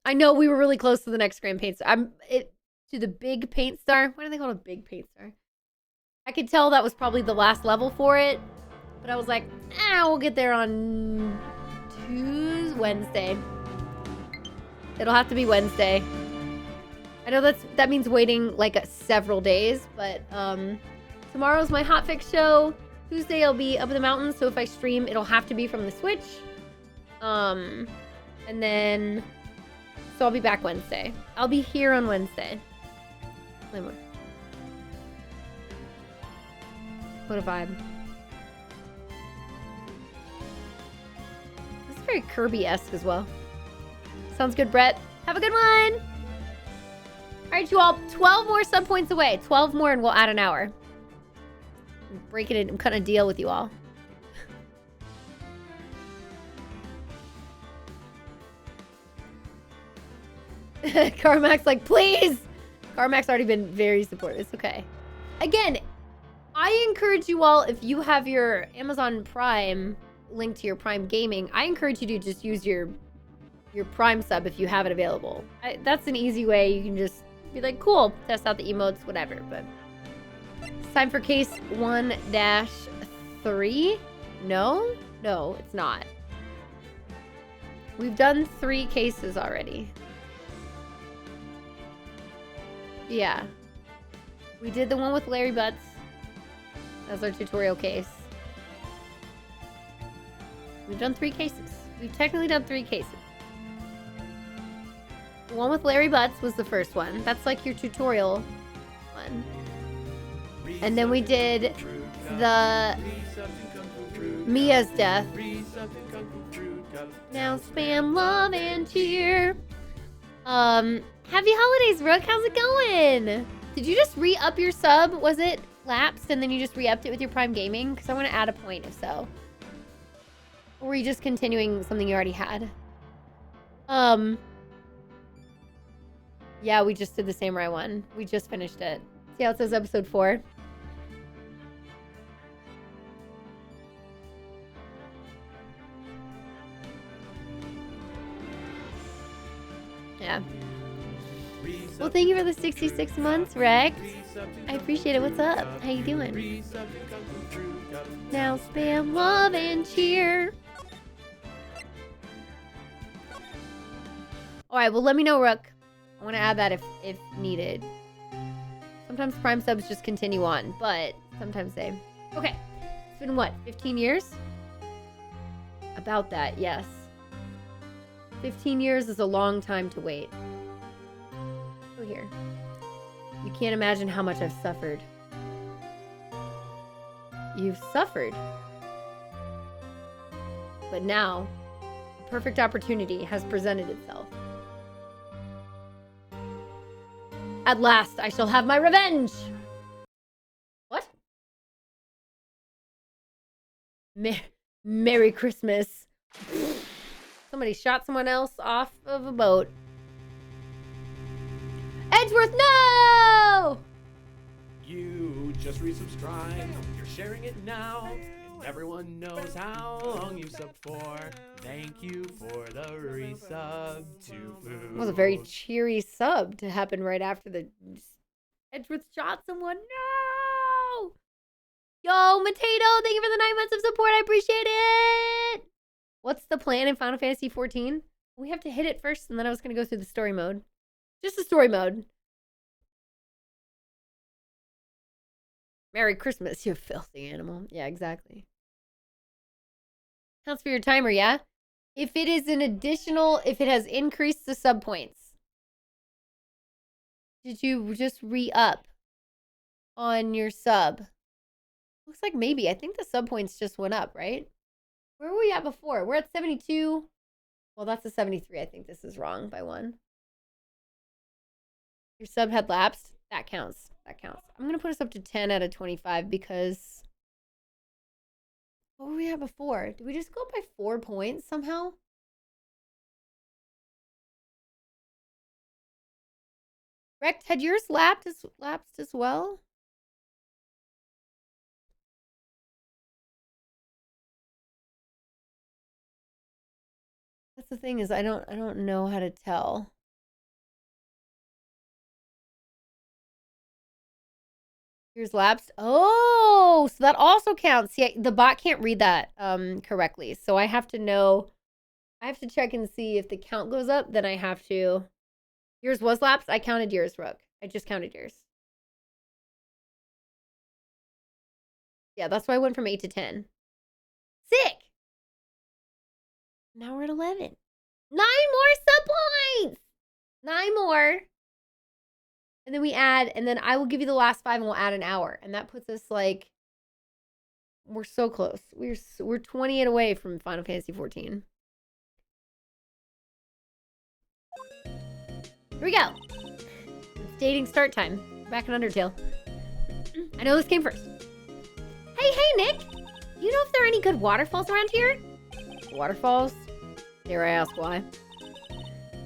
I know we were really close to the next Grand Paint Star. To the big Paint Star. Why do they call it a big Paint Star? I could tell that was probably the last level for it, but I was like, we'll get there on Wednesday. It'll have to be Wednesday. I know that means waiting like several days, but tomorrow's my hotfix show. Tuesday I'll be up in the mountains, so if I stream, it'll have to be from the Switch. And then so I'll be back Wednesday. I'll be here on Wednesday. What a vibe. This is very Kirby-esque as well. Sounds good, Brett. Have a good one! Alright, you all. 12 more sub points away. 12 more and we'll add an hour. I'm breaking it. I'm cutting a deal with you all. Carmack's like, please! Carmack's already been very supportive. It's okay. Again, I encourage you all, if you have your Amazon Prime linked to your Prime Gaming, I encourage you to just use your Prime sub if you have it available. That's an easy way. You can just be like, cool, test out the emotes, whatever. But it's time for case 1-3. No, it's not. We've done 3 cases already. Yeah. We did the one with Larry Butts. That's our tutorial case. We've done 3 cases. We've technically done 3 cases. The one with Larry Butts was the first one. That's like your tutorial one. And then we did the Mia's death. Now spam love and cheer. Happy holidays, Rook. How's it going? Did you just re-up your sub? Was it lapsed and then you just re-upped it with your Prime Gaming? Because I want to add a point if so. Or were you just continuing something you already had? Yeah, we just did the Samurai one. We just finished it. See how it says episode 4? Yeah. Well, thank you for the 66 months, Rex. I appreciate it. What's up? How you doing? Now spam love and cheer. Alright, well, let me know, Rook. I want to add that if needed. Sometimes Prime subs just continue on, but sometimes they... Okay. It's been, what, 15 years? About that, yes. 15 years is a long time to wait. Go here. You can't imagine how much I've suffered. You've suffered. But now, the perfect opportunity has presented itself. At last, I shall have my revenge! What? Merry Christmas. Somebody shot someone else off of a boat. Edgeworth, no! You just resubscribed. You're sharing it now. And everyone knows how long you subbed for. Thank you for the resub to food. It was a very cheery sub to happen right after the Edgeworth shot someone. No! Yo, Matado, thank you for the 9 months of support. I appreciate it. What's the plan in Final Fantasy 14? We have to hit it first, and then I was going to go through the story mode. Just the story mode. Merry Christmas, you filthy animal. Yeah, exactly. Counts for your timer, yeah? If it is an additional, if it has increased the sub points. Did you just re-up on your sub? Looks like maybe. I think the sub points just went up, right? Where were we at before? We're at 72. Well, that's a 73. I think this is wrong by 1. Your sub had lapsed. That counts. That counts. I'm going to put us up to 10 out of 25 because... What were we at before? Did we just go up by 4 points somehow? Rex, had yours lapsed as well? That's the thing is I don't know how to tell. Years lapsed. Oh, so that also counts. See, the bot can't read that correctly. So I have to know. I have to check and see if the count goes up. Then I have to. Yours was lapsed. I counted yours, Rook. I just counted yours. Yeah, that's why I went from 8 to 10. Sick. Now we're at 11. 9 more sub points. 9 more. And then we add, and then I will give you the last 5 and we'll add an hour. And that puts us like, we're so close. We're 28 away from Final Fantasy 14. Here we go. It's dating start time. Back in Undertale. I know this came first. Hey, Nick. Do you know if there are any good waterfalls around here? Waterfalls? Dare I ask why?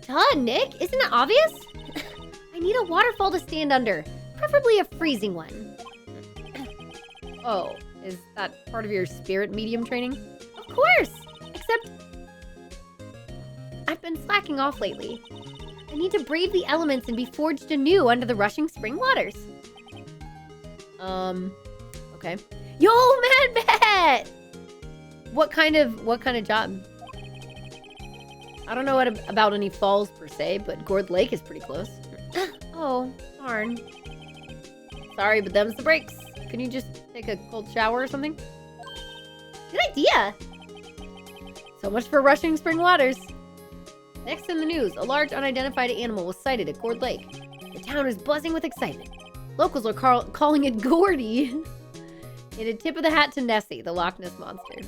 Duh, Nick. Isn't it obvious? I need a waterfall to stand under. Preferably a freezing one. Oh, is that part of your spirit medium training? Of course! Except I've been slacking off lately. I need to brave the elements and be forged anew under the rushing spring waters. Okay. Yo, Mad Bet! What kind of job? I don't know about any falls per se, but Gourd Lake is pretty close. Oh, darn. Sorry, but them's the breaks. Can you just take a cold shower or something? Good idea! So much for rushing spring waters. Next in the news, a large unidentified animal was sighted at Gourd Lake. The town is buzzing with excitement. Locals are calling it Gordy. In a tip of the hat to Nessie, the Loch Ness Monster.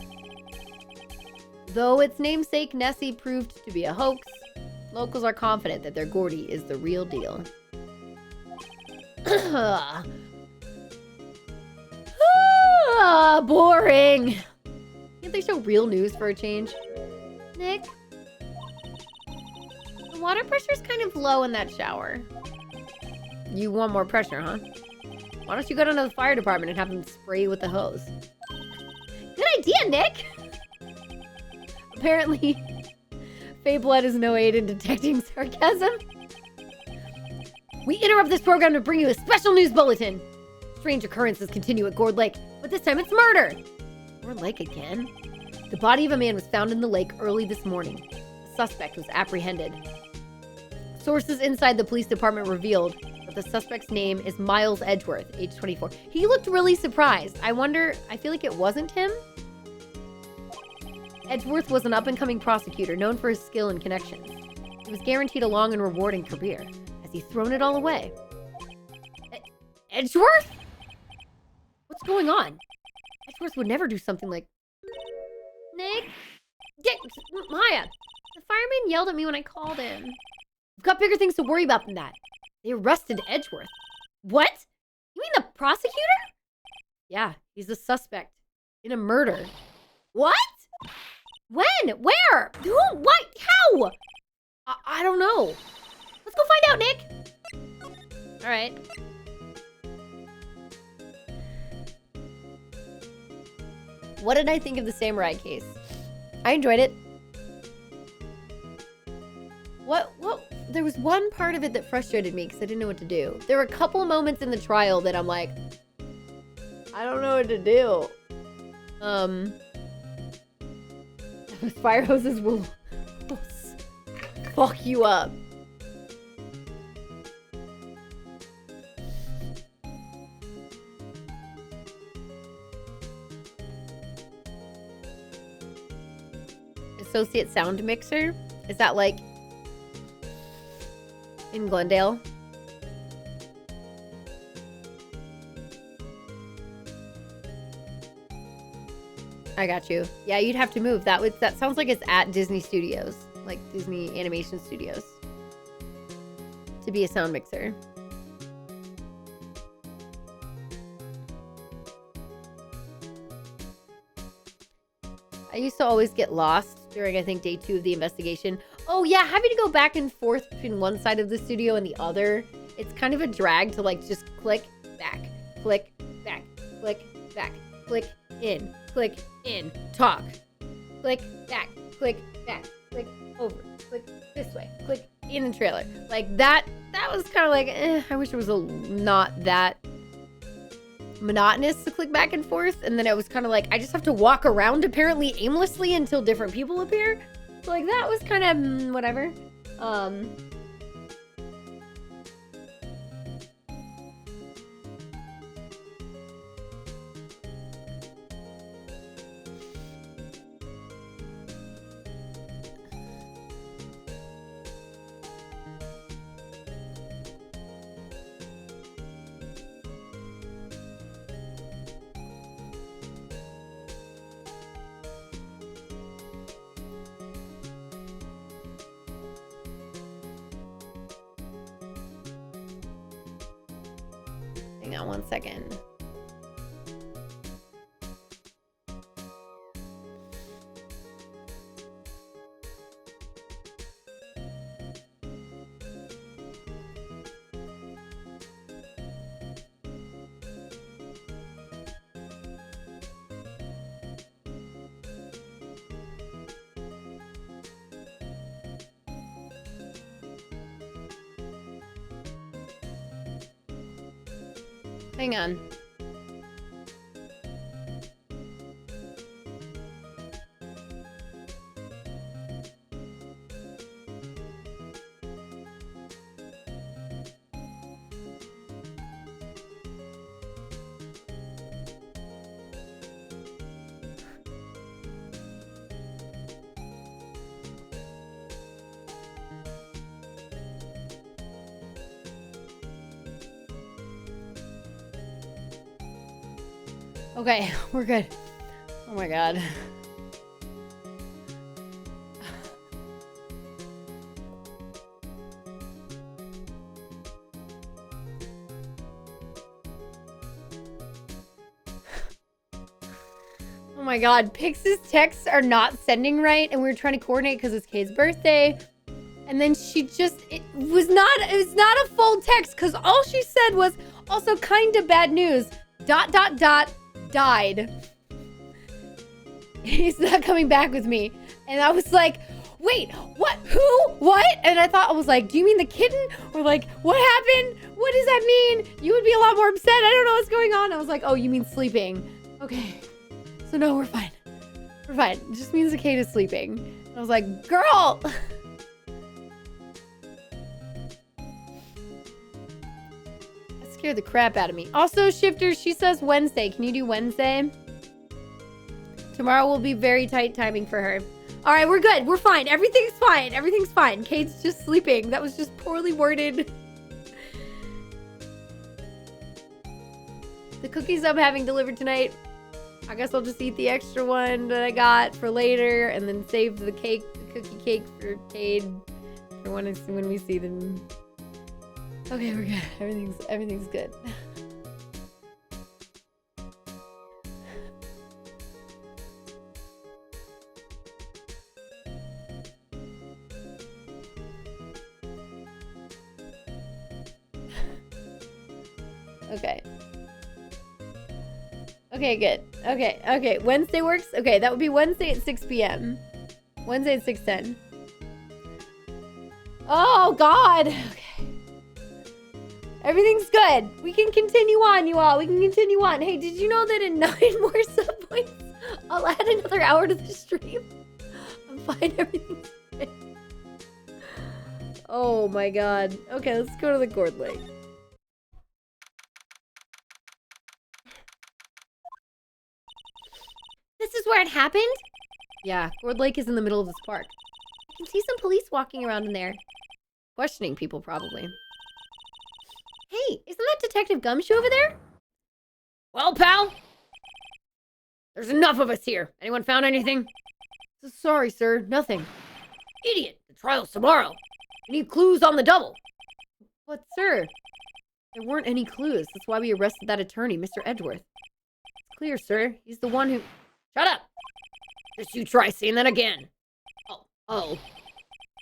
Though its namesake Nessie proved to be a hoax, locals are confident that their Gordy is the real deal. Boring. Can't they show real news for a change? Nick? The water pressure's kind of low in that shower. You want more pressure, huh? Why don't you go down to the fire department and have them spray with the hose? Good idea, Nick! Apparently, Fey Blood is no aid in detecting sarcasm. We interrupt this program to bring you a special news bulletin. Strange occurrences continue at Gourd Lake, but this time it's murder. Gourd Lake again? The body of a man was found in the lake early this morning. The suspect was apprehended. Sources inside the police department revealed that the suspect's name is Miles Edgeworth, age 24. He looked really surprised. I feel like it wasn't him. Edgeworth was an up-and-coming prosecutor known for his skill and connections. He was guaranteed a long and rewarding career. Has he thrown it all away? Edgeworth? What's going on? Edgeworth would never do something like... Nick? Maya! The fireman yelled at me when I called him. We've got bigger things to worry about than that. They arrested Edgeworth. What? You mean the prosecutor? Yeah, he's the suspect. In a murder. What? When? Where? Who? What? How? I don't know. Let's go find out, Nick. All right. What did I think of the samurai case? I enjoyed it. What? There was one part of it that frustrated me because I didn't know what to do. There were a couple of moments in the trial that I'm like, I don't know what to do. Fire hoses will fuck you up. Associate sound mixer? Is that like in Glendale? I got you. Yeah, you'd have to move. That sounds like it's at Disney Studios, like Disney Animation Studios, to be a sound mixer. I used to always get lost during, I think, day 2 of the investigation. Oh yeah, having to go back and forth between one side of the studio and the other. It's kind of a drag to like just click, back, click, back, click, back, click, in, talk. Click, back, click, over, click this way, click in the trailer. Like that was kind of like, I wish it was not that monotonous to click back and forth. And then it was kind of like, I just have to walk around apparently aimlessly until different people appear. So like that was kind of whatever. Hang on one second. Hang on. Okay, we're good. Oh my god. Oh my god, Pix's texts are not sending right, and we were trying to coordinate because it's Kate's birthday. And then she just, it was not a full text because all she said was, also kind of bad news, ... died. He's not coming back with me. And I was like, wait, what? Who? What? And I thought, I was like, do you mean the kitten? Or like, what happened? What does that mean? You would be a lot more upset. I don't know what's going on. I was like, oh, you mean sleeping. Okay. So no, we're fine. We're fine. It just means the Kate is sleeping. And I was like, girl! Scared the crap out of me. Also, Shifter, she says Wednesday. Can you do Wednesday? Tomorrow will be very tight timing for her. All right, we're good. We're fine. Everything's fine. Everything's fine. Kate's just sleeping. That was just poorly worded. The cookies I'm having delivered tonight. I guess I'll just eat the extra one that I got for later and then save the cake, the cookie cake for Kate for when we see them. Okay, we're good. Everything's good. Okay. Okay, good. Okay. Wednesday works? Okay, that would be Wednesday at 6 p.m. Wednesday at 6:10. Oh, God. Okay. Everything's good. We can continue on, you all. We can continue on. Hey, did you know that in 9 more sub points, I'll add another hour to the stream? I'm fine. Everything's fine. Oh, my God. Okay, let's go to the Gourd Lake. This is where it happened? Yeah, Gourd Lake is in the middle of this park. I can see some police walking around in there. Questioning people, probably. Hey, isn't that Detective Gumshoe over there? Well, pal? There's enough of us here. Anyone found anything? Sorry, sir. Nothing. Idiot. The trial's tomorrow. We need clues on the double. But, sir, there weren't any clues. That's why we arrested that attorney, Mr. Edgeworth. It's clear, sir. He's the one who... Shut up! Just you try saying that again. Oh.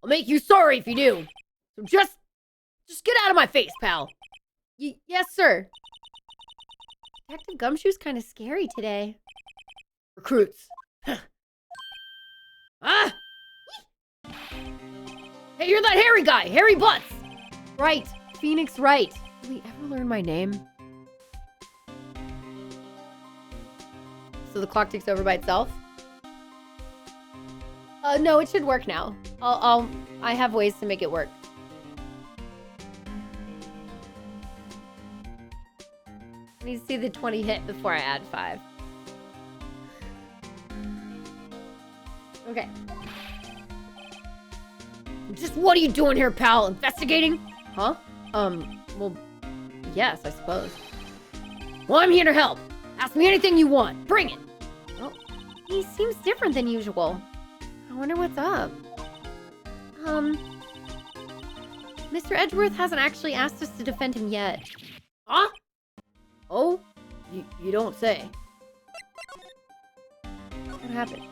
I'll make you sorry if you do. So just get out of my face, pal. Yes, sir. Detective Gumshoe's kind of scary today. Recruits. Ah! Hey, you're that hairy guy, Hairy Butts. Right, Phoenix Wright. Did we ever learn my name? so the clock ticks over by itself. No, it should work now. I have ways to make it work. I need to see the 20 hit before I add 5. Okay. Just what are you doing here, pal? Investigating? Huh? Well, yes, I suppose. Well, I'm here to help. Ask me anything you want. Bring it. Oh, he seems different than usual. I wonder what's up. Mr. Edgeworth hasn't actually asked us to defend him yet. Huh? Oh? You don't say. What happened?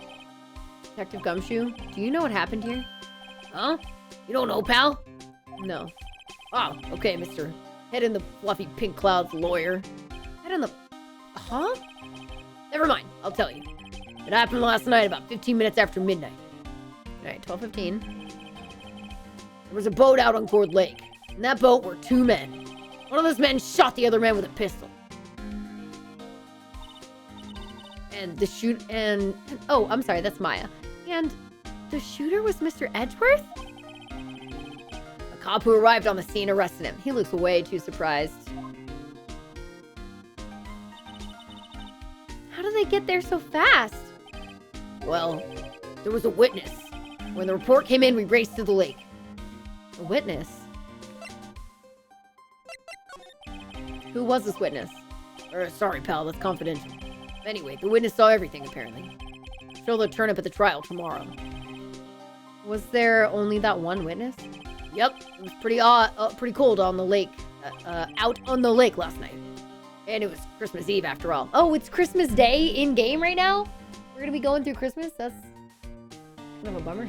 Detective Gumshoe, do you know what happened here? Huh? You don't know, pal? No. Oh, okay, Mr. Head in the fluffy pink clouds lawyer. Head in the... Huh? Never mind, I'll tell you. It happened last night about 15 minutes after midnight. Alright, 12:15. There was a boat out on Gourd Lake. In that boat were 2 men. One of those men shot the other man with a pistol. And the oh, I'm sorry, that's Maya. And the shooter was Mr. Edgeworth? A cop who arrived on the scene arrested him. He looks way too surprised. How did they get there so fast? Well, there was a witness. When the report came in, we raced to the lake. A witness? Who was this witness? Sorry, pal, that's confidential. Anyway, the witness saw everything, apparently. She'll turn up at the trial tomorrow. Was there only that one witness? Yep, it was pretty cold on the lake, out on the lake last night. And it was Christmas Eve after all. Oh, it's Christmas Day in-game right now? We're gonna be going through Christmas? That's kind of a bummer.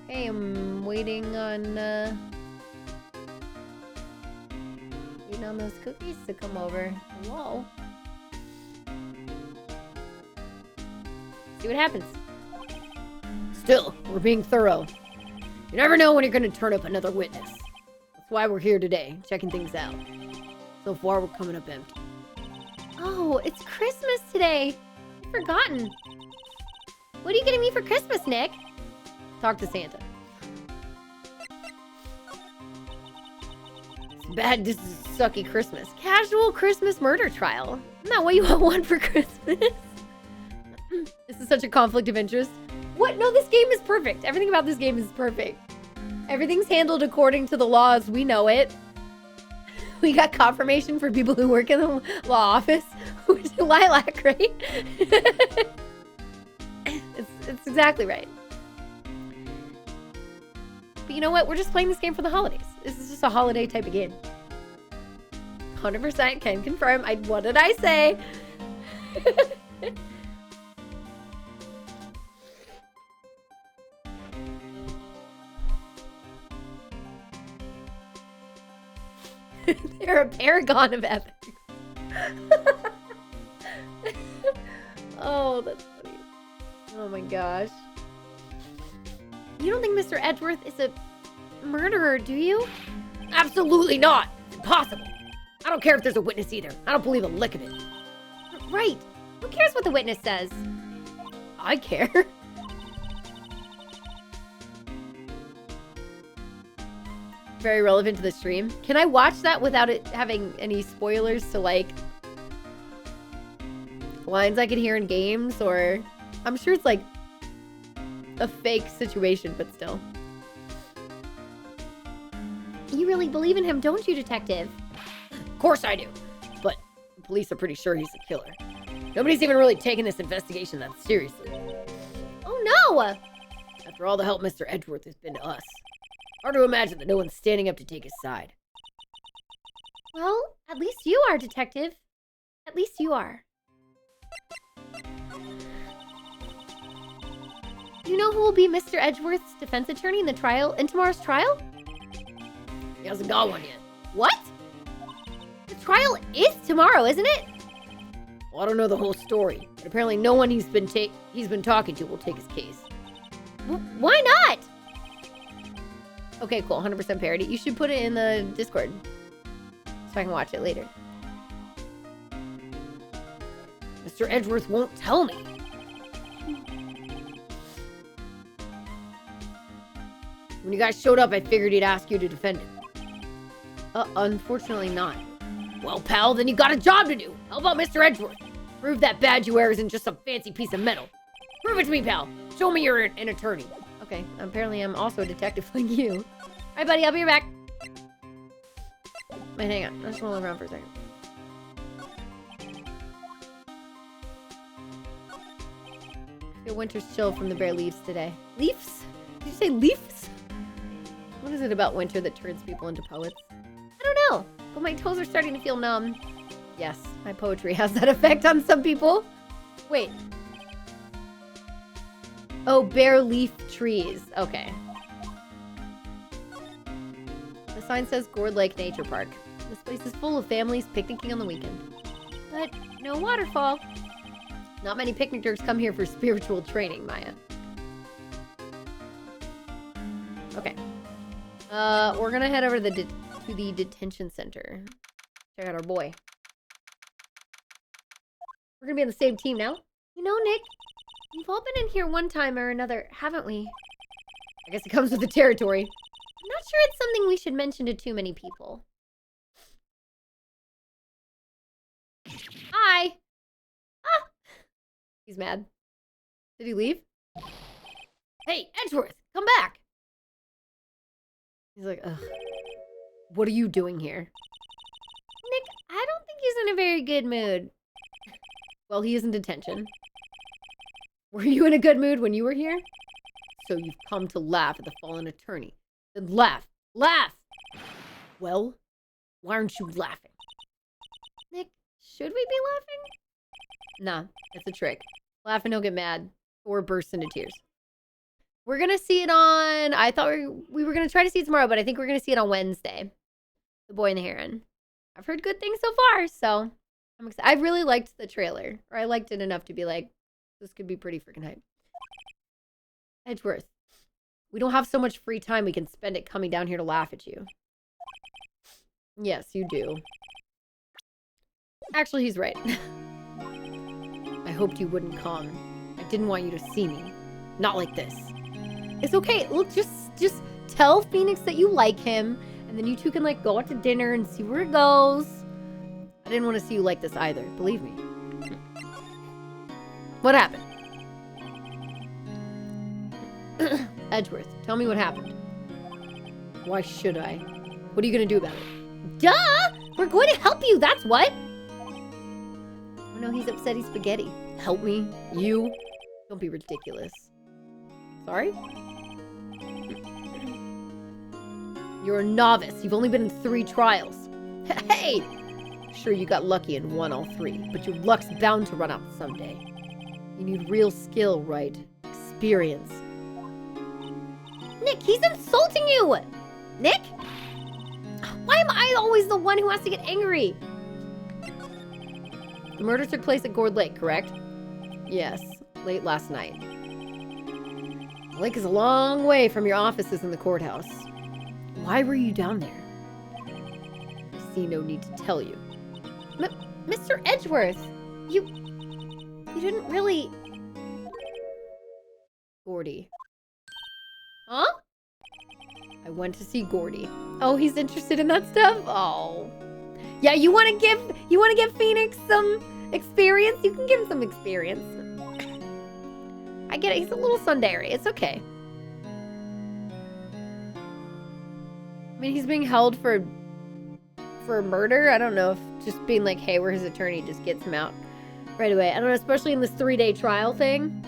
Okay, I'm waiting on those cookies to come over. Whoa. See what happens. Still, we're being thorough. You never know when you're gonna turn up another witness. That's why we're here today, checking things out. So far, we're coming up empty. Oh, it's Christmas today. I've forgotten. What are you getting me for Christmas, Nick? Talk to Santa. It's bad, this is a sucky Christmas. Casual Christmas murder trial. Isn't that what you want for Christmas? This is such a conflict of interest. What? No, this game is perfect. Everything about this game is perfect. Everything's handled according to the laws. We know it. We got confirmation for people who work in the law office. Which is Lilac, right? It's exactly right. But you know what? We're just playing this game for the holidays. This is just a holiday type of game. 100% can confirm. What did I say? They're a paragon of ethics. Oh, that's funny. Oh my gosh. You don't think Mr. Edgeworth is a murderer, do you? Absolutely not. It's impossible. I don't care if there's a witness either. I don't believe a lick of it. Right. Who cares what the witness says? I care. Very relevant to the stream. Can I watch that without it having any spoilers to, like, lines I could hear in games? Or I'm sure it's like a fake situation, but still. You really believe in him, don't you, Detective? Of course I do. But the police are pretty sure he's the killer. Nobody's even really taking this investigation that seriously. Oh no! After all the help Mr. Edgeworth has been to us. Hard to imagine that no one's standing up to take his side. Well, at least you are, Detective. At least you are. You know who will be Mr. Edgeworth's defense attorney in tomorrow's trial? He hasn't got one yet. What? The trial is tomorrow, isn't it? Well, I don't know the whole story, but apparently no one he's been talking to will take his case. Why not? Okay, cool. 100% parody. You should put it in the Discord so I can watch it later. Mr. Edgeworth won't tell me. When you guys showed up, I figured he'd ask you to defend him. Unfortunately not. Well, pal, then you got a job to do. How about Mr. Edgeworth? Prove that badge you wear isn't just some fancy piece of metal. Prove it to me, pal. Show me you're an attorney. Okay, apparently I'm also a detective like you. All right, buddy, I'll be right back. Wait, hang on. I just want to look around for a second. I feel winter's chill from the bare leaves today. Leaves? Did you say leaves? What is it about winter that turns people into poets? I don't know, but my toes are starting to feel numb. Yes, my poetry has that effect on some people. Wait. Oh, bare leaf trees. Okay. The sign says Gourd Lake Nature Park. This place is full of families picnicking on the weekend. But no waterfall. Not many picnickers come here for spiritual training, Maya. Okay. We're gonna head over to the detention center. Check out our boy. We're gonna be on the same team now. You know, Nick, we've all been in here one time or another, haven't we? I guess it comes with the territory. I'm not sure it's something we should mention to too many people. Hi! Ah! He's mad. Did he leave? Hey, Edgeworth, come back! He's like, ugh. What are you doing here? Nick, I don't think he's in a very good mood. Well, he is in detention. Were you in a good mood when you were here? So you've come to laugh at the fallen attorney. Then laugh. Laugh! Well, why aren't you laughing? Nick, should we be laughing? Nah, that's a trick. Laugh and he'll get mad. Or burst into tears. We're gonna see it on... I thought we were gonna try to see it tomorrow, but I think we're gonna see it on Wednesday. The Boy and the Heron. I've heard good things so far, so... I'm excited. I really liked the trailer. Or I liked it enough to be like, this could be pretty freaking hype. Edgeworth. We don't have so much free time we can spend it coming down here to laugh at you. Yes, you do. Actually, he's right. I hoped you wouldn't come. I didn't want you to see me. Not like this. It's okay. Look, just tell Phoenix that you like him, and then you two can, like, go out to dinner and see where it goes. I didn't want to see you like this either. Believe me. What happened? Edgeworth, tell me what happened. Why should I? What are you going to do about it? Duh! We're going to help you, that's what! Oh no, he's upset he's spaghetti. Help me? You? Don't be ridiculous. Sorry? You're a novice. You've only been in 3 trials. Hey! Sure, you got lucky and won all 3, but your luck's bound to run out someday. You need real skill, Wright. Experience. Nick, he's insulting you! Nick? Why am I always the one who has to get angry? The murder took place at Gourd Lake, correct? Yes, late last night. The lake is a long way from your offices in the courthouse. Why were you down there? I see no need to tell you. Mr. Edgeworth, you didn't really... Gordy. Huh? I went to see Gordy. Oh, he's interested in that stuff? Oh. Yeah, you want to give Phoenix some experience? You can give him some experience. I get it. He's a little tsundere. It's okay. I mean, he's being held for murder. I don't know if just being like, hey, we're his attorney just gets him out right away. I don't know, especially in this 3-day trial thing.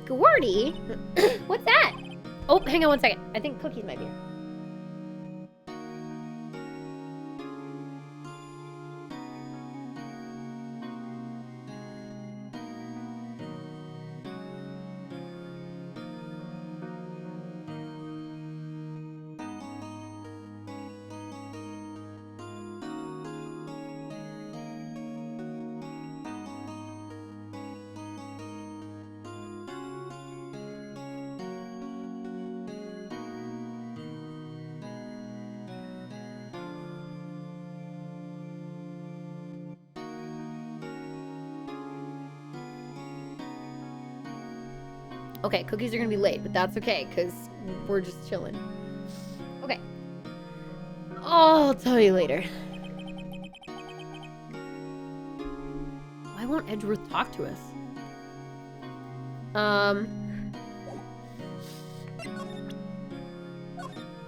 Gordy? What's that? Oh, hang on one second. I think Cookies might be here. Okay, cookies are gonna be late, but that's okay, because we're just chilling. Okay. I'll tell you later. Why won't Edgeworth talk to us?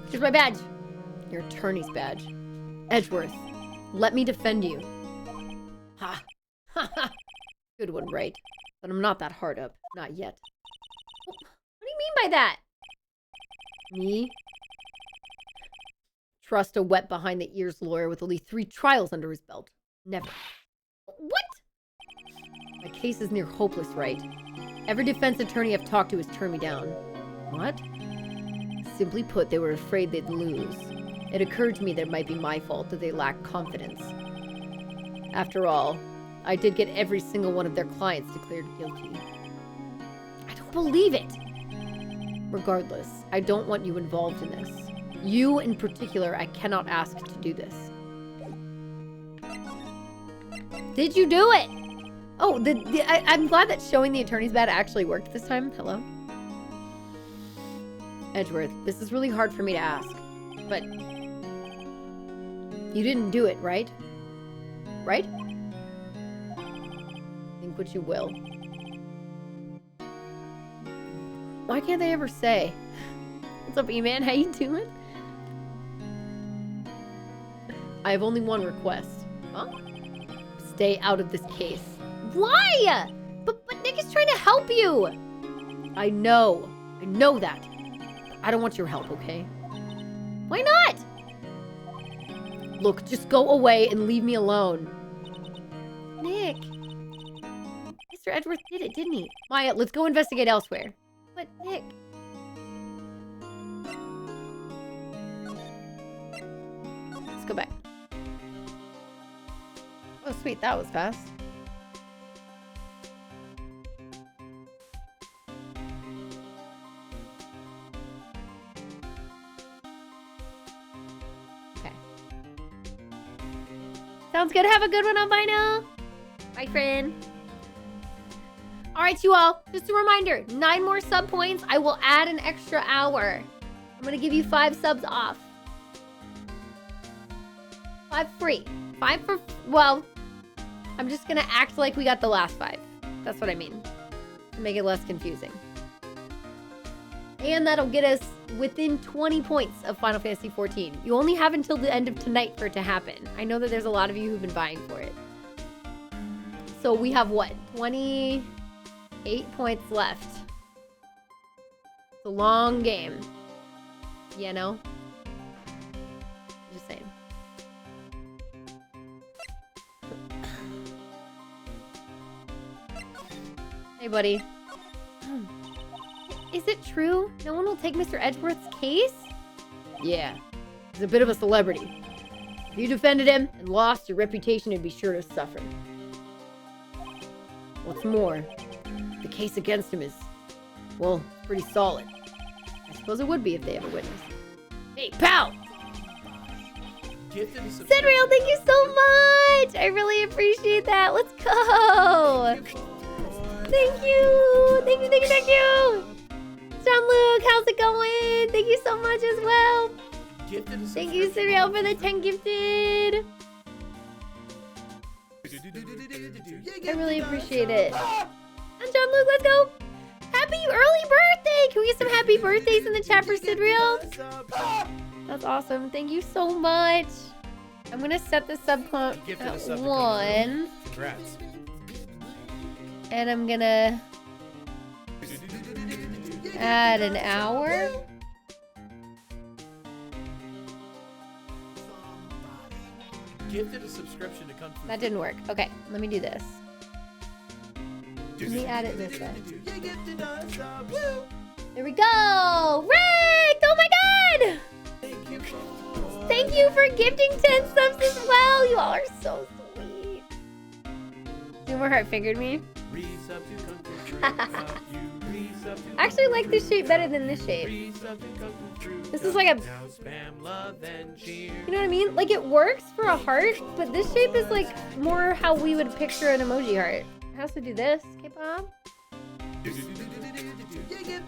Here's my badge. Your attorney's badge. Edgeworth, let me defend you. Ha. Ha ha. Good one, Wright. But I'm not that hard up. Not yet. What do you mean by that? Me? Trust a wet behind the ears lawyer with only 3 trials under his belt. Never. What? My case is near hopeless, Wright. Every defense attorney I've talked to has turned me down. What? Simply put, they were afraid they'd lose. It occurred to me that it might be my fault that they lacked confidence. After all, I did get every single one of their clients declared guilty. I don't believe it! Regardless, I don't want you involved in this. You, in particular, I cannot ask to do this. Did you do it? Oh, I'm glad that showing the attorney's badge actually worked this time. Hello? Edgeworth, this is really hard for me to ask, but you didn't do it, right? Right? Think what you will. Why can't they ever say? What's up, E-Man? How you doing? I have only one request. Huh? Stay out of this case. Why? But Nick is trying to help you. I know that. I don't want your help, okay? Why not? Look, just go away and leave me alone. Nick. Mr. Edgeworth did it, didn't he? Maya, let's go investigate elsewhere. But, Nick. Let's go back. Oh, sweet. That was fast. Okay. Sounds good. Have a good one, albino. Bye, friend. All right, you all. Just a reminder, 9 more sub points. I will add an extra hour. I'm going to give you 5 subs off. 5 free. 5 for, well, I'm just going to act like we got the last 5. That's what I mean. To make it less confusing. And that'll get us within 20 points of Final Fantasy XIV. You only have until the end of tonight for it to happen. I know that there's a lot of you who've been vying for it. So we have what? 28 points left. It's a long game. You know? Just saying. Hey, buddy. Is it true? No one will take Mr. Edgeworth's case? Yeah. He's a bit of a celebrity. If you defended him and lost, your reputation would be sure to suffer. What's more, the case against him is, well, pretty solid. I suppose it would be if they have a witness. Hey, pal! Sidreal, thank you so much! I really appreciate that. Let's go! Thank you! Thank you, thank you, thank you! John Luke, how's it going? Thank you so much as well. Thank you, Sidreal, for the 10 gifted. I really appreciate it. And John Luke, let's go! Happy early birthday! Can we get some happy birthdays in the chat for Sidreal? That's awesome. Thank you so much. I'm gonna set the sub count at 1. Congrats. And I'm gonna add an hour. Gifted a subscription to come through. That didn't work. Okay, let me do this. Let me add it this way. There we go! Rick! Oh my god! Thank you for gifting 10 subs as well! You all are so sweet. Zoomer Heart figured me. I actually like this shape better than this shape. This is like a... You know what I mean? Like, it works for a heart, but this shape is like more how we would picture an emoji heart. It has to do this, K-pop.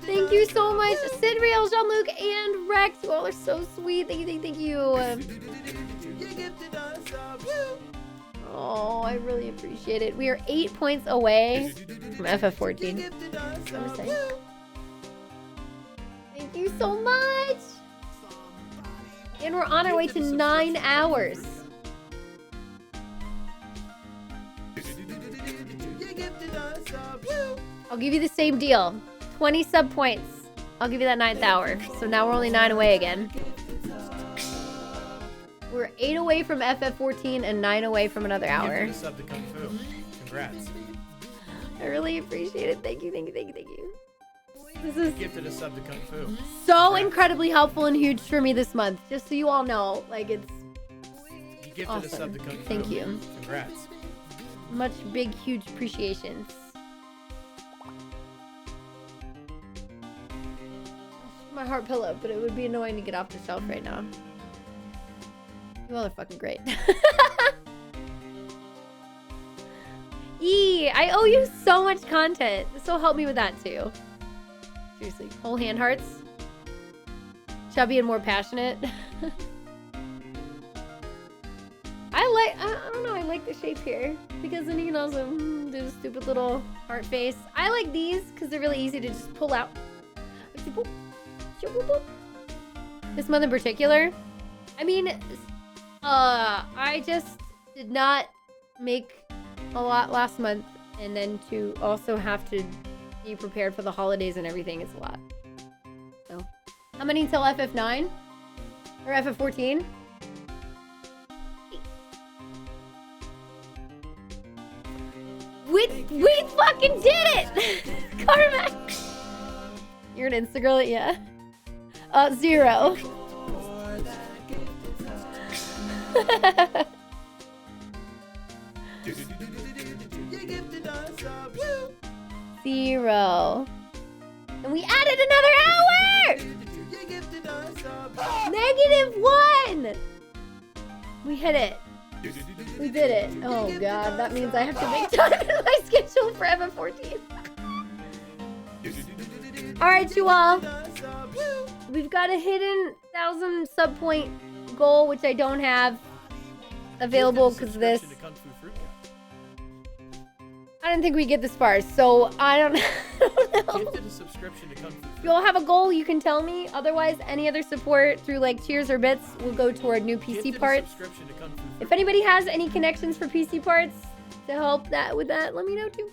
Thank you so much, Sidriel, Jean-Luc, and Rex. You all are so sweet. Thank you, thank you. Oh, I really appreciate it. We are 8 points away from FF14. Thank you so much. And we're on our way to 9 hours. I'll give you the same deal. 20 sub points. I'll give you that 9th hour. So now we're only 9 away again. We're 8 away from FF14 and 9 away from another hour. Sub to Kung Fu. Congrats. I really appreciate it. Thank you, thank you, thank you, thank you. This is Gifted a sub to Kung Fu. so incredibly helpful and huge for me this month. Just so you all know, like, it's You gifted awesome. a sub to Kung Fu. Thank you. Congrats. Much big, huge appreciations. My heart pillow, but it would be annoying to get off the shelf right now. You all are fucking great. Yee, I owe you so much content. So help me with that too. Seriously, whole hand hearts. Chubby and more passionate. I don't know, I like the shape here. Because then you can also do the stupid little heart face. I like these because they're really easy to just pull out. This month in particular, I mean, I just did not make a lot last month, and then to also have to be prepared for the holidays and everything, it's a lot. So, how many until FF9? Or FF14? We fucking did it! Carmack! You're an Instagirl, yeah. 0. 0. And we added another hour! -1! We hit it. We did it. Oh god, that means I have to make time in my schedule for FF14. Alright, you all. We've got a hidden 1,000 sub point goal, which I don't have available because of this. I didn't think we'd get this far, so I don't know. Gifted a subscription to Kung Fu. If you all have a goal, you can tell me. Otherwise, any other support through like cheers or bits will go toward new PC parts. If anybody has any connections for PC parts to help with that, let me know too.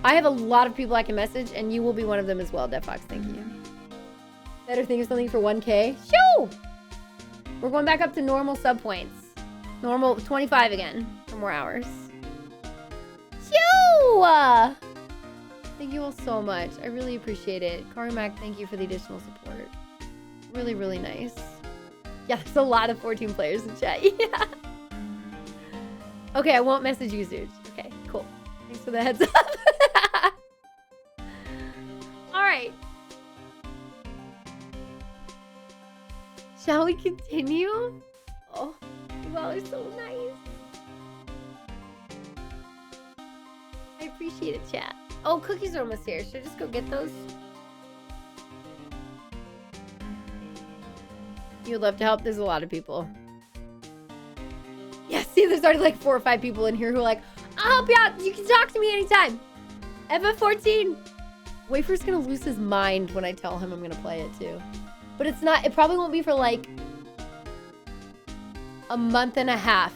I have a lot of people I can message, and you will be one of them as well, DevFox. Thank you. Better think of something for 1K. Shoo! We're going back up to normal sub points. Normal 25 again for more hours. Shoo! Thank you all so much. I really appreciate it. Carmack, thank you for the additional support. Really, really nice. Yeah, there's a lot of 14 players in chat. Yeah. Okay, I won't message you, Zuge. Okay, cool. Thanks for the heads up. Alright. Shall we continue? Oh, you all are so nice. I appreciate it, chat. Oh, cookies are almost here. Should I just go get those? You would love to help? There's a lot of people. Yeah, see, there's already like 4 or 5 people in here who are like, I'll help you out. You can talk to me anytime. FF14. Wafer's gonna lose his mind when I tell him I'm gonna play it too. But it's not, it probably won't be for like a month and a half.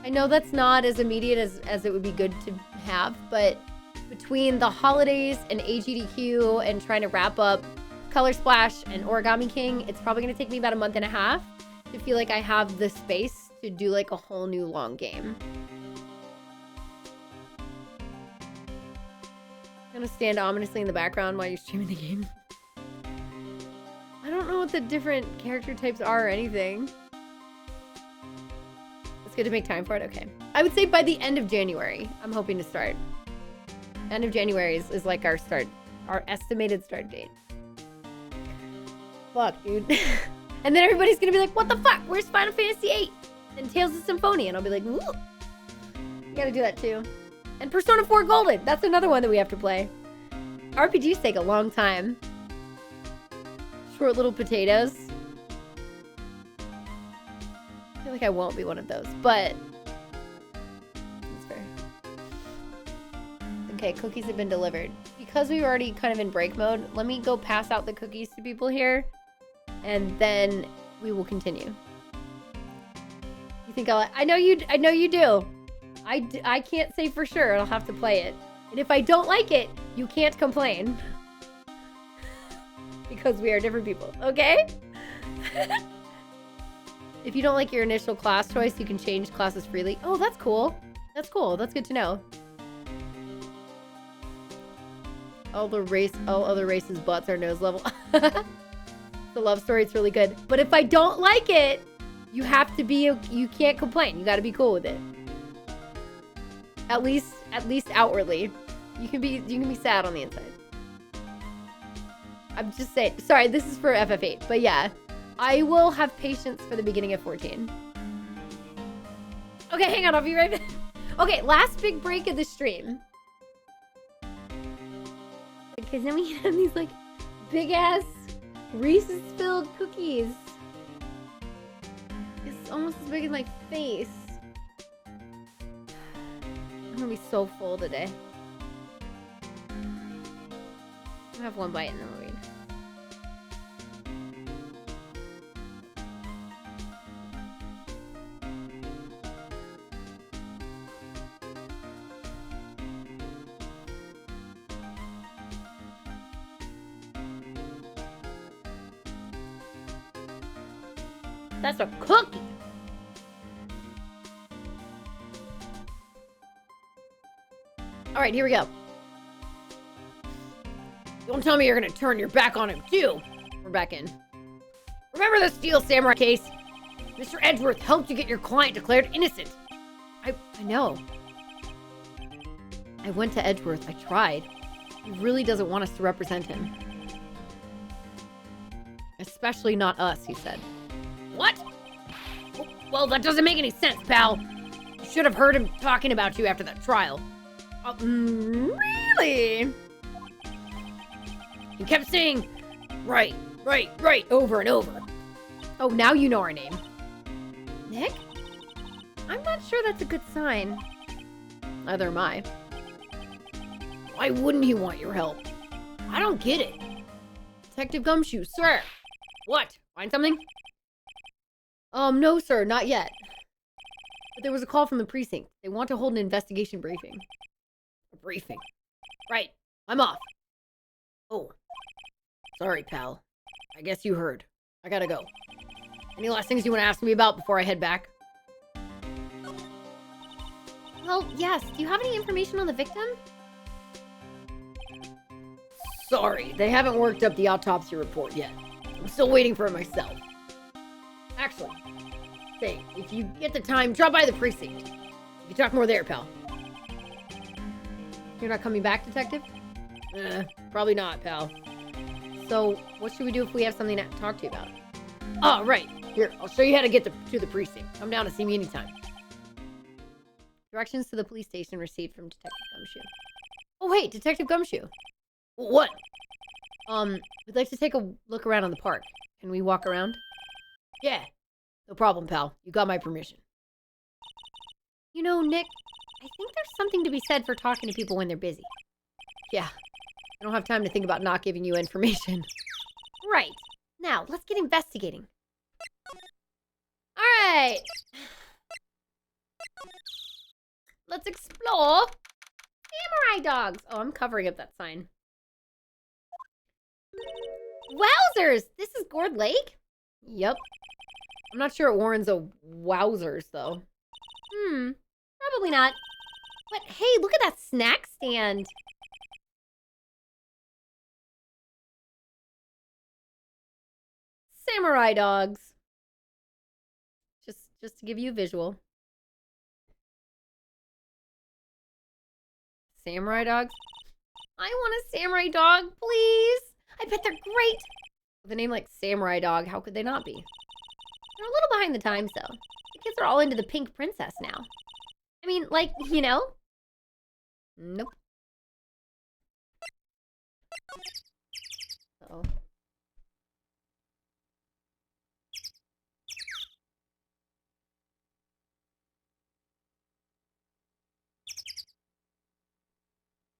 I know that's not as immediate as it would be good to have, but between the holidays and AGDQ and trying to wrap up Color Splash and Origami King, it's probably gonna take me about a month and a half to feel like I have the space to do like a whole new long game. I'm gonna stand ominously in the background while you're streaming the game. I don't know what the different character types are or anything. It's good to make time for it? Okay. I would say by the end of January, I'm hoping to start. End of January is like our estimated start date. Fuck, dude. And then everybody's gonna be like, what the fuck? Where's Final Fantasy VIII? And Tales of Symphonia. And I'll be like, woo. You gotta do that too. And Persona 4 Golden. That's another one that we have to play. RPGs take a long time. Short little potatoes. I feel like I won't be one of those, but that's fair. Okay, cookies have been delivered. Because we were already kind of in break mode, let me go pass out the cookies to people here, and then we will continue. You think I know you do. I can't say for sure. I'll have to play it. And if I don't like it, you can't complain. Because we are different people, okay? If you don't like your initial class choice, you can change classes freely. Oh, that's cool. That's cool. That's good to know. All other races' butts are nose level. The love story, it's really good. But if I don't like it, you have to be, you can't complain. You gotta be cool with it. At least outwardly. You can be sad on the inside. I'm just saying. Sorry, this is for FF8. But yeah, I will have patience for the beginning of 14. Okay, hang on. I'll be right back. Okay, last big break of the stream. Because then we have these, like, big-ass Reese's-filled cookies. It's almost as big as my face. I'm gonna be so full today. I'll have one bite and then we'll read. That's a cookie! Alright, here we go. Don't tell me you're gonna turn your back on him, too! We're back in. Remember the Steel Samurai case? Mr. Edgeworth helped you get your client declared innocent. I know. I went to Edgeworth. I tried. He really doesn't want us to represent him. Especially not us, he said. What? Well, that doesn't make any sense, pal. You should have heard him talking about you after that trial. Really? He kept saying, right, over and over. Oh, now you know our name. Nick? I'm not sure that's a good sign. Neither am I. Why wouldn't he want your help? I don't get it. Detective Gumshoe, sir. What? Find something? No, sir, not yet. But there was a call from the precinct. They want to hold an investigation briefing. A briefing? Right. I'm off. Oh. Sorry, pal. I guess you heard. I gotta go. Any last things you want to ask me about before I head back? Well, yes. Do you have any information on the victim? Sorry, they haven't worked up the autopsy report yet. I'm still waiting for it myself. Actually, say, if you get the time, drop by the precinct. We can talk more there, pal. You're not coming back, detective? Probably not, pal. So, what should we do if we have something to talk to you about? Oh, right. Here, I'll show you how to get to the precinct. Come down to see me anytime. Directions to the police station received from Detective Gumshoe. Oh, wait, Detective Gumshoe. What? We'd like to take a look around on the park. Can we walk around? Yeah. No problem, pal. You got my permission. You know, Nick, I think there's something to be said for talking to people when they're busy. Yeah. I don't have time to think about not giving you information. Right. Now, let's get investigating. Alright. Let's explore. Samurai dogs. Oh, I'm covering up that sign. Wowzers! This is Gourd Lake? Yep. I'm not sure it warrants a wowzers, though. Probably not. But hey, look at that snack stand. Samurai dogs. Just to give you a visual. Samurai dogs? I want a samurai dog, please. I bet they're great. With a name like Samurai Dog, how could they not be? They're a little behind the times, though. The kids are all into the pink princess now. I mean, like, you know? Nope. Uh-oh.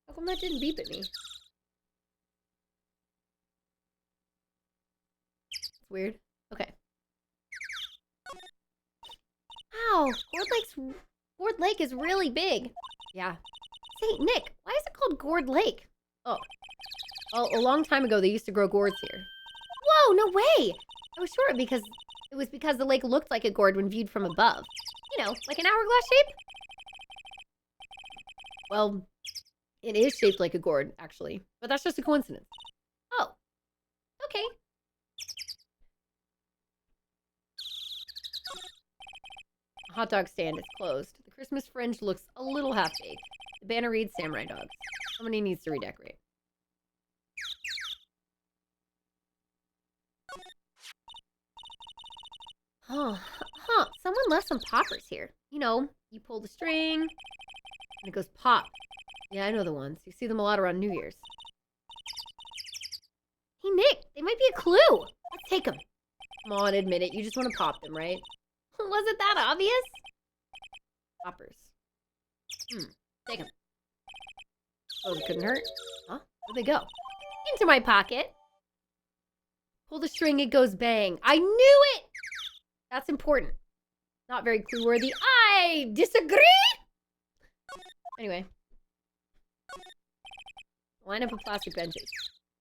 How come that didn't beep at me? It's weird. Okay. Wow, Gourd Lake is really big. Yeah. Say, Nick, why is it called Gourd Lake? Oh. Well, a long time ago, they used to grow gourds here. Whoa, no way! I was sure it was because the lake looked like a gourd when viewed from above. You know, like an hourglass shape? Well, it is shaped like a gourd, actually. But that's just a coincidence. Oh. Okay. The hot dog stand is closed. The Christmas fringe looks a little half-baked. The banner reads Samurai Dogs. Somebody needs to redecorate. Oh, someone left some poppers here. You know, you pull the string, and it goes pop. Yeah, I know the ones. You see them a lot around New Year's. Hey, Nick, they might be a clue. Let's take them. Come on, admit it. You just want to pop them, right? Was it that obvious? Poppers. Take them. Oh, it couldn't hurt? Huh? Where'd they go? Into my pocket. Pull the string, it goes bang. I knew it! That's important. Not very clue-worthy. I disagree! Anyway. Line up of plastic benches.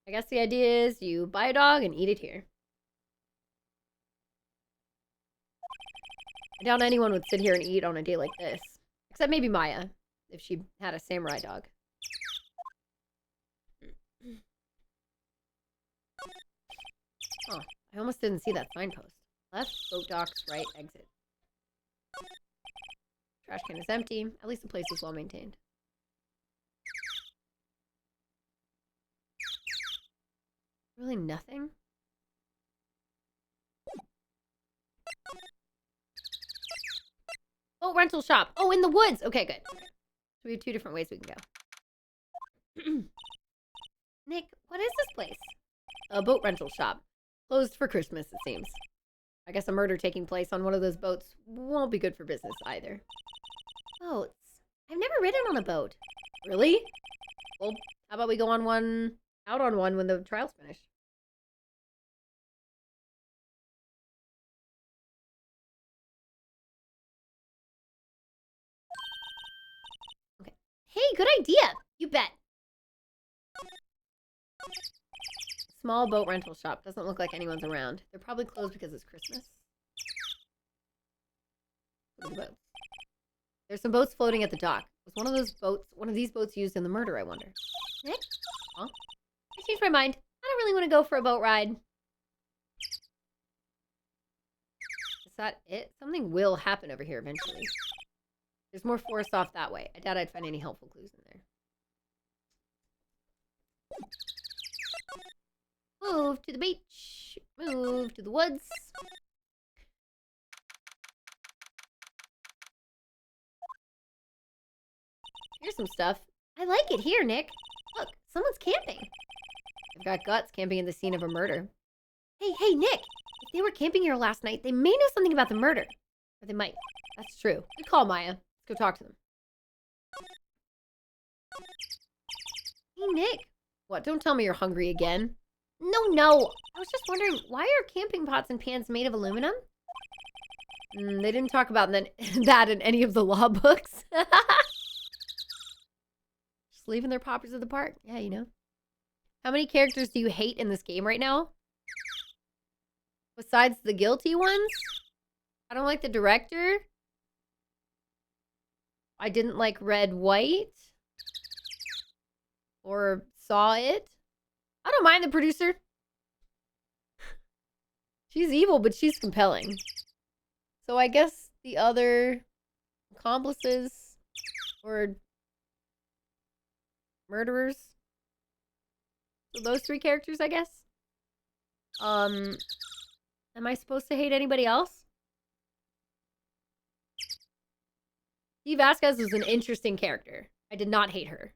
I guess the idea is you buy a dog and eat it here. I doubt anyone would sit here and eat on a day like this. Except maybe Maya, if she had a samurai dog. Oh, I almost didn't see that signpost. Left, boat docks, right, exit. Trash can is empty. At least the place is well maintained. Really nothing? Oh, rental shop. Oh, in the woods. Okay, good. So we have 2 different ways we can go. Nick, what is this place? A boat rental shop. Closed for Christmas, it seems. I guess a murder taking place on one of those boats won't be good for business either. Boats? I've never ridden on a boat. Really? Well, how about we go on one, out on one when the trial's finished? Okay. Hey, good idea! You bet. Small boat rental shop. Doesn't look like anyone's around. They're probably closed because it's Christmas. Look at the boats. There's some boats floating at the dock. Was one of these boats used in the murder, I wonder? Nick? Huh? I changed my mind. I don't really want to go for a boat ride. Is that it? Something will happen over here eventually. There's more forest off that way. I doubt I'd find any helpful clues in there. Move to the beach. Move to the woods. Here's some stuff. I like it here, Nick. Look, someone's camping. I've got guts camping in the scene of a murder. Hey, Nick. If they were camping here last night, they may know something about the murder. Or they might. That's true. Good call, Maya. Let's go talk to them. Hey, Nick. What? Don't tell me you're hungry again. No. I was just wondering, why are camping pots and pans made of aluminum? They didn't talk about that in any of the law books. Just leaving their poppers at the park. Yeah, you know. How many characters do you hate in this game right now? Besides the guilty ones? I don't like the director. I didn't like Red White. Or Saw It. I don't mind the producer. She's evil, but she's compelling. So I guess the other accomplices or murderers. So those 3 characters, I guess. Am I supposed to hate anybody else? Steve Vasquez was an interesting character. I did not hate her.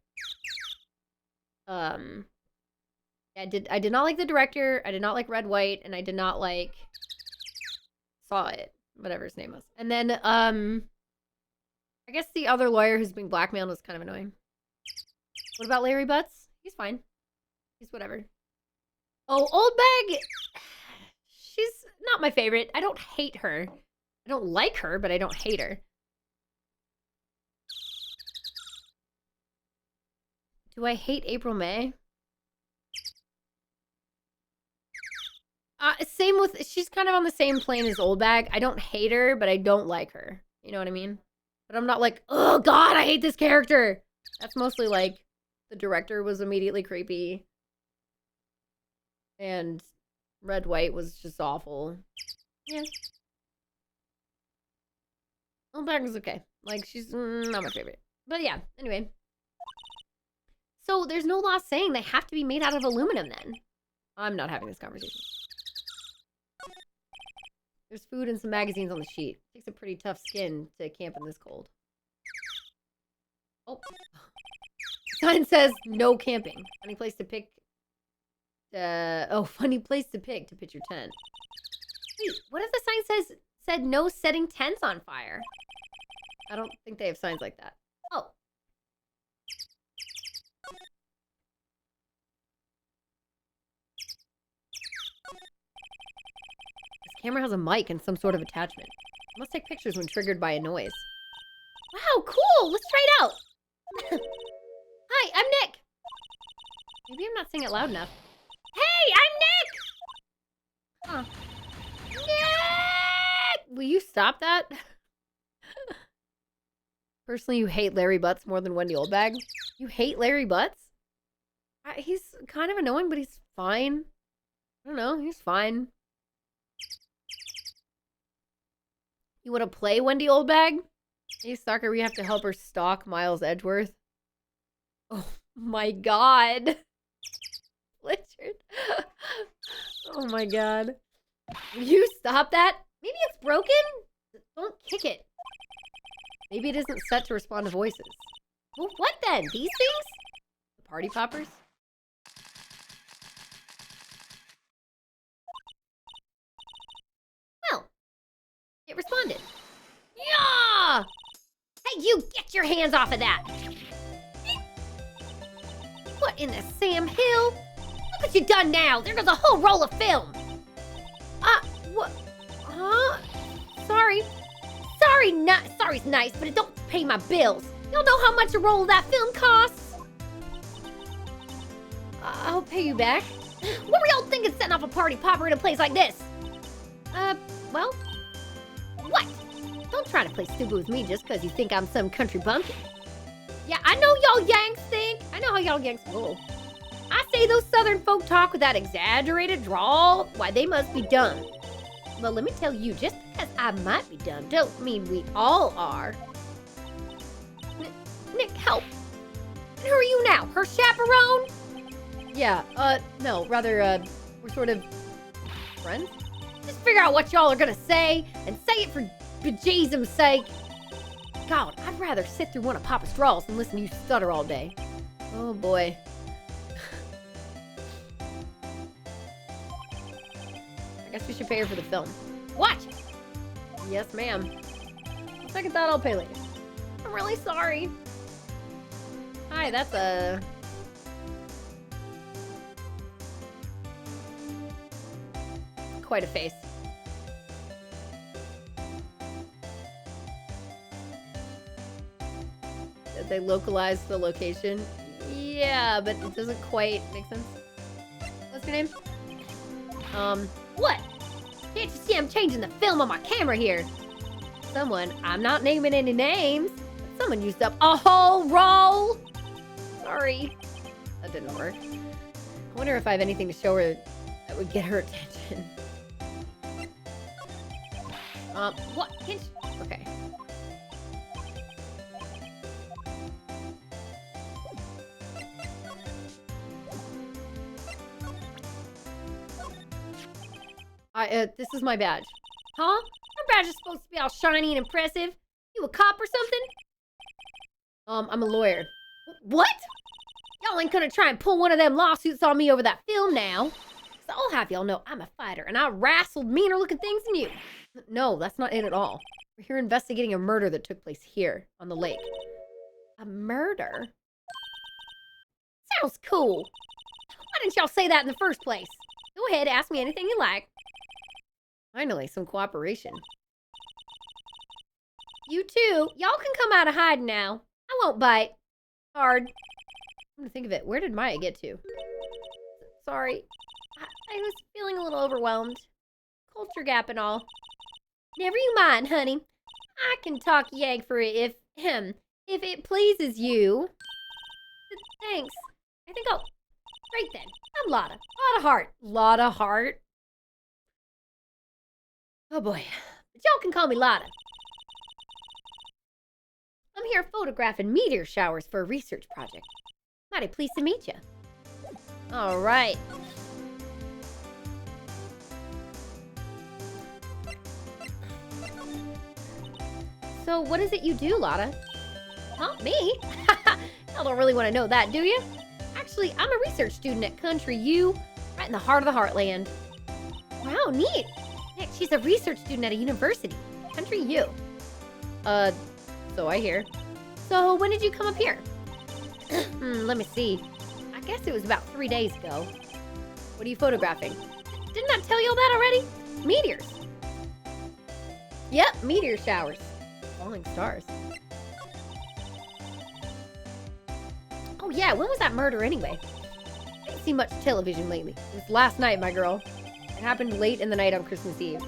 I did not like the director. I did not like Red, White, and I did not like Saw It, whatever his name was. And then I guess the other lawyer who's being blackmailed was kind of annoying. What about Larry Butts? He's fine. He's whatever. Oh, Old Bag. She's not my favorite. I don't hate her. I don't like her, but I don't hate her. Do I hate April May? Same with, she's kind of on the same plane as Old Bag. I don't hate her, but I don't like her. You know what I mean? But I'm not like, oh god, I hate this character. That's mostly like, the director was immediately creepy. And Red White was just awful. Yeah. Old Bag is okay. Like, she's not my favorite. But yeah, anyway. So there's no law saying they have to be made out of aluminum then. I'm not having this conversation. There's food and some magazines on the sheet. Takes a pretty tough skin to camp in this cold. Oh. Sign says no camping. Funny place to pick. Funny place to pick to pitch your tent. Wait, what if the sign said no setting tents on fire? I don't think they have signs like that. Oh. This camera has a mic and some sort of attachment. It must take pictures when triggered by a noise. Wow, cool! Let's try it out! Hi, I'm Nick! Maybe I'm not saying it loud enough. Hey, I'm Nick! Huh. Nick! Will you stop that? Personally, you hate Larry Butts more than Wendy Oldbag? You hate Larry Butts? He's kind of annoying, but he's fine. I don't know, he's fine. You want to play Wendy Oldbag? Hey, stalker, we have to help her stalk Miles Edgeworth. Oh my god. Richard. Oh my god. Will you stop that? Maybe it's broken? Don't kick it. Maybe it isn't set to respond to voices. Well, what then? These things? The party poppers? Well, it responded. Yeah! Hey, you, get your hands off of that! What in the Sam Hill? Look what you done now! There goes a whole roll of film! What? Huh? Sorry. Sorry's nice, but it don't pay my bills. Y'all know how much a roll of that film costs? I'll pay you back. What were y'all thinking setting off a party popper in a place like this? Well, what? Don't try to play stupid with me just because you think I'm some country bumpkin. Yeah, I know y'all Yanks think. I know how y'all Yanks roll. I say those southern folk talk with that exaggerated drawl. Why, they must be dumb. Well, let me tell you, just because I might be dumb don't mean we all are. Nick, help. And who are you now? Her chaperone? Yeah, no, rather, we're sort of friends? Just figure out what y'all are gonna say, and say it for bejesus's sake. God, I'd rather sit through one of Papa's draws than listen to you stutter all day. Oh boy. I guess we should pay her for the film. Watch it! Yes, ma'am. On second thought, I'll pay later. I'm really sorry. Hi, that's a... quite a face. Did they localize the location? Yeah, but it doesn't quite make sense. What's your name? What? Can't you see I'm changing the film on my camera here? Someone, I'm not naming any names, but someone used up a whole roll. Sorry. That didn't work. I wonder if I have anything to show her that would get her attention. What? Can't you? Okay. This is my badge. Huh? My badge is supposed to be all shiny and impressive. You a cop or something? I'm a lawyer. What? Y'all ain't gonna try and pull one of them lawsuits on me over that film now. So I'll have y'all know I'm a fighter and I wrestled meaner looking things than you. No, that's not it at all. We're here investigating a murder that took place here on the lake. A murder? Sounds cool. Why didn't y'all say that in the first place? Go ahead, ask me anything you like. Finally, some cooperation. You too. Y'all can come out of hiding now. I won't bite. Hard. I'm gonna think of it. Where did Maya get to? Sorry. I was feeling a little overwhelmed. Culture gap and all. Never you mind, honey. I can talk yag for it if it pleases you. Thanks. I think I'll... Right then. I'm Lotta. Lotta Hart. Lotta Hart? Oh boy. But y'all can call me Lotta. I'm here photographing meteor showers for a research project. Mighty pleased to meet you. All right. So what is it you do, Lotta? Huh? Me? Y'all don't really want to know that, do you? Actually, I'm a research student at Country U, right in the heart of the heartland. Wow, neat. Heck, she's a research student at a university. Country U. So I hear. So when did you come up here? Let me see. I guess it was about 3 days ago. What are you photographing? Didn't I tell you all that already? Meteors. Yep, meteor showers. Falling stars. Oh yeah, when was that murder anyway? I haven't seen much television lately. It was last night, my girl. It happened late in the night on Christmas Eve.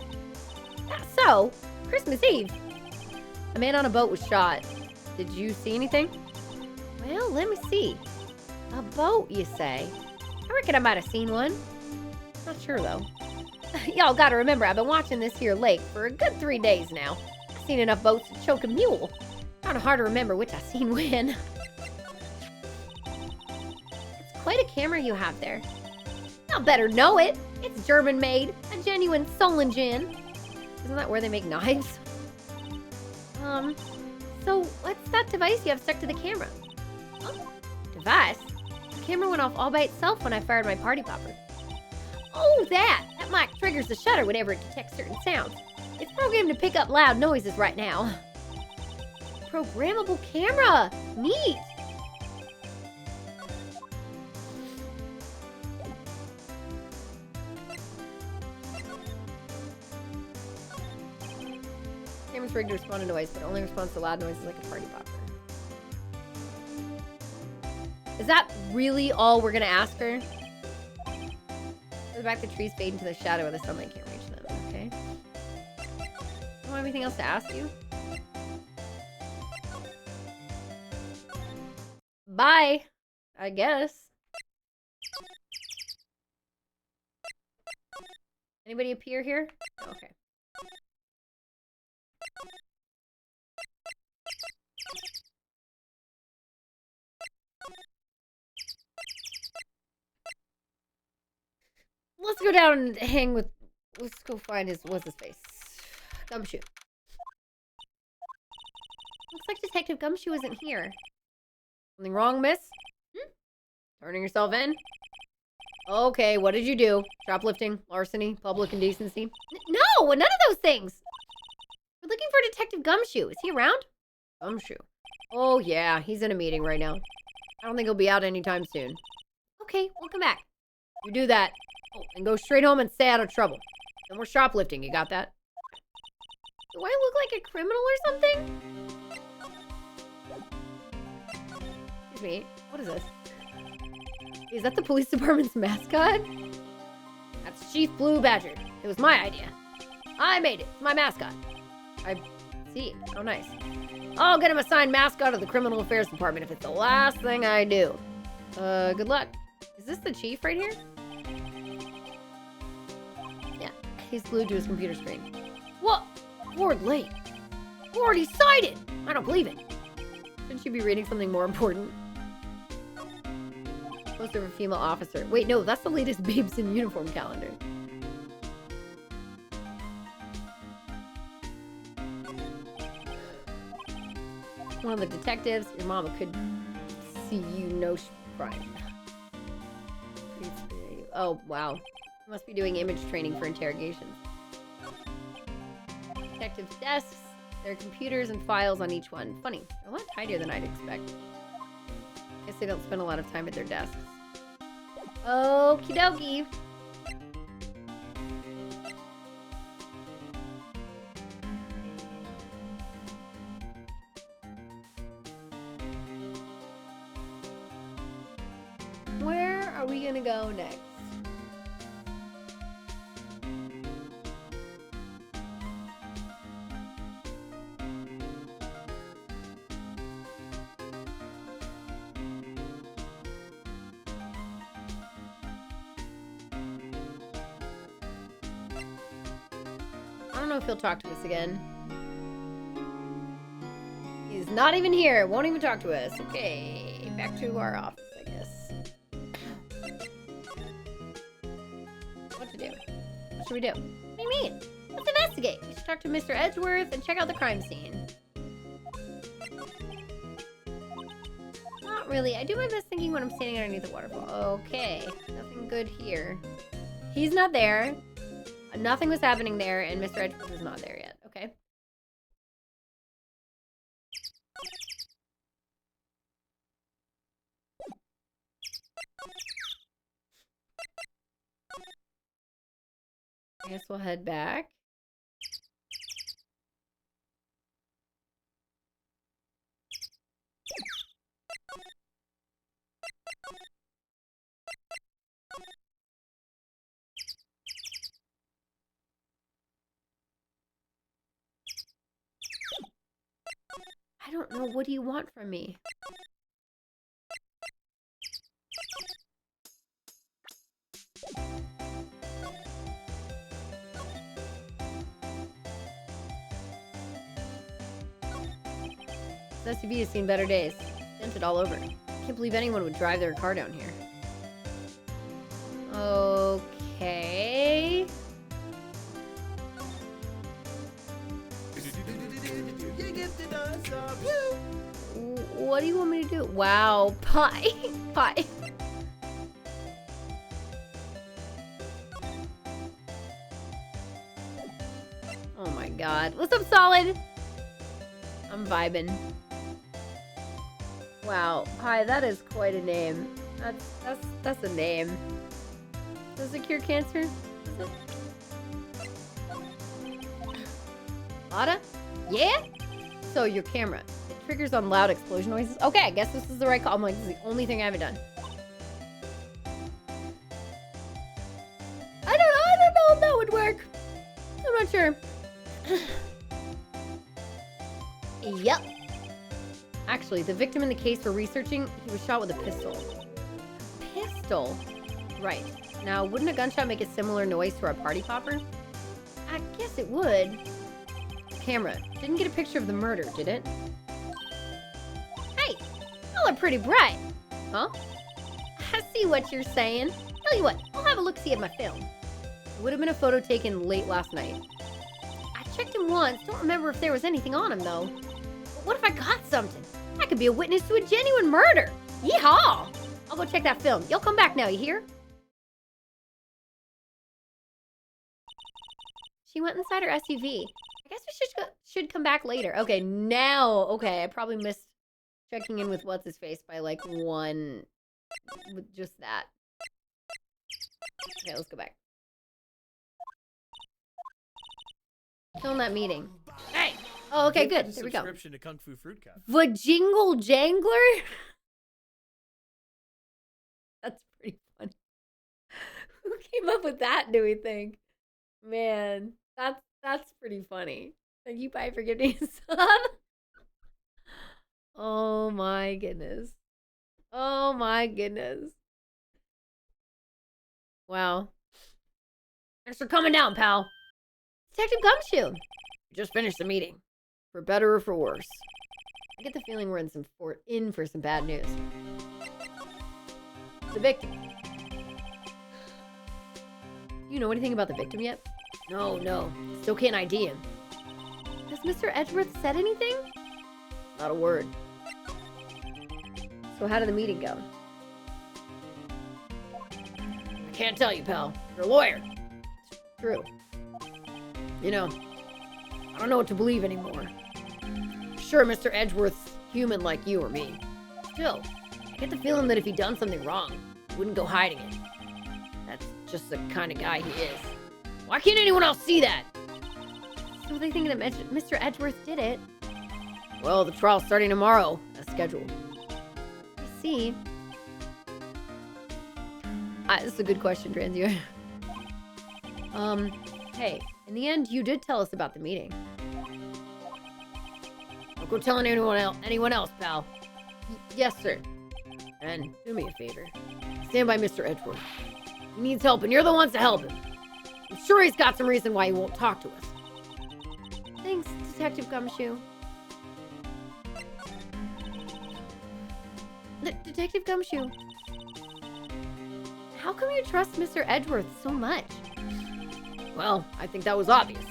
So, Christmas Eve. A man on a boat was shot. Did you see anything? Well, let me see. A boat, you say? I reckon I might have seen one. Not sure, though. Y'all gotta remember, I've been watching this here lake for a good 3 days now. I've seen enough boats to choke a mule. Kinda hard to remember which I seen when. It's quite a camera you have there. Y'all better know it. It's German-made, a genuine Solingen. Isn't that where they make knives? So what's that device you have stuck to the camera? Oh, device? The camera went off all by itself when I fired my party popper. Oh, that! That mic triggers the shutter whenever it detects certain sounds. It's programmed to pick up loud noises right now. Programmable camera! Neat! Camera's rigged to respond to noise, but only responds to loud noises like a party popper. Is that really all we're gonna ask her? The back the trees fade into the shadow of the sunlight can't reach them, okay? Don't have anything else to ask you? Bye, I guess. Anybody appear here? Oh, okay. Let's go down and hang with... Let's go find his... What's his face? Gumshoe. Looks like Detective Gumshoe isn't here. Something wrong, miss? Turning yourself in? Okay, what did you do? Shoplifting, larceny, public indecency? No, none of those things! We're looking for Detective Gumshoe. Is he around? Gumshoe? Oh, yeah, he's in a meeting right now. I don't think he'll be out anytime soon. Okay, we'll come back. You do that. Oh, and go straight home and stay out of trouble. No more shoplifting, you got that? Do I look like a criminal or something? Excuse me, what is this? Is that the police department's mascot? That's Chief Blue Badger. It was my idea. I made it. It's my mascot. I see. Oh, nice. I'll get him assigned mascot of the criminal affairs department if it's the last thing I do. Good luck. Is this the chief right here? Yeah, he's glued to his computer screen. What? Ward Lake. Ward, he's sighted! I don't believe it. Shouldn't you be reading something more important? Poster of a female officer. Wait, no, that's the latest Babes in Uniform calendar. One of the detectives. Your mama could see you know crime. Oh, wow. Must be doing image training for interrogations. Detectives' desks. There are computers and files on each one. Funny. A lot tidier than I'd expect. Guess they don't spend a lot of time at their desks. Okie dokie. Where are we gonna go next? I don't know if he'll talk to us again. He's not even here. Won't even talk to us. Okay, back to our office, I guess. What to do? What should we do? What do you mean? Let's investigate. We should talk to Mr. Edgeworth and check out the crime scene. Not really. I do my best thinking when I'm standing underneath the waterfall. Okay, nothing good here. He's not there. Nothing was happening there, and Mr. Edgeworth is not there yet. Okay. I guess we'll head back. I don't know. What do you want from me? This SUV has seen better days. Dented all over. Can't believe anyone would drive their car down here. Okay. What do you want me to do? Wow, pie. Pie. Oh my god. What's up, Solid? I'm vibing. Wow. Hi, that is quite a name. That's a name. Does it cure cancer? Is it? Lotta? Yeah? So your camera. It triggers on loud explosion noises. Okay, I guess this is the right call. I'm like, this is the only thing I haven't done. I don't know if that would work. I'm not sure. Yep. Actually, the victim in the case we're researching, he was shot with a pistol. Pistol? Right. Now, wouldn't a gunshot make a similar noise to our party popper? I guess it would. Camera. Didn't get a picture of the murder, did it? Hey! Y'all are pretty bright. Huh? I see what you're saying. Tell you what, I'll have a look-see at my film. It would have been a photo taken late last night. I checked him once. Don't remember if there was anything on him, though. But what if I got something? I could be a witness to a genuine murder. Yeehaw! I'll go check that film. You'll come back now, you hear? She went inside her SUV. I guess we should come back later. Okay, now, okay, I probably missed checking in with what's-his-face by, like, one, with just that. Okay, let's go back. Film that meeting. Hey! Oh, okay, good. There we go. Subscription to Kung Fu Fruit Cup. Vajingle Jangler? That's pretty funny. Who came up with that, do we think? Man, that's pretty funny. Thank you, bye for giving me a sub. Oh my goodness. Oh my goodness. Wow. Thanks for coming down, pal. Detective Gumshoe. Just finished the meeting. For better or for worse. I get the feeling we're in for some bad news. The victim. You know anything about the victim yet? No. Still can't ID him. Has Mr. Edgeworth said anything? Not a word. So how did the meeting go? can't tell you, pal. You're a lawyer. It's true. You know, I don't know what to believe anymore. Sure, Mr. Edgeworth's human like you or me. Still, I get the feeling that if he'd done something wrong, he wouldn't go hiding it. That's just the kind of guy he is. Why can't anyone else see that? So they think that Mr. Edgeworth did it. Well, the trial's starting tomorrow, as scheduled. I see. This is a good question, Transio. Hey, in the end, you did tell us about the meeting. Don't go telling anyone else, pal. Yes, sir. And do me a favor. Stand by Mr. Edgeworth. He needs help, and you're the ones to help him. I'm sure he's got some reason why he won't talk to us. Thanks, Detective Gumshoe. Detective Gumshoe. How come you trust Mr. Edgeworth so much? Well, I think that was obvious.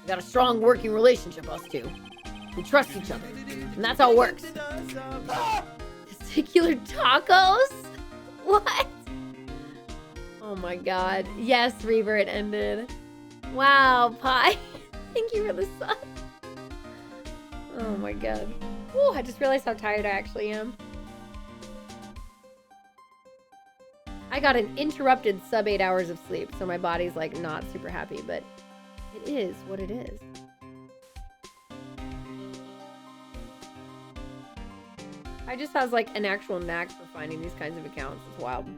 We got a strong working relationship, us two. We trust each other, and that's how it works. Testicular tacos? What? Oh my god. Yes, Reaver, it ended. Wow, Pie. Thank you for the sub. Oh my god. Ooh, I just realized how tired I actually am. I got an interrupted sub 8 hours of sleep, so my body's like not super happy, but it is what it is. I just has like an actual knack for finding these kinds of accounts. It's wild.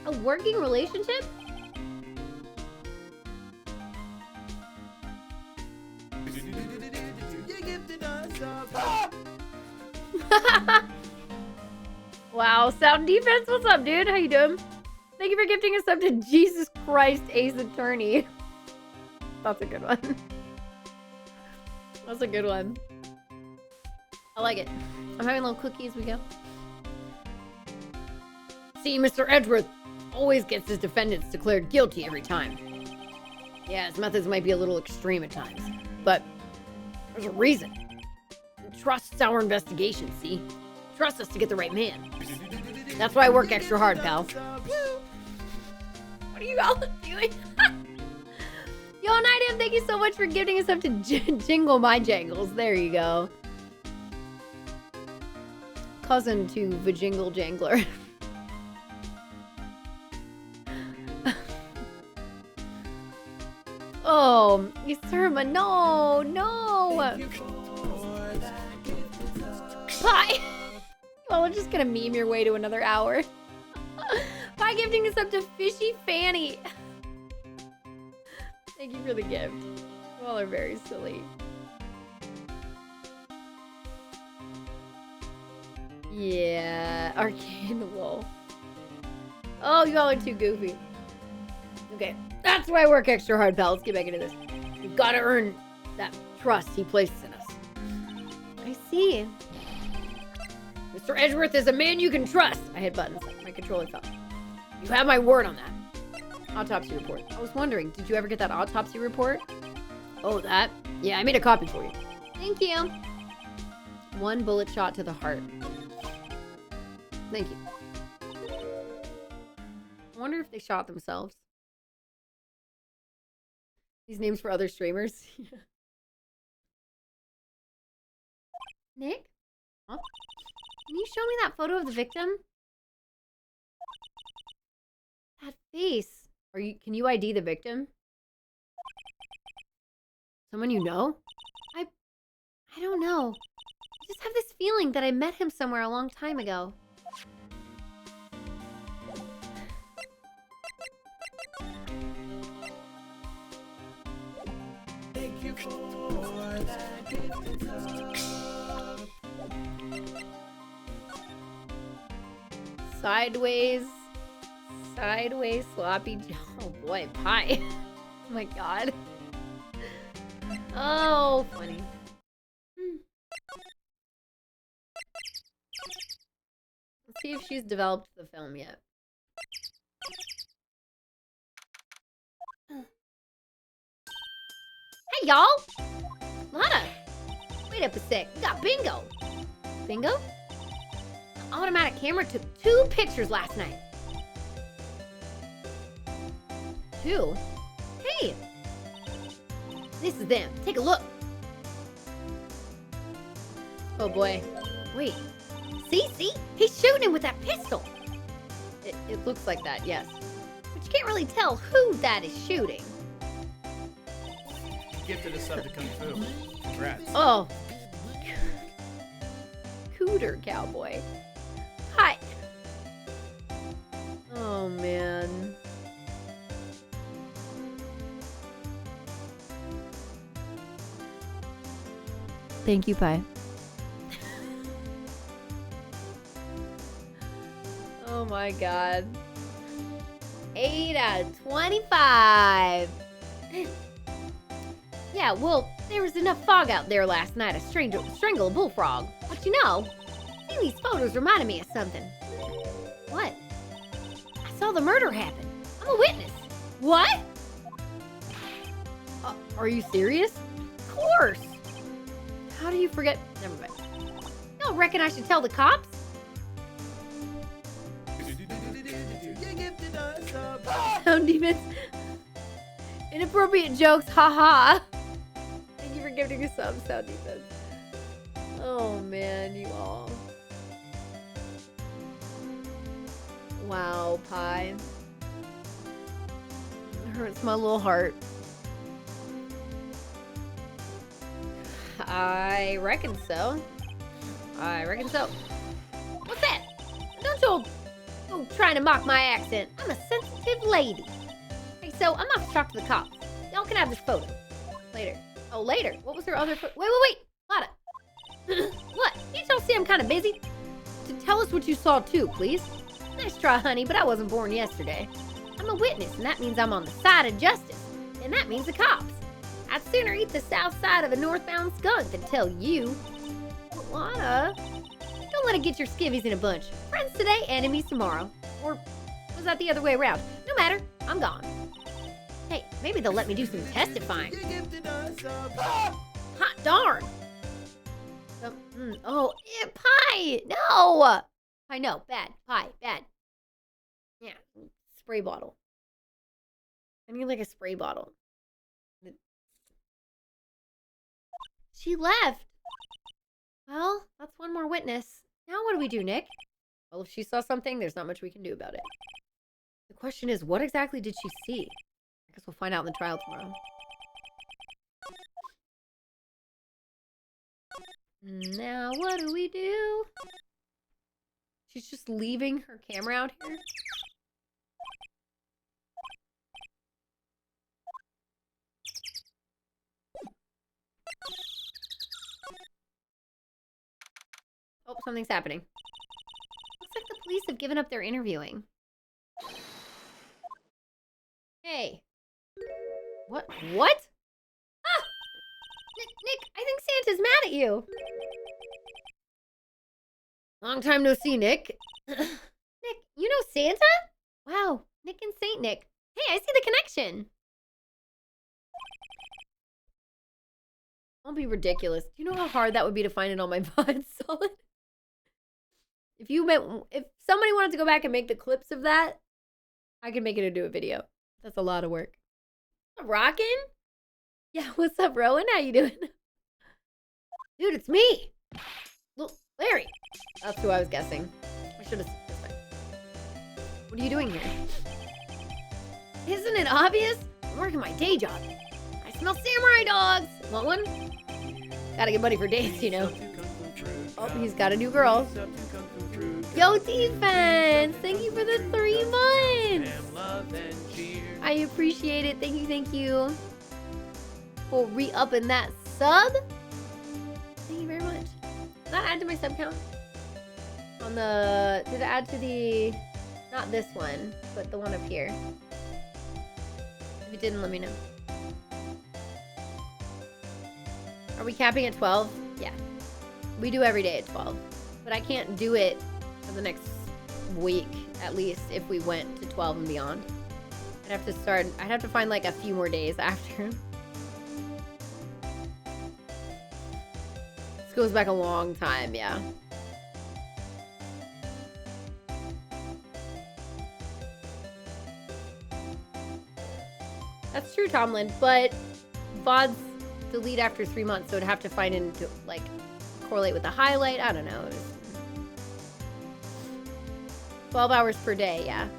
A working relationship? Wow, Sound Defense, what's up, dude? How you doing? Thank you for gifting us up to Jesus Christ Ace Attorney. That's a good one. That's a good one. I like it. I'm having a little cookie as we go. See, Mr. Edgeworth always gets his defendants declared guilty every time. Yeah, his methods might be a little extreme at times, but there's a reason. He trusts our investigation, see? Trust us to get the right man. That's why I work extra hard, pal. What are you all doing? Yo, Nightam, thank you so much for gifting us up to Jingle My Jangles. There you go. Cousin to Vajingle Jangler. Oh, Isurma, no, no. Bye. Well, we're just gonna meme your way to another hour. Bye, gifting us up to Fishy Fanny. Thank you for the gift. You all are very silly. Yeah, arcade lol. Oh, you all are too goofy. Okay, that's why I work extra hard, pal. Let's get back into this. We've got to earn that trust he places in us. I see. Mr. Edgeworth is a man you can trust. I hit buttons. My controller fell. You have my word on that. Autopsy report. I was wondering, did you ever get that autopsy report? Oh, that? Yeah, I made a copy for you. Thank you. 1 bullet shot to the heart. Thank you. I wonder if they shot themselves. These names for other streamers. Nick? Huh? Can you show me that photo of the victim? That face. Can you ID the victim? Someone you know? I don't know. I just have this feeling that I met him somewhere a long time ago. Thank you for that gift of love. Sideways sloppy. Oh boy, pie. Oh my god. Oh, funny. Let's see if she's developed the film yet. Hey, y'all! Lana! Wait up a sec. We got bingo. Bingo? The automatic camera took 2 pictures last night. 2? Hey! This is them. Take a look. Oh boy. Wait. See? He's shooting him with that pistol. It looks like that, yes. But you can't really tell who that is shooting. Gifted a sub to Kung Fu. Congrats. Oh. Cooter cowboy. Hi. Oh, man. Thank you, Pi. Oh my god. 8 out of 25. Yeah, well, there was enough fog out there last night to strangle a bullfrog. But you know, seeing these photos reminded me of something. What? I saw the murder happen. I'm a witness. What? Are you serious? Of course. How do you forget? Never mind. You don't reckon I should tell the cops? Sound demons. Inappropriate jokes, haha. Thank you for gifting a sub, sound defense. Oh man, you all. Wow, Pi. It hurts my little heart. I reckon so. What's that? Don't you go trying to mock my accent. I'm a sensitive lady. Hey, so I'm off to talk to the cops. Y'all can have this photo. Later. Oh, later. What was her other photo? Wait. Lotta. What? Can't y'all see I'm kind of busy? Tell us what you saw too, please. Nice try, honey, but I wasn't born yesterday. I'm a witness, and that means I'm on the side of justice. And that means the cops. I'd sooner eat the south side of a northbound skunk than tell you. Lotta. Don't let it get your skivvies in a bunch. Friends today, enemies tomorrow. Or was that the other way around? No matter. I'm gone. Hey, maybe they'll let me do some testifying. Hot darn. Pie. No. I know. Bad. Pie. Bad. Yeah. Spray bottle. I need like a spray bottle. She left. Well, that's one more witness. Now what do we do, Nick? Well, if she saw something, there's not much we can do about it. The question is, what exactly did she see? I guess we'll find out in the trial tomorrow. Now what do we do? She's just leaving her camera out here? Oh, something's happening. Looks like the police have given up their interviewing. Hey. What? Ah! Nick, I think Santa's mad at you. Long time no see, Nick. Nick, you know Santa? Wow, Nick and Saint Nick. Hey, I see the connection. Don't be ridiculous. Do you know how hard that would be to find it on my VOD solid? If somebody wanted to go back and make the clips of that, I could make it into a video. That's a lot of work. Rockin'? Yeah, what's up, Rowan? How you doing? Dude, it's me. Look, Larry. That's who I was guessing. I should have. What are you doing here? Isn't it obvious? I'm working my day job. I smell samurai dogs. Want one? Gotta get money for dates, you know. Oh, he's got a new girl. Yo, defense! Thank you for the 3 months! I appreciate it. Thank you. For re-upping that sub. Thank you very much. Did that add to my sub count? Did it add to the, not this one, but the one up here? If it didn't, let me know. Are we capping at 12? Yeah. We do every day at 12. But I can't do it for the next week, at least, if we went to 12 and beyond. I'd have to find like a few more days after. This goes back a long time, yeah. That's true, Tomlin, but VODs delete after 3 months, so it'd have to find into, like, correlate with the highlight. I don't know. It was 12 hours per day, yeah.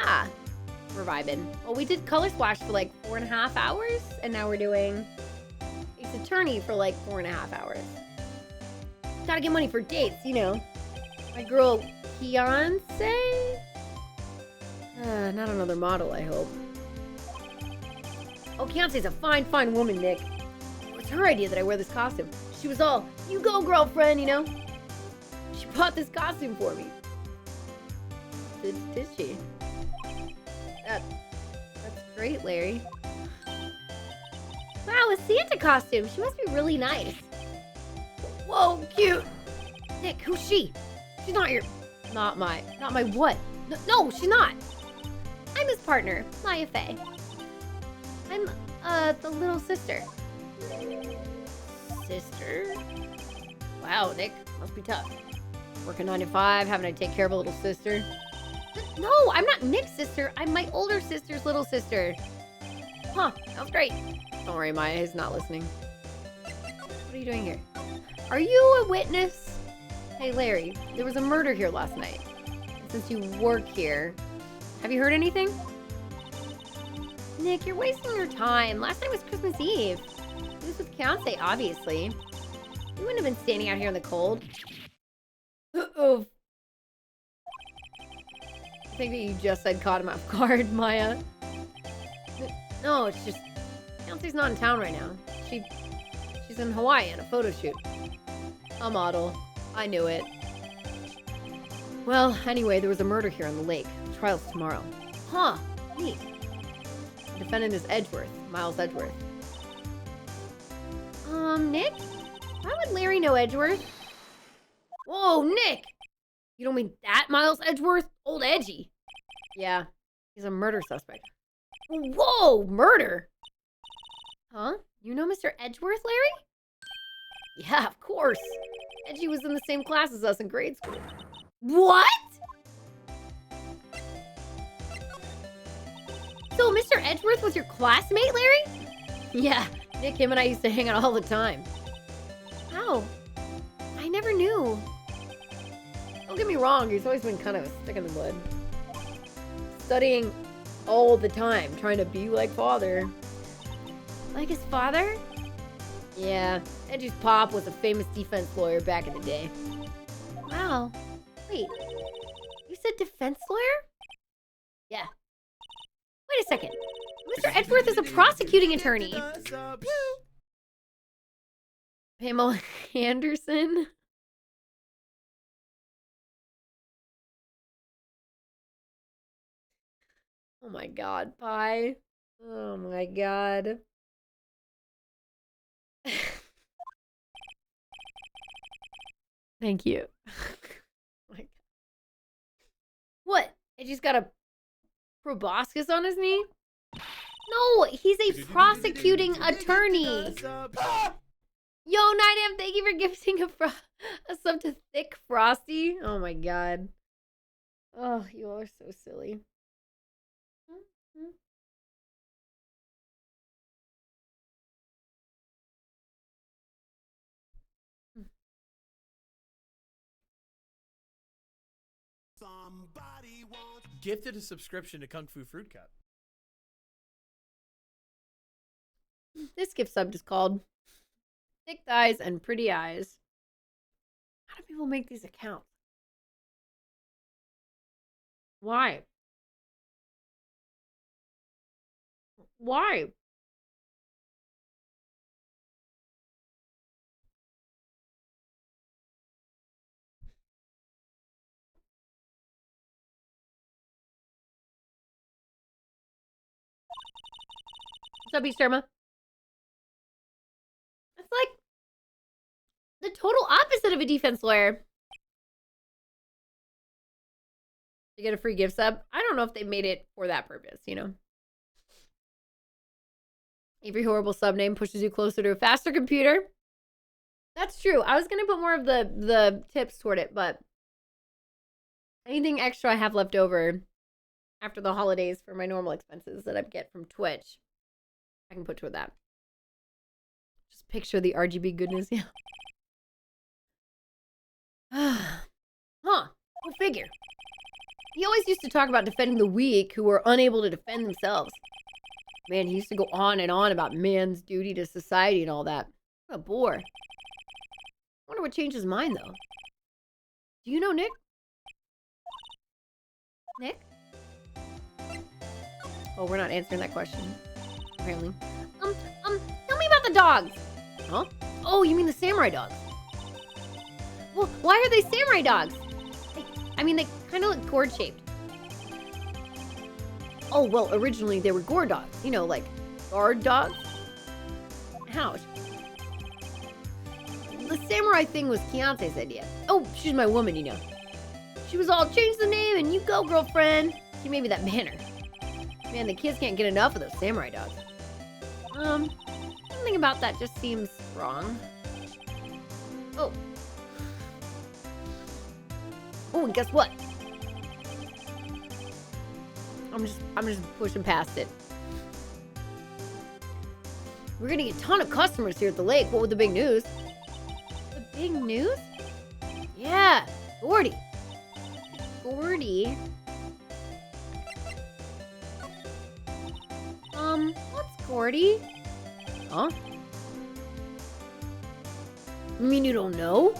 Ah, we're vibing. Well, we did Color Splash for like 4.5 hours, and now we're doing Ace Attorney for like 4.5 hours. Gotta get money for dates, you know. My girl, Beyonce? Not another model, I hope. Oh, Beyonce's a fine, fine woman, Nick. It was her idea that I wear this costume. She was all, you go, girlfriend, you know? She bought this costume for me. Did she? That's great, Larry. Wow, a Santa costume. She must be really nice. Whoa, cute. Nick, who's she? She's not your... Not my what? No, she's not. I'm his partner, Maya Faye. I'm, the little sister. Sister? Wow, Nick, must be tough. Working 9 to 5, having to take care of a little sister. No, I'm not Nick's sister. I'm my older sister's little sister. Huh, sounds great. Don't worry, Maya, he's not listening. What are you doing here? Are you a witness? Hey, Larry, there was a murder here last night. Since you work here, have you heard anything? Nick, you're wasting your time. Last night was Christmas Eve. He was with Beyonce, obviously. You wouldn't have been standing out here in the cold. Uh-oh. I think that you just said caught him off guard, Maya. No, it's just... Beyonce's not in town right now. She's in Hawaii on a photo shoot. A model. I knew it. Well, anyway, there was a murder here on the lake. The trial's tomorrow. Huh. Neat. The defendant is Edgeworth. Miles Edgeworth. Nick? Why would Larry know Edgeworth? Whoa, Nick! You don't mean that Miles Edgeworth? Old Edgy. Yeah, he's a murder suspect. Whoa, murder? Huh? You know Mr. Edgeworth, Larry? Yeah, of course. Edgy was in the same class as us in grade school. What? So Mr. Edgeworth was your classmate, Larry? Yeah, Nick, him and I used to hang out all the time. How? I never knew. Don't get me wrong, he's always been kind of a stick in the mud. Studying all the time, trying to be like father. Like his father? Yeah, Edgy's pop was a famous defense lawyer back in the day. Wow. Wait, you said defense lawyer? Yeah. Wait a second. Mr. Edgeworth is a prosecuting attorney. Pamela Anderson? Oh my god, Pi. Oh my god. Thank you. What? I just got a proboscis on his knee? No, he's a prosecuting attorney. Yo, Nightam, thank you for gifting a sub to Thick Frosty. Oh my god. Oh, you all are so silly. Gifted a subscription to Kung Fu Fruit Cup. This gift sub is called Thick Thighs and Pretty Eyes. How do people make these accounts? Why? Why? What's up, East Sherma? It's like the total opposite of a defense lawyer. to get a free gift sub. I don't know if they made it for that purpose, you know? Every horrible sub name pushes you closer to a faster computer. That's true. I was going to put more of the tips toward it, but anything extra I have left over after the holidays for my normal expenses that I get from Twitch, I can put toward that. Just picture the RGB goodness. Yeah. Huh. Go figure. He always used to talk about defending the weak who were unable to defend themselves. Man, he used to go on and on about man's duty to society and all that. What a bore. Wonder what changed his mind, though. Do you know Nick? Nick? Oh, we're not answering that question, apparently. Tell me about the dogs. Huh? Oh, you mean the samurai dogs? Well, why are they samurai dogs? I mean, they kind of look gourd-shaped. Oh, well, originally they were gourd dogs. You know, like guard dogs? Ouch. The samurai thing was Keontae's idea. Oh, she's my woman, you know. She was all, change the name and you go, girlfriend. She made me that banner. Man, the kids can't get enough of those samurai dogs. Something about that just seems wrong. Oh. Oh, and guess what? I'm just pushing past it. We're gonna get a ton of customers here at the lake. What with the big news? The big news? Yeah, Gordy. Gordy. What's Gordy? Huh? You mean you don't know?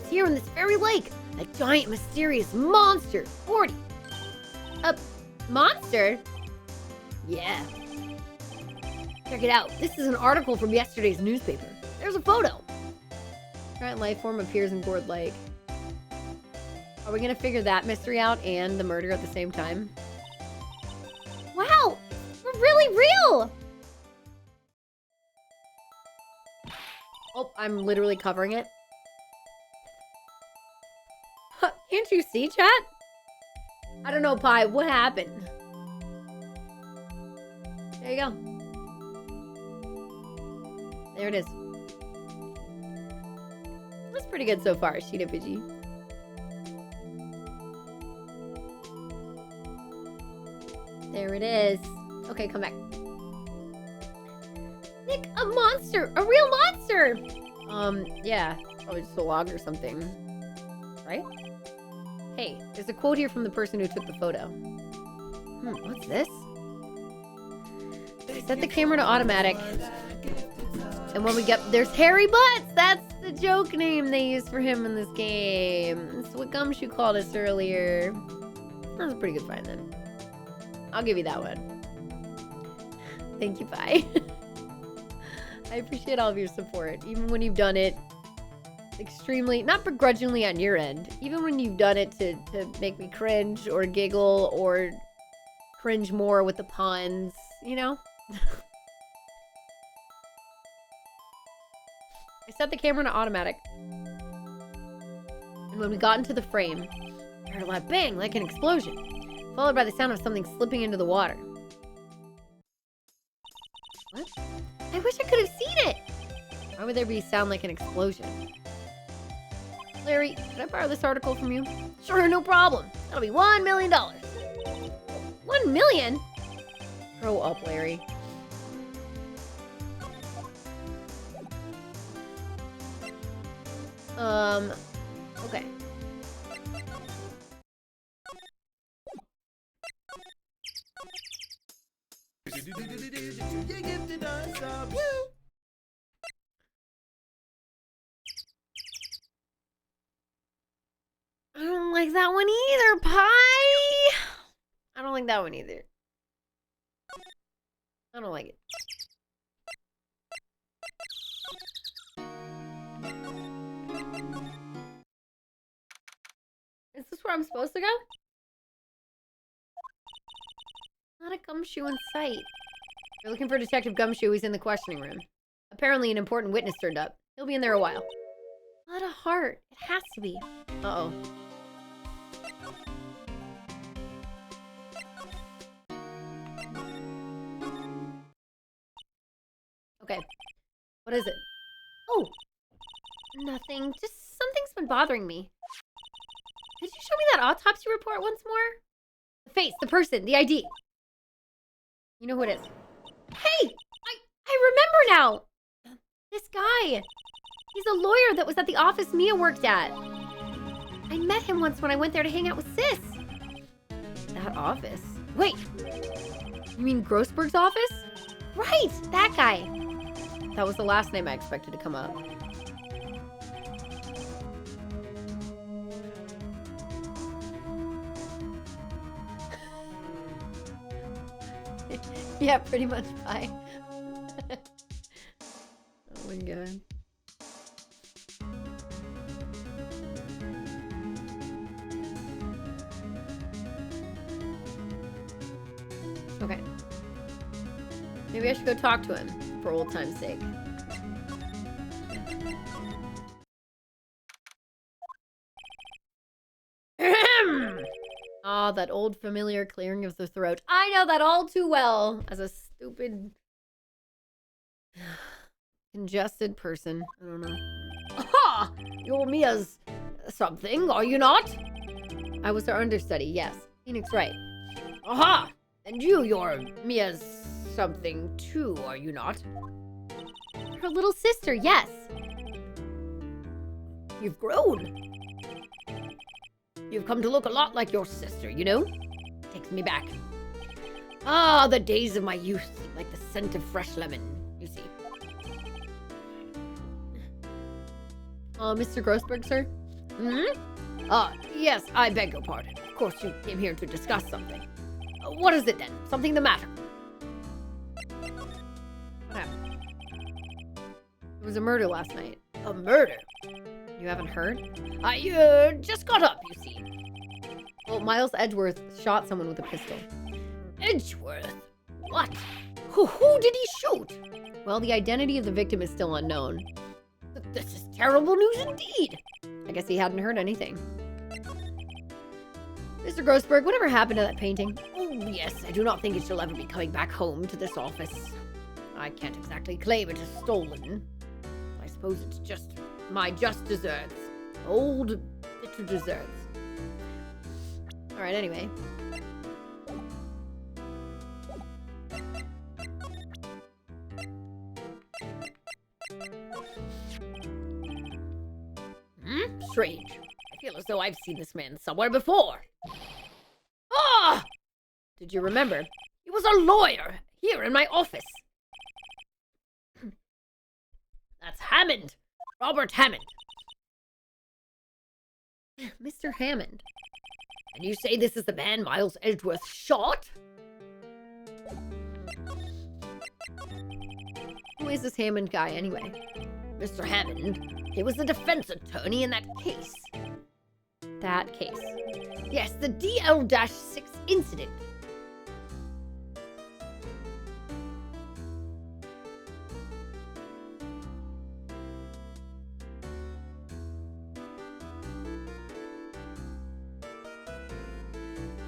It's here in this very lake. A giant, mysterious monster. Gordy. A monster? Yeah. Check it out. This is an article from yesterday's newspaper. There's a photo. Giant life form appears in Gourd Lake. Are we gonna figure that mystery out and the murder at the same time? Wow! We're really real! Oh, I'm literally covering it. Can't you see, chat? I don't know, Pi. What happened? There you go. There it is. That's pretty good so far, Sheeta Pidgey. There it is. Okay, come back. Nick, a monster! A real monster! Yeah. Probably just a log or something. Right? Hey, there's a quote here from the person who took the photo. What's this? Set the camera to automatic. And when we get... There's Harry Butts! That's the joke name they used for him in this game. That's what Gumshoe called us earlier. That was a pretty good find then. I'll give you that one. Thank you, bye. I appreciate all of your support, even when you've done it extremely, not begrudgingly on your end, even when you've done it to make me cringe or giggle or cringe more with the puns, you know? I set the camera to automatic. And when we got into the frame, I heard a loud bang, like an explosion, followed by the sound of something slipping into the water. What? I wish I could have seen it! Why would there be sound like an explosion? Larry, can I borrow this article from you? Sure, no problem. That'll be $1 million. 1 million? Grow up, Larry. Okay. I don't like that one either, Pie. I don't like that one either. I don't like it. Is this where I'm supposed to go? Not a Gumshoe in sight. We're looking for Detective Gumshoe. He's in the questioning room. Apparently an important witness turned up. He'll be in there a while. Not a heart. It has to be. Uh-oh. Okay. What is it? Oh, nothing. Just something's been bothering me. Could you show me that autopsy report once more? The face, the person, the ID. You know who it is. Hey! I remember now! This guy. He's a lawyer that was at the office Mia worked at. I met him once when I went there to hang out with Sis. That office? Wait. You mean Grossberg's office? Right! That guy. That was the last name I expected to come up. Yeah, pretty much. Bye. Oh my god. Okay. Maybe I should go talk to him for old time's sake. Ah, that old familiar clearing of the throat. I know that all too well as a stupid, congested person. I don't know. Aha! You're Mia's something, are you not? I was her understudy, yes. Phoenix Wright. Aha! And you're Mia's something too, are you not? Her little sister, yes. You've grown. You've come to look a lot like your sister, you know? Takes me back. Ah, the days of my youth, like the scent of fresh lemon, you see. Mr. Grossberg, sir? Yes, I beg your pardon. Of course, you came here to discuss something. What is it then? Something the matter? What happened? There was a murder last night. A murder? You haven't heard? I just got up, you see. Well, Miles Edgeworth shot someone with a pistol. Edgeworth? What? Who did he shoot? Well, the identity of the victim is still unknown. This is terrible news indeed. I guess he hadn't heard anything. Mr. Grossberg, whatever happened to that painting? Oh, yes, I do not think it shall ever be coming back home to this office. I can't exactly claim it as stolen. I suppose it's just my just desserts. Old bitter desserts. Alright, anyway. Strange. I feel as though I've seen this man somewhere before. Ah! Did you remember? He was a lawyer here in my office. That's Hammond. Robert Hammond. Mr. Hammond. And you say this is the man Miles Edgeworth shot? Who is this Hammond guy, anyway? Mr. Hammond, he was the defense attorney in that case. That case? Yes, the DL-6 incident.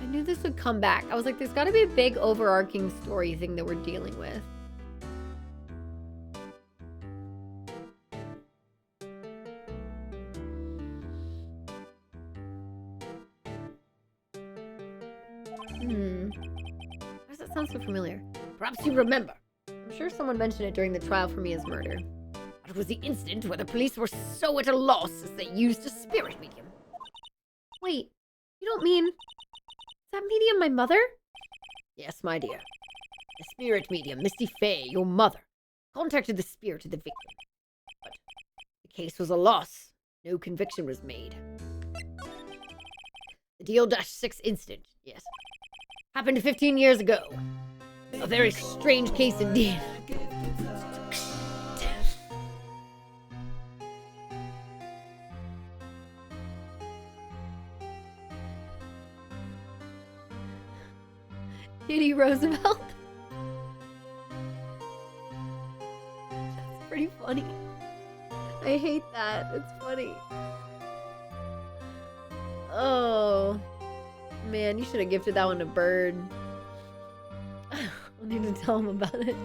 I knew this would come back. I was like, there's got to be a big overarching story thing that we're dealing with. Why does that sound so familiar? Perhaps you remember. I'm sure someone mentioned it during the trial for Mia's murder. But it was the incident where the police were so at a loss as they used a spirit medium. Wait, you don't mean... Is that medium my mother? Yes, my dear. The spirit medium, Misty Fey, your mother, contacted the spirit of the victim. But the case was a loss. No conviction was made. The DL-6 incident, yes. Happened 15 years ago. A very strange case indeed. Teddy Roosevelt? That's pretty funny. I hate that. It's funny. Oh. Man, you should have gifted that one to Bird. I need to tell him about it.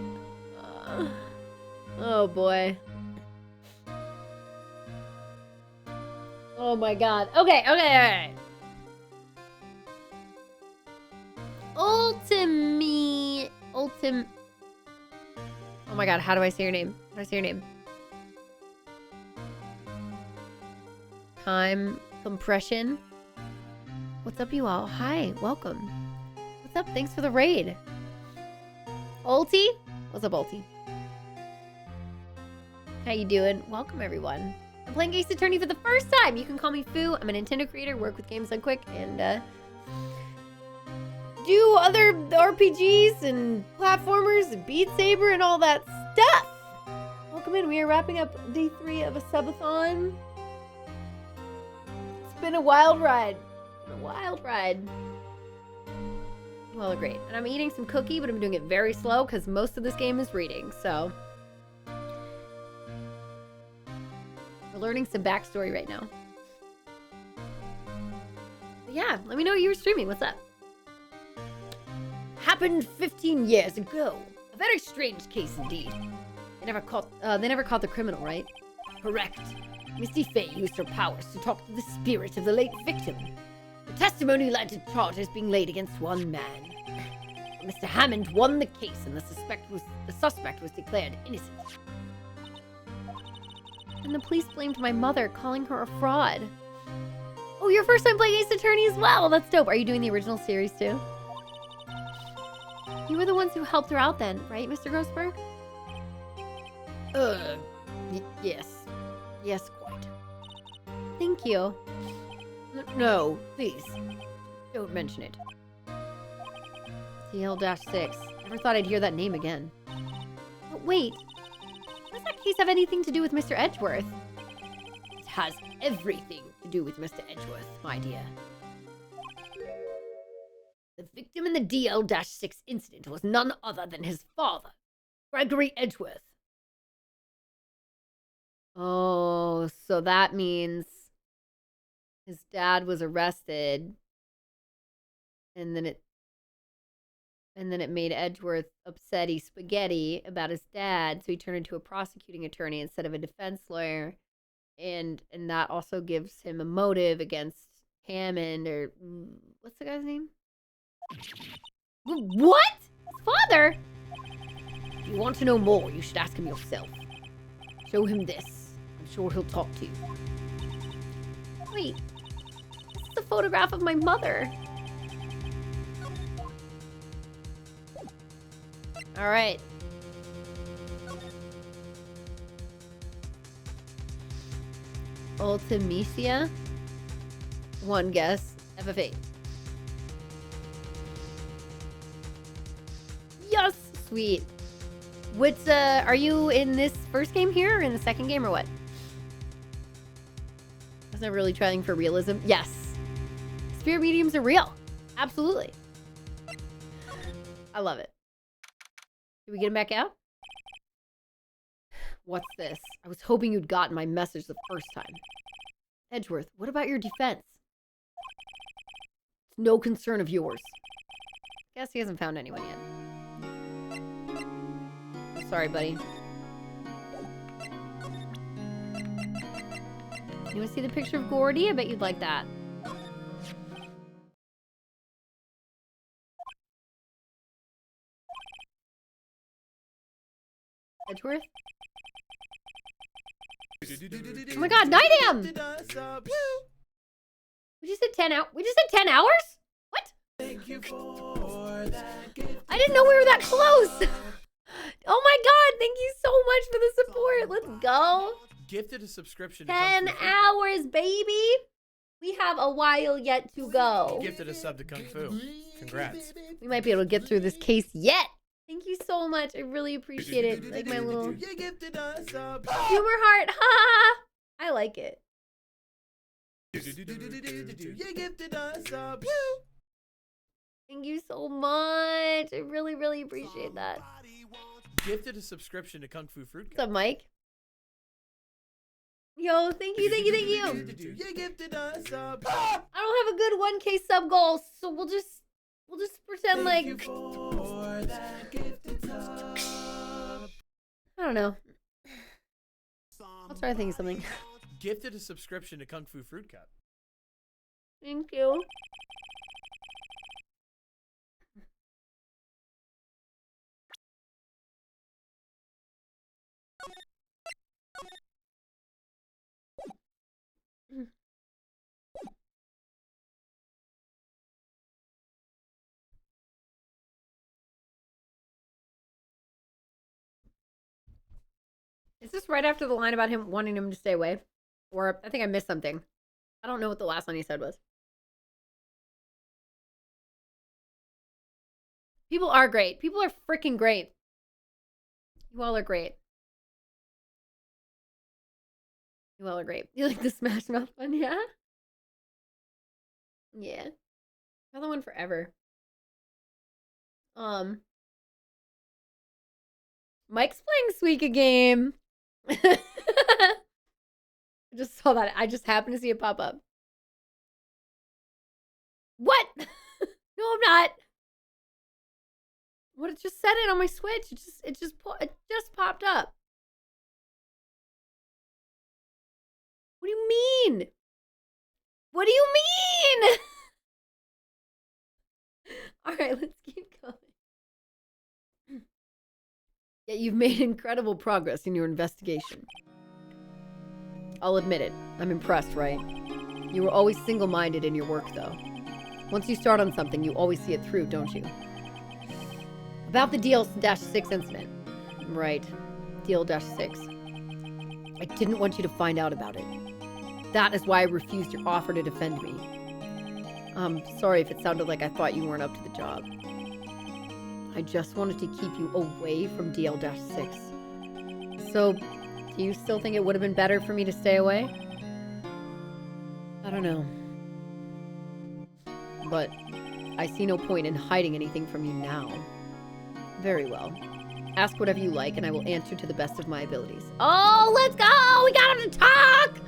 Oh boy. Oh my god. Okay, alright. Oh my god, how do I say your name? How do I say your name? Time compression. What's up, you all? Hi, welcome. What's up? Thanks for the raid. Ulti? What's up, Ulti? How you doing? Welcome, everyone. I'm playing Ace Attorney for the first time. You can call me Foo. I'm a Nintendo creator, work with games on Quick, and do other RPGs and platformers and Beat Saber and all that stuff. Welcome in. We are wrapping up day 3 of a subathon. It's been a wild ride. Well, great. And I'm eating some cookie, but I'm doing it very slow because most of this game is reading, so. We're learning some backstory right now. But yeah, let me know you were streaming. What's up? Happened 15 years ago. A very strange case indeed. They never caught the criminal, right? Correct. Misty Faye used her powers to talk to the spirit of the late victim. The testimony led to charges being laid against one man. Mr. Hammond won the case, and the suspect was declared innocent. And the police blamed my mother, calling her a fraud. Oh, your first time playing Ace Attorney as well. That's dope. Are you doing the original series too? You were the ones who helped her out then, right, Mr. Grossberg? Yes. Yes, quite. Thank you. No, please. Don't mention it. TL-6. Never thought I'd hear that name again. But wait. Does that case have anything to do with Mr. Edgeworth? It has everything to do with Mr. Edgeworth, my dear. The victim in the DL-6 incident was none other than his father, Gregory Edgeworth. Oh, so that means his dad was arrested, and then it made Edgeworth upsetty spaghetti about his dad, so he turned into a prosecuting attorney instead of a defense lawyer, and that also gives him a motive against Hammond, or what's the guy's name? What? His father? If you want to know more, you should ask him yourself. Show him this. I'm sure he'll talk to you. Wait. This is a photograph of my mother. All right. Ultimecia. One guess. FF8. Yes! Sweet. What's, are you in this first game here or in the second game or what? Is that really trying for realism? Yes. Spirit mediums are real. Absolutely. I love it. Did we get him back out? What's this? I was hoping you'd gotten my message the first time. Edgeworth, what about your defense? It's no concern of yours. Guess he hasn't found anyone yet. Sorry, buddy. You want to see the picture of Gordy? I bet you'd like that. Edgeworth? Oh my god, Nightam! We just said 10 hours? We just said 10 hours? What? I didn't know we were that close! Oh my god, thank you so much for the support. Let's go. Gifted a subscription. 10 hours, baby. We have a while yet to go. Gifted a sub to Kung Fu. Congrats. We might be able to get through this case yet. Thank you so much. I really appreciate it. Like my little humor heart. Ha! I like it. Thank you so much. I really, really appreciate that. Gifted a subscription to Kung Fu Fruit. What's up, Mike? Yo, thank you, thank you, thank you. I don't have a good 1K sub goal, so we'll just pretend like I don't know. try thinking of something. Gifted a subscription to Kung Fu Fruit Cup. Thank you. Is this right after the line about him wanting him to stay away? Or I think I missed something. I don't know what the last line he said was. People are great. People are freaking great. You all are great. You all are great. You like the Smash Mouth one, yeah? Yeah. Another one forever. Mike's playing Suika game. I just saw that. I just happened to see it pop up. What? No, I'm not. What? It just said it on my Switch. It just popped up. What do you mean? What do you mean? All right, let's keep going. Yet you've made incredible progress in your investigation. I'll admit it. I'm impressed, right? You were always single-minded in your work, though. Once you start on something, you always see it through, don't you? About the DL-6 incident. Right. DL-6. I didn't want you to find out about it. That is why I refused your offer to defend me. I'm sorry if it sounded like I thought you weren't up to the job. I just wanted to keep you away from DL-6. So, do you still think it would have been better for me to stay away? I don't know. But I see no point in hiding anything from you now. Very well. Ask whatever you like, and I will answer to the best of my abilities. Oh, let's go! We got him to talk!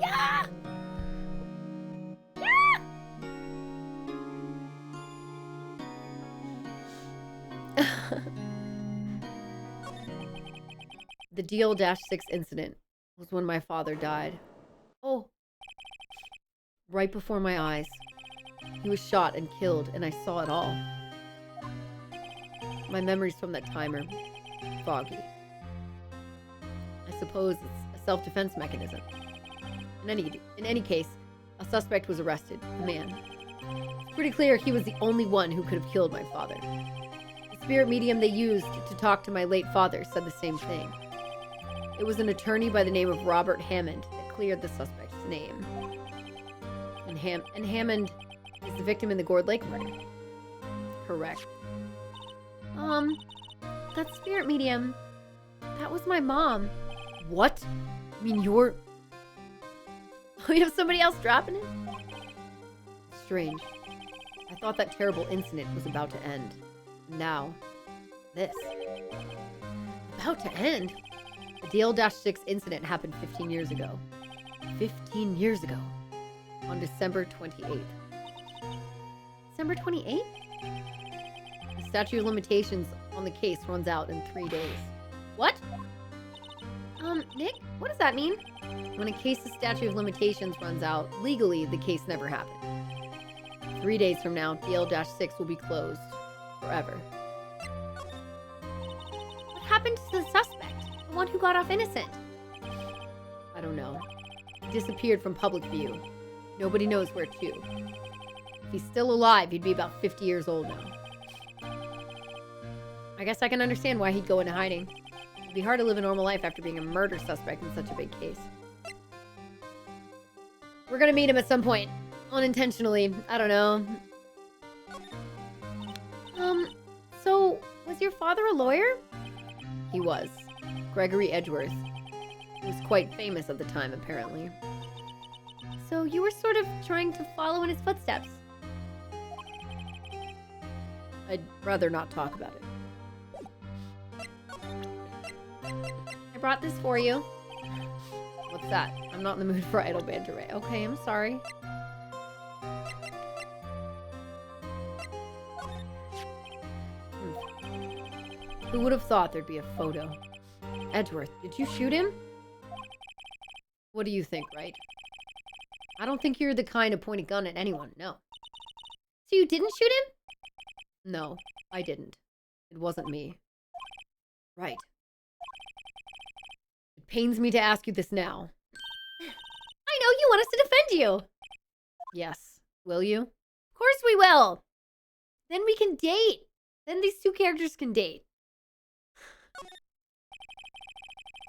Yeah! Yeah! The DL-6 incident was when my father died. Oh. Right before my eyes. He was shot and killed, and I saw it all. My memories from that time are foggy. I suppose it's a self-defense mechanism. In any case, a suspect was arrested, a man. It's pretty clear he was the only one who could have killed my father. The spirit medium they used to talk to my late father said the same thing. It was an attorney by the name of Robert Hammond that cleared the suspect's name. And Hammond is the victim in the Gourd Lake murder. Correct. That spirit medium, that was my mom. What? I mean, you're... We have somebody else dropping it? Strange. I thought that terrible incident was about to end. Now, this. About to end? The DL-6 incident happened 15 years ago. 15 years ago. On December 28th. December 28th? The statute of limitations on the case runs out in 3 days. What? Nick, what does that mean? When a case's statute of limitations runs out, legally, the case never happened. 3 days from now, DL-6 will be closed. Forever. What happened to the suspect? The one who got off innocent? I don't know. He disappeared from public view. Nobody knows where to. If he's still alive, he'd be about 50 years old now. I guess I can understand why he'd go into hiding. It'd be hard to live a normal life after being a murder suspect in such a big case. We're gonna meet him at some point. Unintentionally. I don't know. So, was your father a lawyer? He was. Gregory Edgeworth. He was quite famous at the time, apparently. So you were sort of trying to follow in his footsteps. I'd rather not talk about it. I brought this for you. What's that? I'm not in the mood for idle banter. Okay, I'm sorry. Who would have thought there'd be a photo? Edgeworth, did you shoot him? What do you think, Wright? I don't think you're the kind to point a gun at anyone, no. So you didn't shoot him? No, I didn't. It wasn't me. Right. It pains me to ask you this now. I know you want us to defend you. Yes. Will you? Of course we will. Then we can date. Then these two characters can date.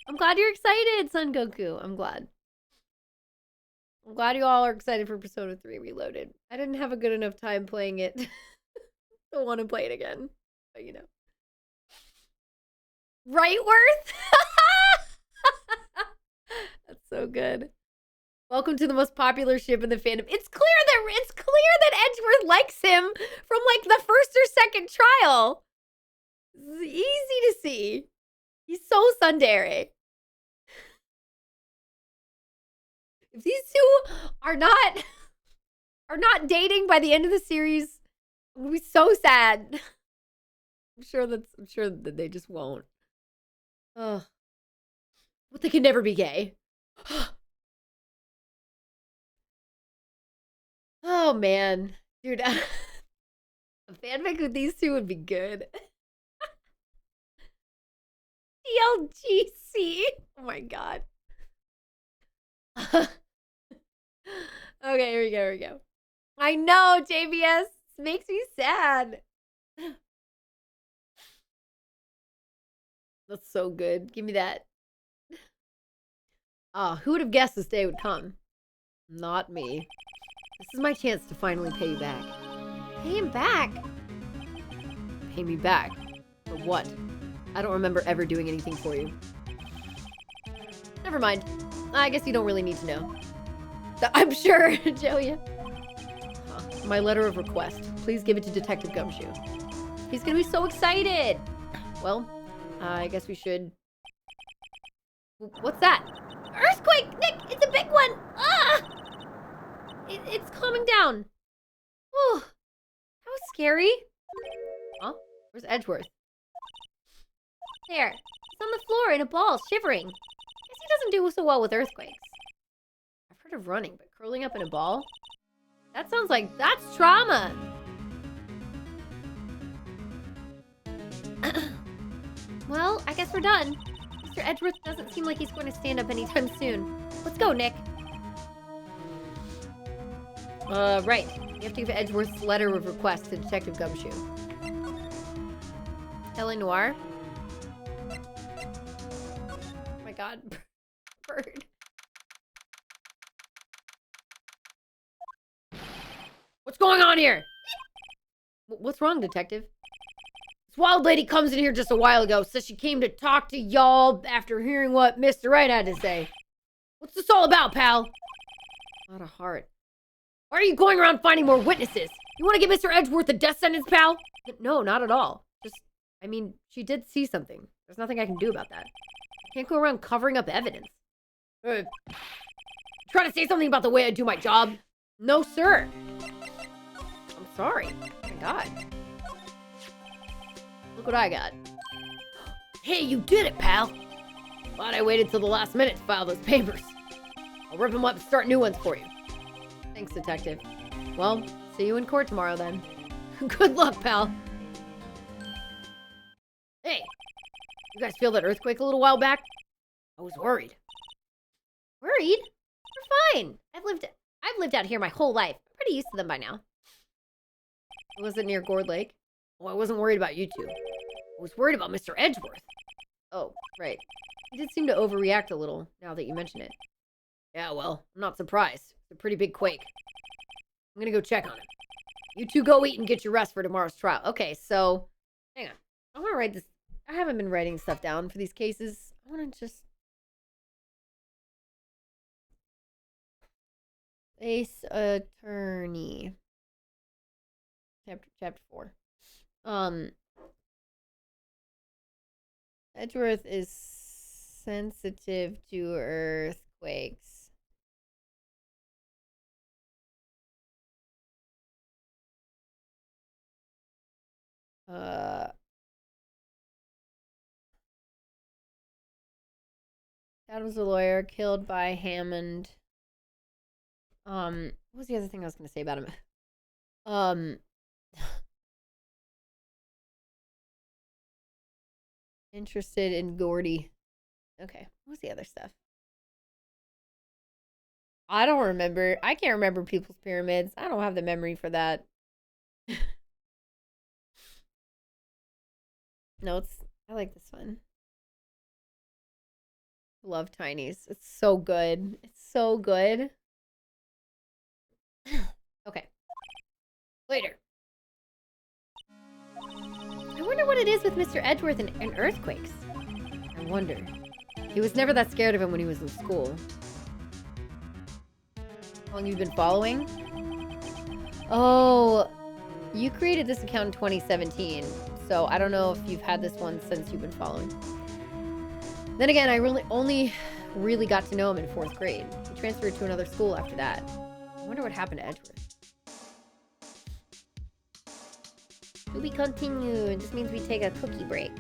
I'm glad you're excited, Son Goku. I'm glad. I'm glad you all are excited for Persona 3 Reloaded. I didn't have a good enough time playing it. Don't want to play it again. But you know. Rightworth? That's so good. Welcome to the most popular ship in the fandom. It's clear that Edgeworth likes him from like the first or second trial. It's easy to see. He's so tsundere. If these two are not dating by the end of the series, I'm gonna be so sad. I'm sure that they just won't. Ugh. But they can never be gay. Oh man, dude, a fanfic with these two would be good. DLGC. Oh my god. Okay, here we go. I know, JBS makes me sad. That's so good. Give me that. Who would have guessed this day would come? Not me. This is my chance to finally pay you back. Pay him back? Pay me back? For what? I don't remember ever doing anything for you. Never mind. I guess you don't really need to know. I'm sure, Joia. My letter of request. Please give it to Detective Gumshoe. He's gonna be so excited! Well, I guess we should... What's that? Earthquake! Nick, it's a big one! Ah! It's calming down. Oh, that was scary. Huh? Where's Edgeworth? There. He's on the floor in a ball, shivering. Guess he doesn't do so well with earthquakes. I've heard of running, but curling up in a ball? That sounds like that's trauma. Well, I guess we're done. Mr. Edgeworth doesn't seem like he's going to stand up anytime soon. Let's go, Nick. Right. You have to give Edgeworth's letter of request to Detective Gumshoe. L.A. Noire? Oh my god. Bird. What's going on here? What's wrong, Detective? This wild lady comes in here just a while ago, says she came to talk to y'all after hearing what Mr. Wright had to say. What's this all about, pal? Not a heart. Why are you going around finding more witnesses? You want to give Mr. Edgeworth a death sentence, pal? No, not at all. Just, I mean, she did see something. There's nothing I can do about that. I can't go around covering up evidence. Trying to say something about the way I do my job? No, sir. I'm sorry. Oh my god. Look what I got. Hey, you did it, pal. Glad I waited till the last minute to file those papers. I'll rip them up and start new ones for you. Thanks, Detective. Well, see you in court tomorrow, then. Good luck, pal. Hey, you guys feel that earthquake a little while back? I was worried. Worried? We're fine. I've lived out here my whole life. I'm pretty used to them by now. Was it near Gourd Lake? Oh, I wasn't worried about you two. I was worried about Mr. Edgeworth. Oh, right. He did seem to overreact a little, now that you mention it. Yeah, well, I'm not surprised. It's a pretty big quake. I'm gonna go check on him. You two go eat and get your rest for tomorrow's trial. Okay, so... Hang on. I want to write this... I haven't been writing stuff down for these cases. I want to just... Ace Attorney. Chapter 4. Edgeworth is sensitive to earthquakes. Dad was a lawyer, killed by Hammond. What was the other thing I was gonna say about him? Interested in Gordy. Okay, what was the other stuff? I don't remember. I can't remember people's pyramids. I don't have the memory for that. Notes. I like this one. Love Tinies. It's so good. It's so good. Okay. Later. I wonder what it is with Mr. Edgeworth and earthquakes. I wonder. He was never that scared of him when he was in school. How long have you been following? Oh, you created this account in 2017, so I don't know if you've had this one since you've been following. Then again, I only really got to know him in 4th grade. He transferred to another school after that. I wonder what happened to Edgeworth. To be continued. This means we take a cookie break.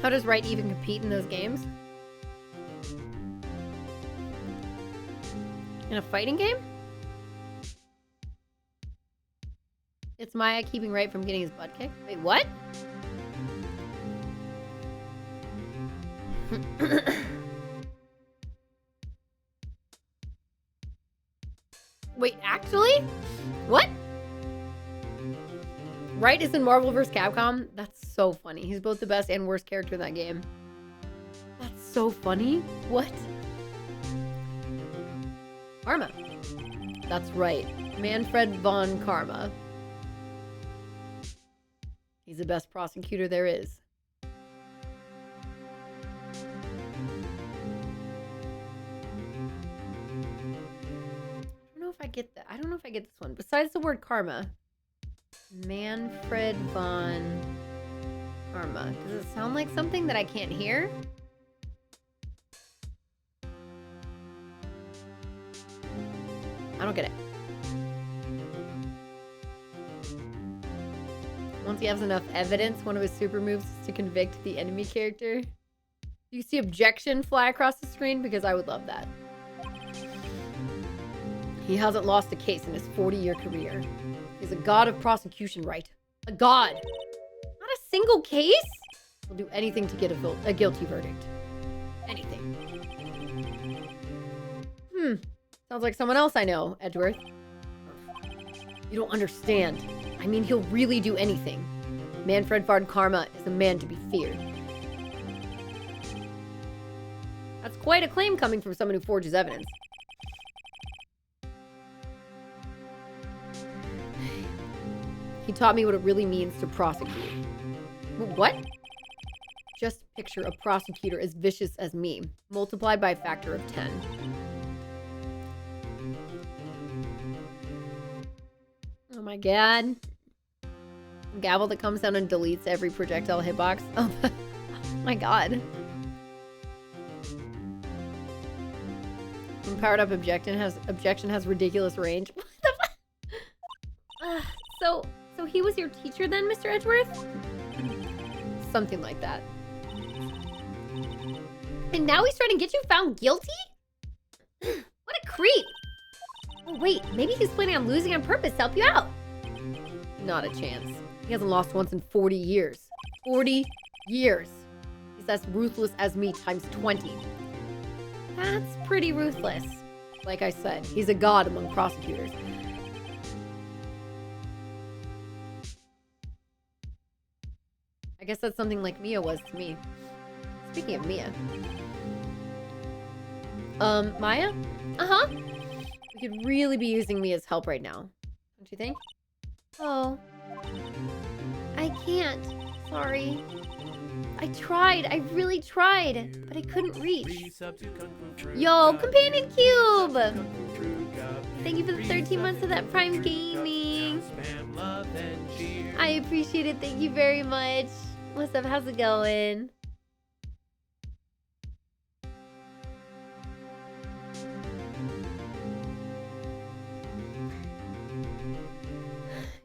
How does Wright even compete in those games? In a fighting game? It's Maya keeping Wright from getting his butt kicked? Wait, what? Wait, actually? What? Wright is in Marvel vs. Capcom? That's so funny. He's both the best and worst character in that game. That's so funny. What? Karma. That's right. Manfred von Karma. He's the best prosecutor there is. I don't know if I get that. I don't know if I get this one. Besides the word karma. Manfred von Karma. Does it sound like something that I can't hear? I don't get it. Once he has enough evidence, one of his super moves is to convict the enemy character. Do you see objection fly across the screen? Because I would love that. He hasn't lost a case in his 40-year career. He's a god of prosecution, right? A god! Not a single case? He'll do anything to get a guilty verdict. Anything. Sounds like someone else I know, Edgeworth. You don't understand. I mean, he'll really do anything. Manfred von Karma is a man to be feared. That's quite a claim coming from someone who forges evidence. He taught me what it really means to prosecute. What? Just picture a prosecutor as vicious as me, multiplied by a factor of 10. Oh my god. Gavel that comes down and deletes every projectile hitbox. Oh my god. When powered up objection has ridiculous range. What the fuck? So he was your teacher then, Mr. Edgeworth? Something like that. And now he's trying to get you found guilty? What a creep. Oh wait, maybe he's planning on losing on purpose to help you out. Not a chance. He hasn't lost once in 40 years. 40 years. He's as ruthless as me times 20. That's pretty ruthless. Like I said, he's a god among prosecutors. guess that's something like Mia was to me. Speaking of Mia. Maya? Uh-huh. We could really be using Mia's help right now. Don't you think? Oh. I can't. Sorry. I tried. I really tried. But I couldn't reach. Yo, Companion Cube! Thank you for the 13 months of that Prime Gaming. I appreciate it. Thank you very much. What's up? How's it going?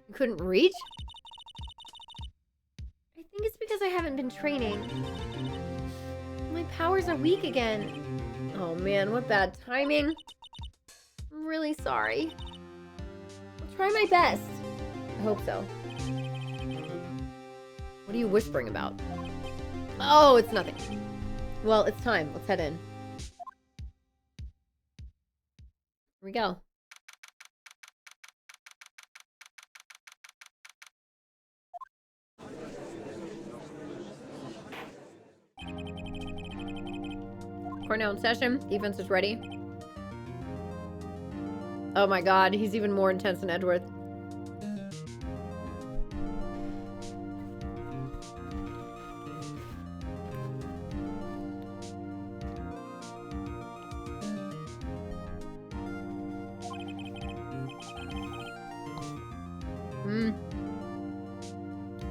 You couldn't reach? I think it's because I haven't been training. My powers are weak again. Oh man, what bad timing. I'm really sorry. I'll try my best. I hope so. What are you whispering about? Oh, it's nothing. Well, it's time. Let's head in. Here we go. Court now in session. Defense is ready. Oh my god, he's even more intense than Edgeworth.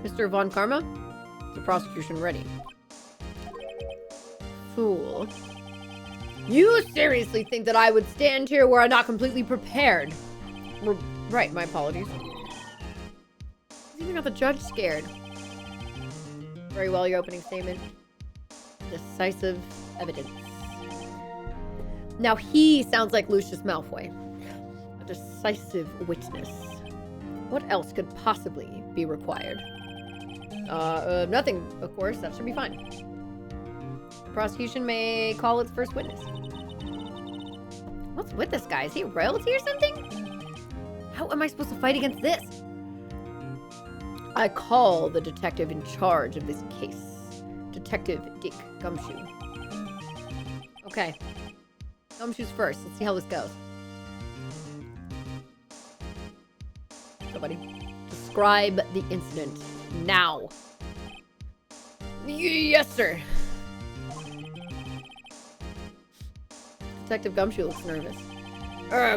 Mr. Von Karma? The prosecution ready. Fool. You seriously think that I would stand here where I'm not completely prepared? Right, my apologies. Even got the judge scared. Very well, your opening statement. Decisive evidence. Now he sounds like Lucius Malfoy. A decisive witness. What else could possibly be required? Nothing, of course. That should be fine. The prosecution may call its first witness. What's with this guy? Is he royalty or something? How am I supposed to fight against this? I call the detective in charge of this case. Detective Dick Gumshoe. Okay. Gumshoe's first. Let's see how this goes. Somebody. Describe the incident. Now. Yes, sir. Detective Gumshoe looks nervous.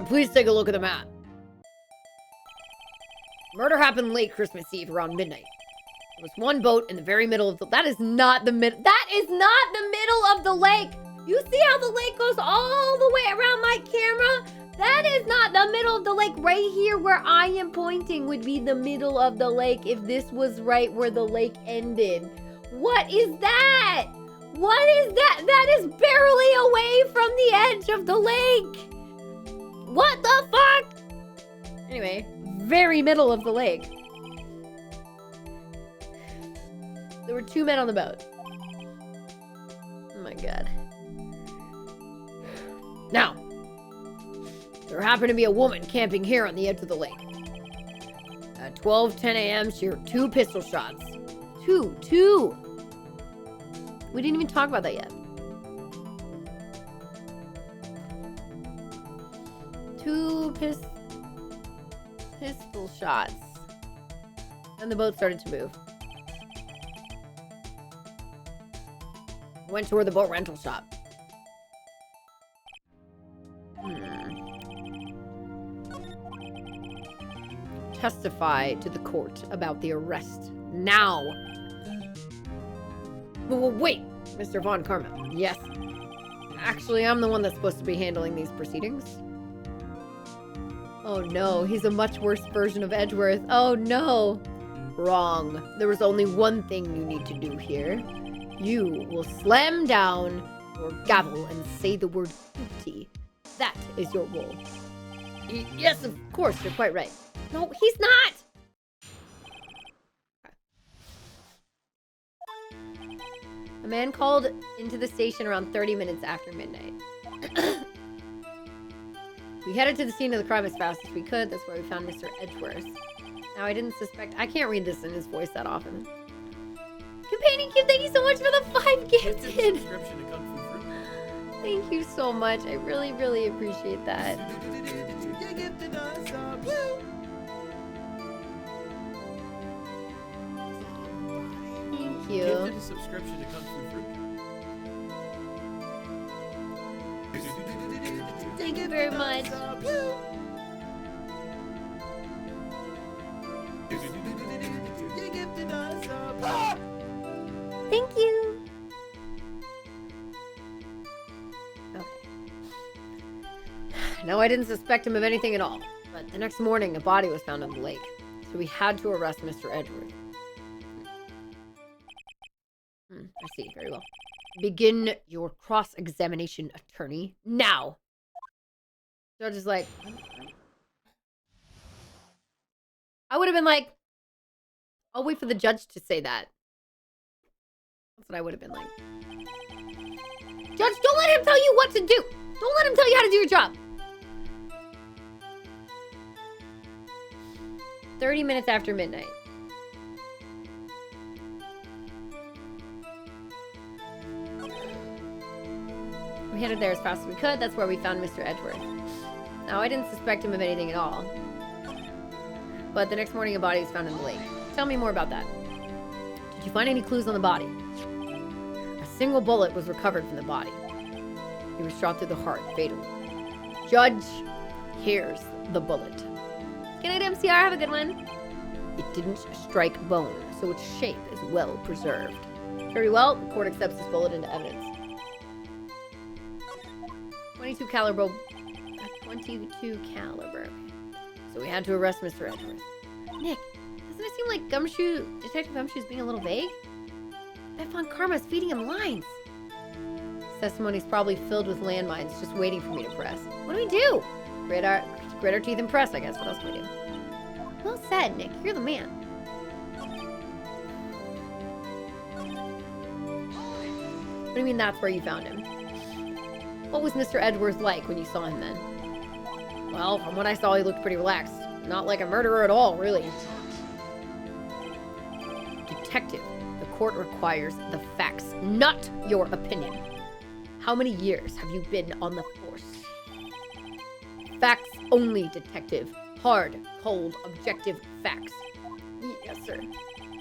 Please take a look at the map. Murder happened late Christmas Eve around midnight. There was one boat in the very middle of the... That is not the middle... That is not the middle of the lake! You see how the lake goes all the way around my camera? That is not the middle of the lake. Right here where I am pointing would be the middle of the lake if this was right where the lake ended. What is that? What is that? That is barely away from the edge of the lake. What the fuck? Anyway, very middle of the lake. There were two men on the boat. Oh my god. Now, there happened to be a woman camping here on the edge of the lake. At 12:10 a.m., she heard two pistol shots. Two. We didn't even talk about that yet. Two pistol shots. Then the boat started to move. Went toward the boat rental shop. Testify to the court about the arrest. Now. Well, wait, Mr. Von Karma. Yes. Actually, I'm the one that's supposed to be handling these proceedings. Oh no, he's a much worse version of Edgeworth. Oh no. Wrong. There was only one thing you need to do here. You will slam down your gavel and say the word guilty. That is your role. Yes, of course, you're quite right. No, he's not! A man called into the station around 30 minutes after midnight. We headed to the scene of the crime as fast as we could. That's where we found Mr. Edgeworth. Now, I didn't suspect... I can't read this in his voice that often. Companion Cube, thank you so much for the 5 Gifted gifted. subscription to Kung Fu Fruit. Thank you so much. I really, really appreciate that. You gifted us a Thank you. Gifted a subscription to Kung Fu Fruit. Thank you very much. You gifted us a Thank you. Okay. No, I didn't suspect him of anything at all. But the next morning, a body was found in the lake. So we had to arrest Mr. Edward. I see. Very well. Begin your cross-examination, attorney. Now! Judge is like... I would have been like... I'll wait for the judge to say that. That's what I would have been like. Judge, don't let him tell you what to do! Don't let him tell you how to do your job! 30 minutes after midnight. We headed there as fast as we could. That's where we found Mr. Edgeworth. Now, I didn't suspect him of anything at all. But the next morning, a body was found in the lake. Tell me more about that. Did you find any clues on the body? A single bullet was recovered from the body. He was shot through the heart, fatally. Judge, here's the bullet. Good night, MCR. Have a good one. It didn't strike bone, so its shape is well preserved. Very well. The court accepts this bullet into evidence. 22 caliber. 22 caliber. So we had to arrest Mr. Edgeworth. Nick, doesn't it seem like Detective Gumshoe's being a little vague? Beth Von Karma's feeding him lines. His testimony's probably filled with landmines, just waiting for me to press. What do we do? Grit our teeth and press, I guess. What else do we do? Well said, Nick. You're the man. What do you mean that's where you found him? What was Mr. Edgeworth like when you saw him then? Well, from what I saw, he looked pretty relaxed. Not like a murderer at all, really. Detective, the court requires the facts, not your opinion. How many years have you been on the force? Facts only, detective. Hard, cold, objective facts. Yes, sir.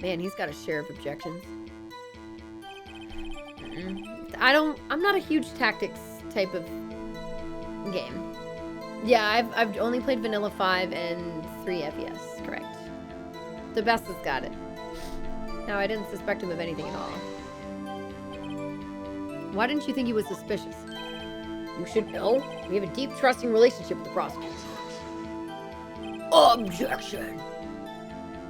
Man, he's got a share of objections. I'm not a huge tactics type of game. Yeah, I've only played Vanilla 5 and 3 FPS, correct. The best has got it. No, I didn't suspect him of anything at all. Why didn't you think he was suspicious? You should know. We have a deep, trusting relationship with the prosecutor. Objection!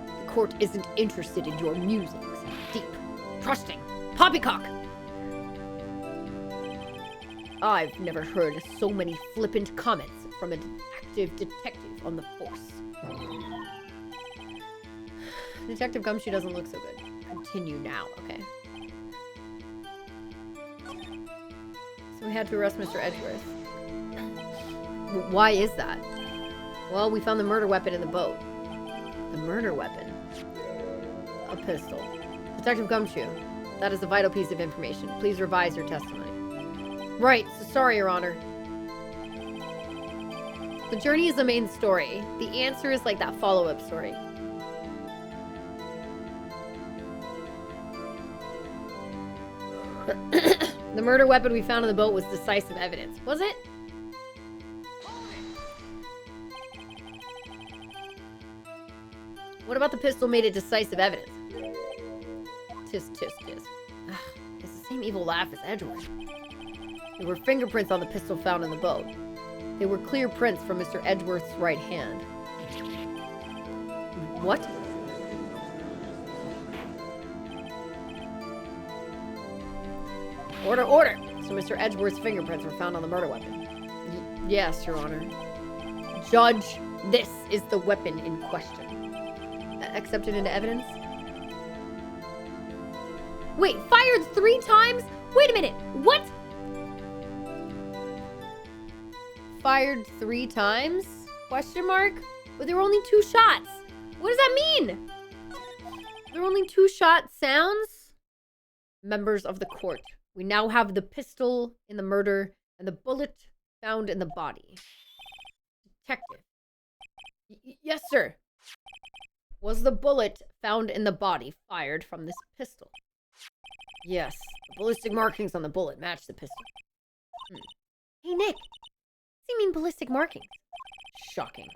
The court isn't interested in your musings. Deep, trusting, poppycock! I've never heard so many flippant comments from an active detective on the force. Detective Gumshoe doesn't look so good. Continue now, okay. So we had to arrest Mr. Edgeworth. Why is that? Well, we found the murder weapon in the boat. The murder weapon? A pistol. Detective Gumshoe, that is a vital piece of information. Please revise your testimony. Right, so sorry, Your Honor. The journey is the main story. The answer is like that follow-up story. The murder weapon we found in the boat was decisive evidence. Was it? What about the pistol made it decisive evidence? Tis, tis, tis. Ugh, it's the same evil laugh as Edgeworth. There were fingerprints on the pistol found in the boat. They were clear prints from Mr. Edgeworth's right hand. What? Order, order! So Mr. Edgeworth's fingerprints were found on the murder weapon. Yes, Your Honor. Judge, this is the weapon in question. Accepted into evidence? Wait, fired 3 times? Wait a minute, what? Fired 3 times? Question mark? But there were only 2 shots. What does that mean? There were only 2 shot sounds? members of the court. We now have the pistol in the murder and the bullet found in the body. Detective. Yes, sir. Was the bullet found in the body fired from this pistol? Yes. The ballistic markings on the bullet match the pistol. Hey, Nick. What does he mean ballistic markings? Shocking.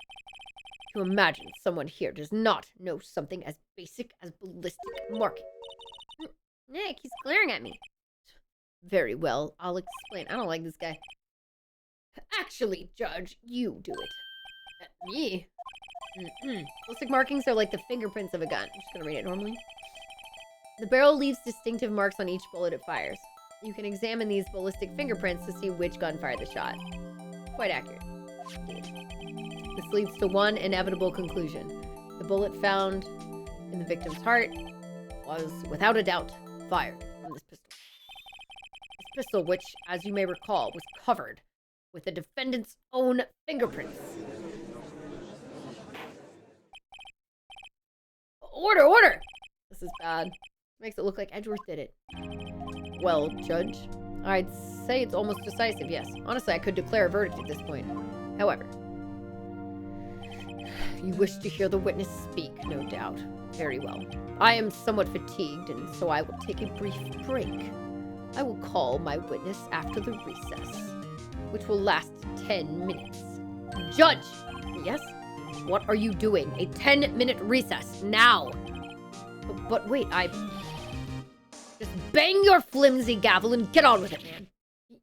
To imagine someone here does not know something as basic as ballistic marking. Nick, he's glaring at me. Very well, I'll explain. I don't like this guy. Actually, Judge, you do it. Me? Ballistic markings are like the fingerprints of a gun. I'm just gonna read it normally. The barrel leaves distinctive marks on each bullet it fires. You can examine these ballistic fingerprints to see which gun fired the shot. Quite accurate. Indeed. This leads to one inevitable conclusion. The bullet found in the victim's heart was, without a doubt, fired from this pistol. This pistol, which, as you may recall, was covered with the defendant's own fingerprints. Order, order! This is bad. Makes it look like Edgeworth did it. Well, Judge, I'd say it's almost decisive, yes. Honestly, I could declare a verdict at this point. However, you wish to hear the witness speak, no doubt. Very well. I am somewhat fatigued, and so I will take a brief break. I will call my witness after the recess, which will last 10 minutes. Judge! Yes? What are you doing? A 10-minute recess, now! But wait, Just bang your flimsy gavel and get on with it, man.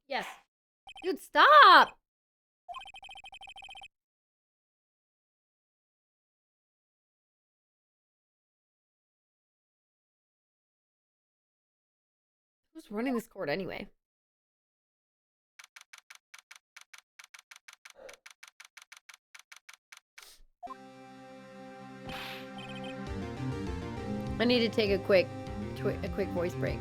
Yes. Dude, stop! Who's running this court anyway? I need to take a quick voice break.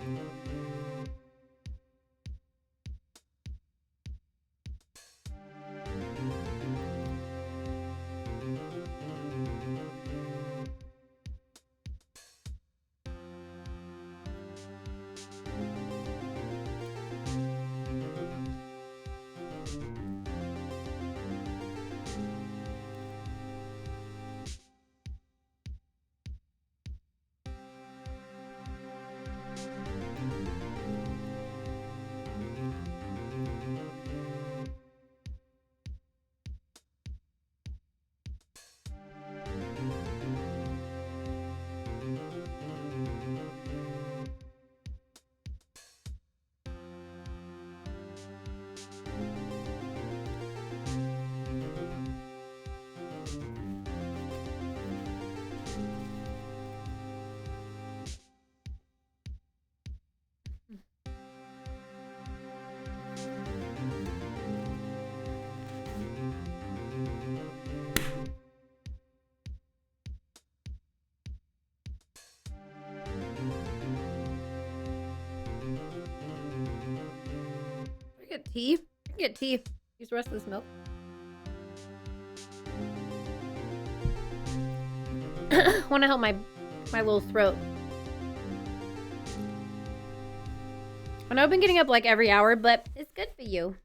Get tea? I can get tea. Use the rest of this milk. Want to help my little throat. I know I've been getting up like every hour, but it's good for you.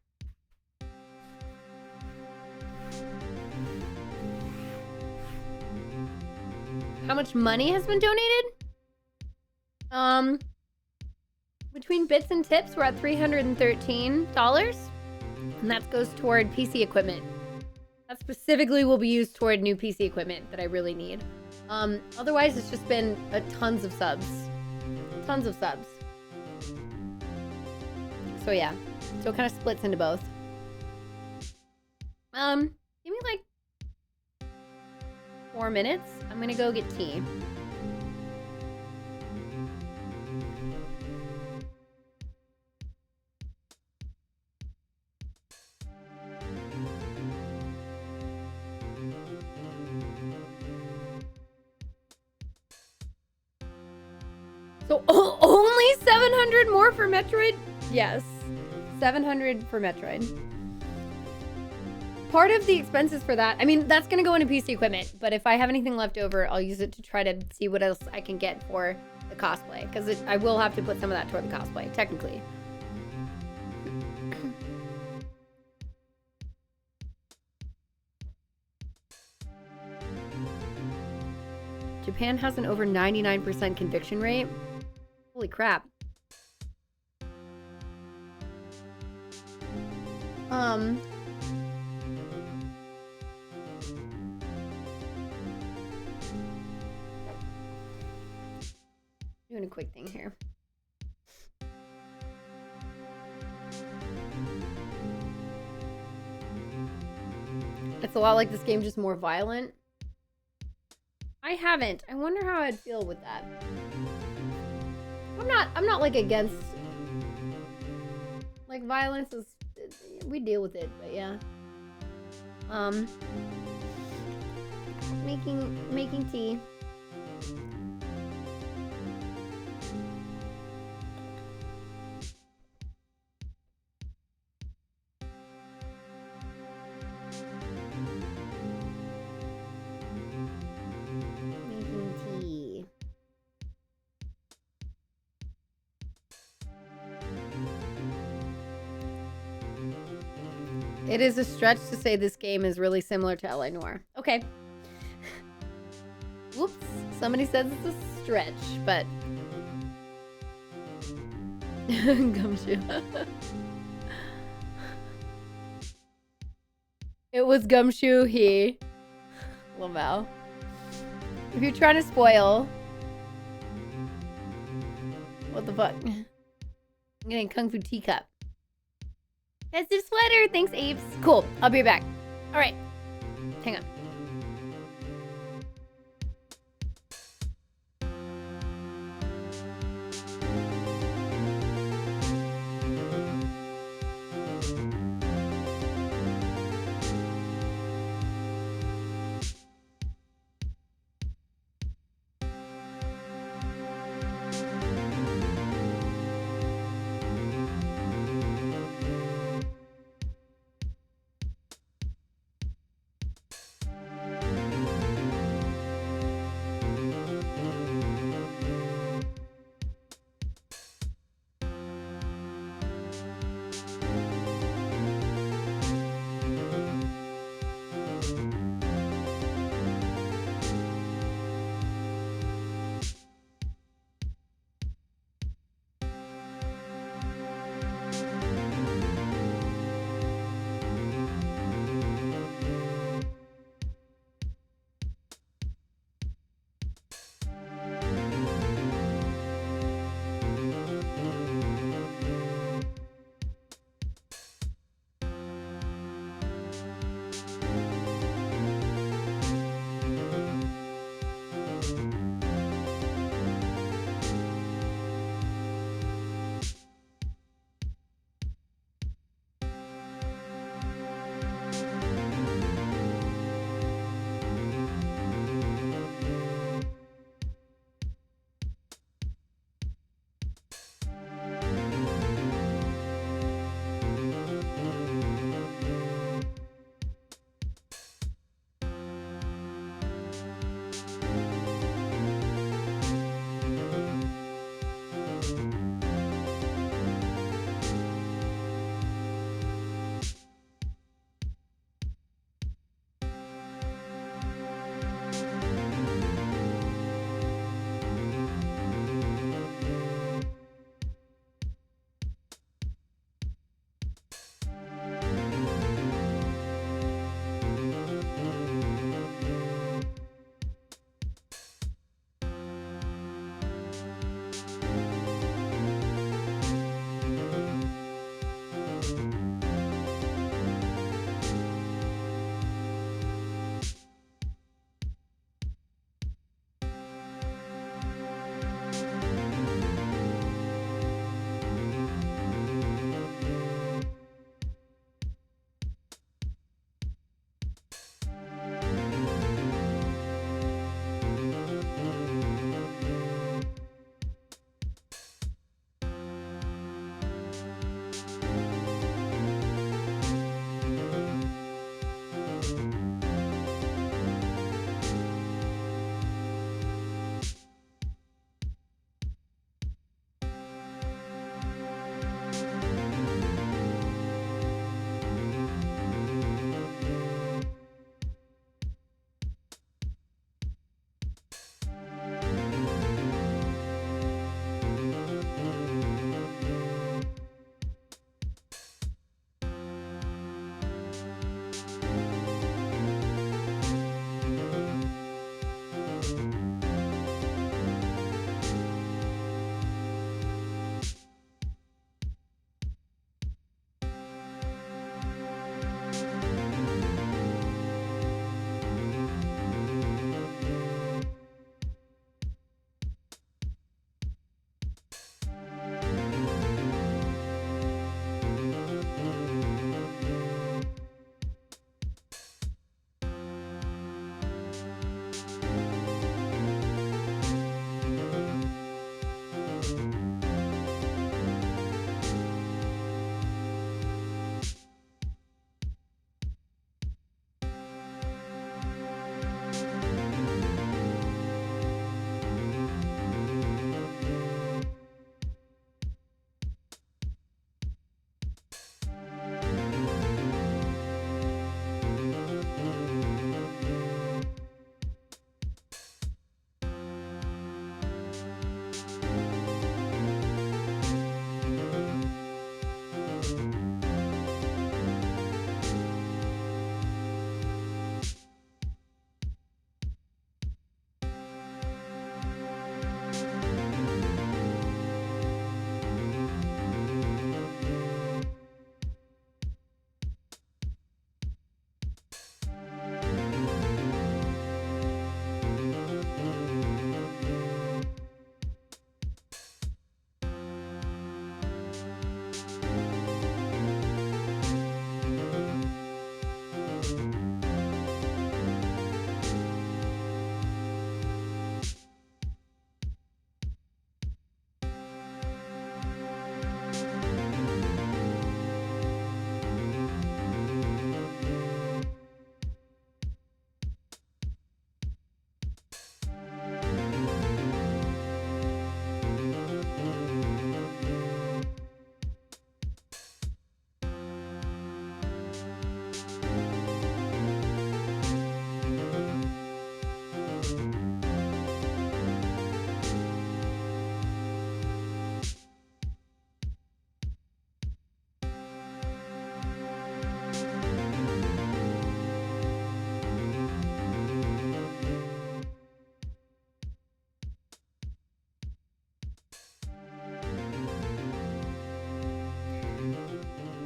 How much money has been donated? Between bits and tips, we're at $313, and that goes toward PC equipment. That specifically will be used toward new PC equipment that I really need. Otherwise, it's just been tons of subs. Tons of subs. So yeah, so it kind of splits into both. Give me like 4 minutes. I'm gonna go get tea. So only 700 more for Metroid? Yes, 700 for Metroid. Part of the expenses for that, I mean, that's gonna go into PC equipment, but if I have anything left over, I'll use it to try to see what else I can get for the cosplay, because I will have to put some of that toward the cosplay, technically. Japan has an over 99% conviction rate. Holy crap. Doing a quick thing here. It's a lot like this game, just more violent. I haven't. I wonder how I'd feel with that. I'm not like against like violence is we deal with it, but yeah. Making tea. It is a stretch to say this game is really similar to L.A. Noire. Okay. Whoops. Somebody says it's a stretch, but... Gumshoe. It was Gumshoe, he. Lamau. If you're trying to spoil... What the fuck? I'm getting Kung Fu teacup. Festive sweater! Thanks, Apes. Cool. I'll be back. Alright. Hang on.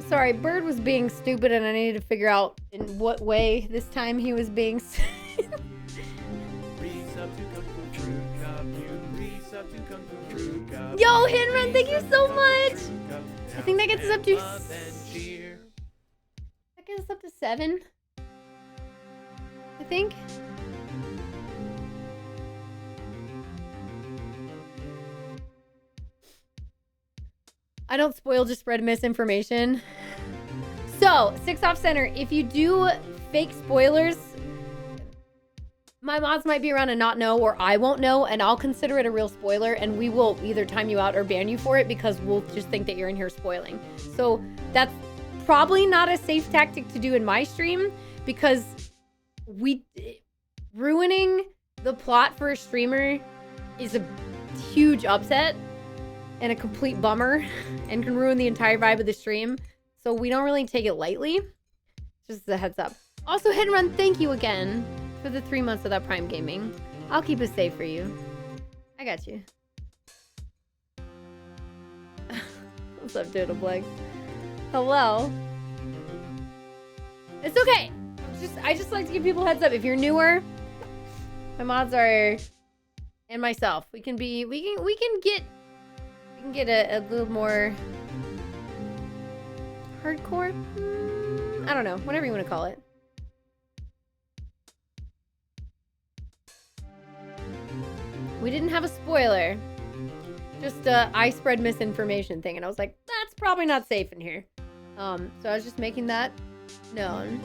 Sorry, Bird was being stupid and I needed to figure out in what way this time he was being Resub to Kung Fu Fruit Cup. You resub to Kung Fu Fruit Cup. Yo, Hinrun, thank you so much! I think that gets us up to... That gets us up to 7. I think. I don't spoil, just spread misinformation. So, 6 off center, if you do fake spoilers, my mods might be around and not know, or I won't know, and I'll consider it a real spoiler, and we will either time you out or ban you for it because we'll just think that you're in here spoiling. So that's probably not a safe tactic to do in my stream because ruining the plot for a streamer is a huge upset and a complete bummer and can ruin the entire vibe of the stream. So we don't really take it lightly. Just a heads up. Also, Hit and Run, thank you again for the 3 months of that Prime Gaming. I'll keep it safe for you. I got you. What's up, Doodle Blegs? Hello. It's okay. I just like to give people heads up. If you're newer, my mods are, and myself, we can get a little more hardcore. I don't know, whatever you want to call it. We didn't have a spoiler. Just I spread misinformation thing, and I was like, that's probably not safe in here. So I was just making that known.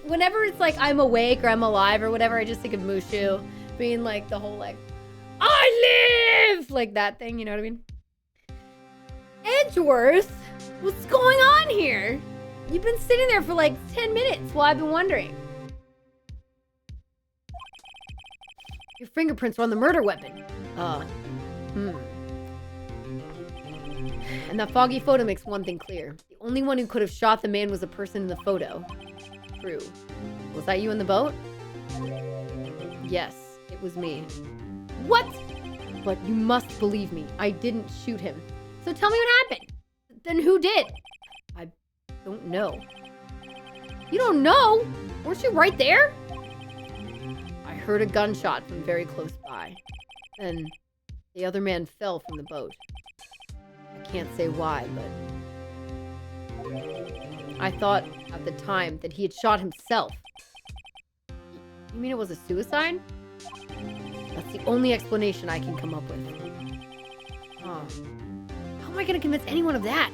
Whenever it's like I'm awake or I'm alive or whatever, I just think of Mushu being like the whole like, I live! Like that thing, you know what I mean? Edgeworth? What's going on here? You've been sitting there for like 10 minutes while I've been wondering. Your fingerprints are on the murder weapon. And that foggy photo makes one thing clear. The only one who could have shot the man was the person in the photo. True. Was that you in the boat? Yes, it was me. What? But you must believe me. I didn't shoot him. So tell me what happened. Then who did? I don't know. You don't know? Weren't you right there? I heard a gunshot from very close by. Then the other man fell from the boat. I can't say why, but I thought at the time that he had shot himself. You mean it was a suicide? That's the only explanation I can come up with. How am I gonna convince anyone of that?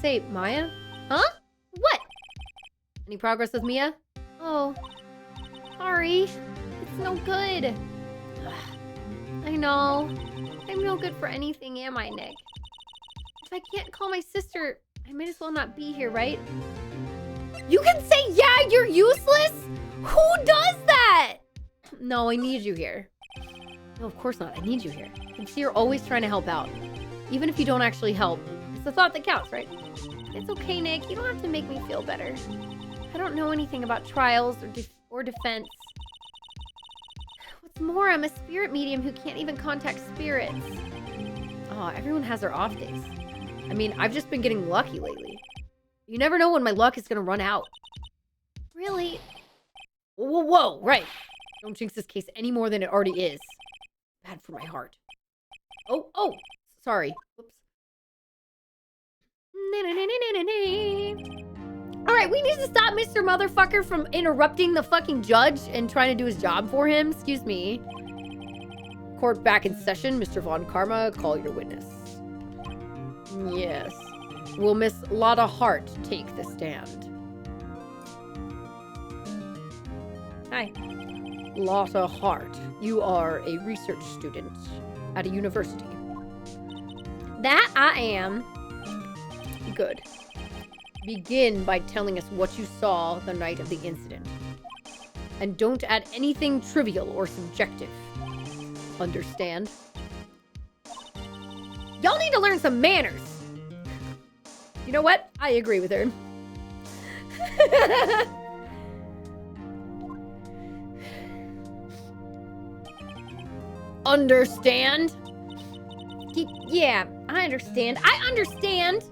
Say, Maya? Huh? What? Any progress with Mia? Oh, sorry. It's no good. I know. I'm no good for anything, am I, Nick? If I can't call my sister, I might as well not be here, right? You can say, yeah, you're useless? Who does that? No, I need you here. No, of course not. I need you here. You can see you're always trying to help out. Even if you don't actually help, it's the thought that counts, right? It's okay, Nick. You don't have to make me feel better. I don't know anything about trials or defense. What's more, I'm a spirit medium who can't even contact spirits. Oh, everyone has their off days. I mean, I've just been getting lucky lately. You never know when my luck is gonna run out. Really? Whoa, right. Don't jinx this case any more than it already is. Bad for my heart. Oh, sorry. Whoops. Alright, we need to stop Mr. Motherfucker from interrupting the fucking judge and trying to do his job for him. Excuse me. Court back in session. Mr. Von Karma, call your witness. Yes. Will Miss Lotta Hart take the stand? Hi. Lotta Hart, you are a research student at a university. That I am. Good. Begin by telling us what you saw the night of the incident. And don't add anything trivial or subjective. Understand? Y'all need to learn some manners. You know what? I agree with her. Understand? Yeah, I understand. I understand.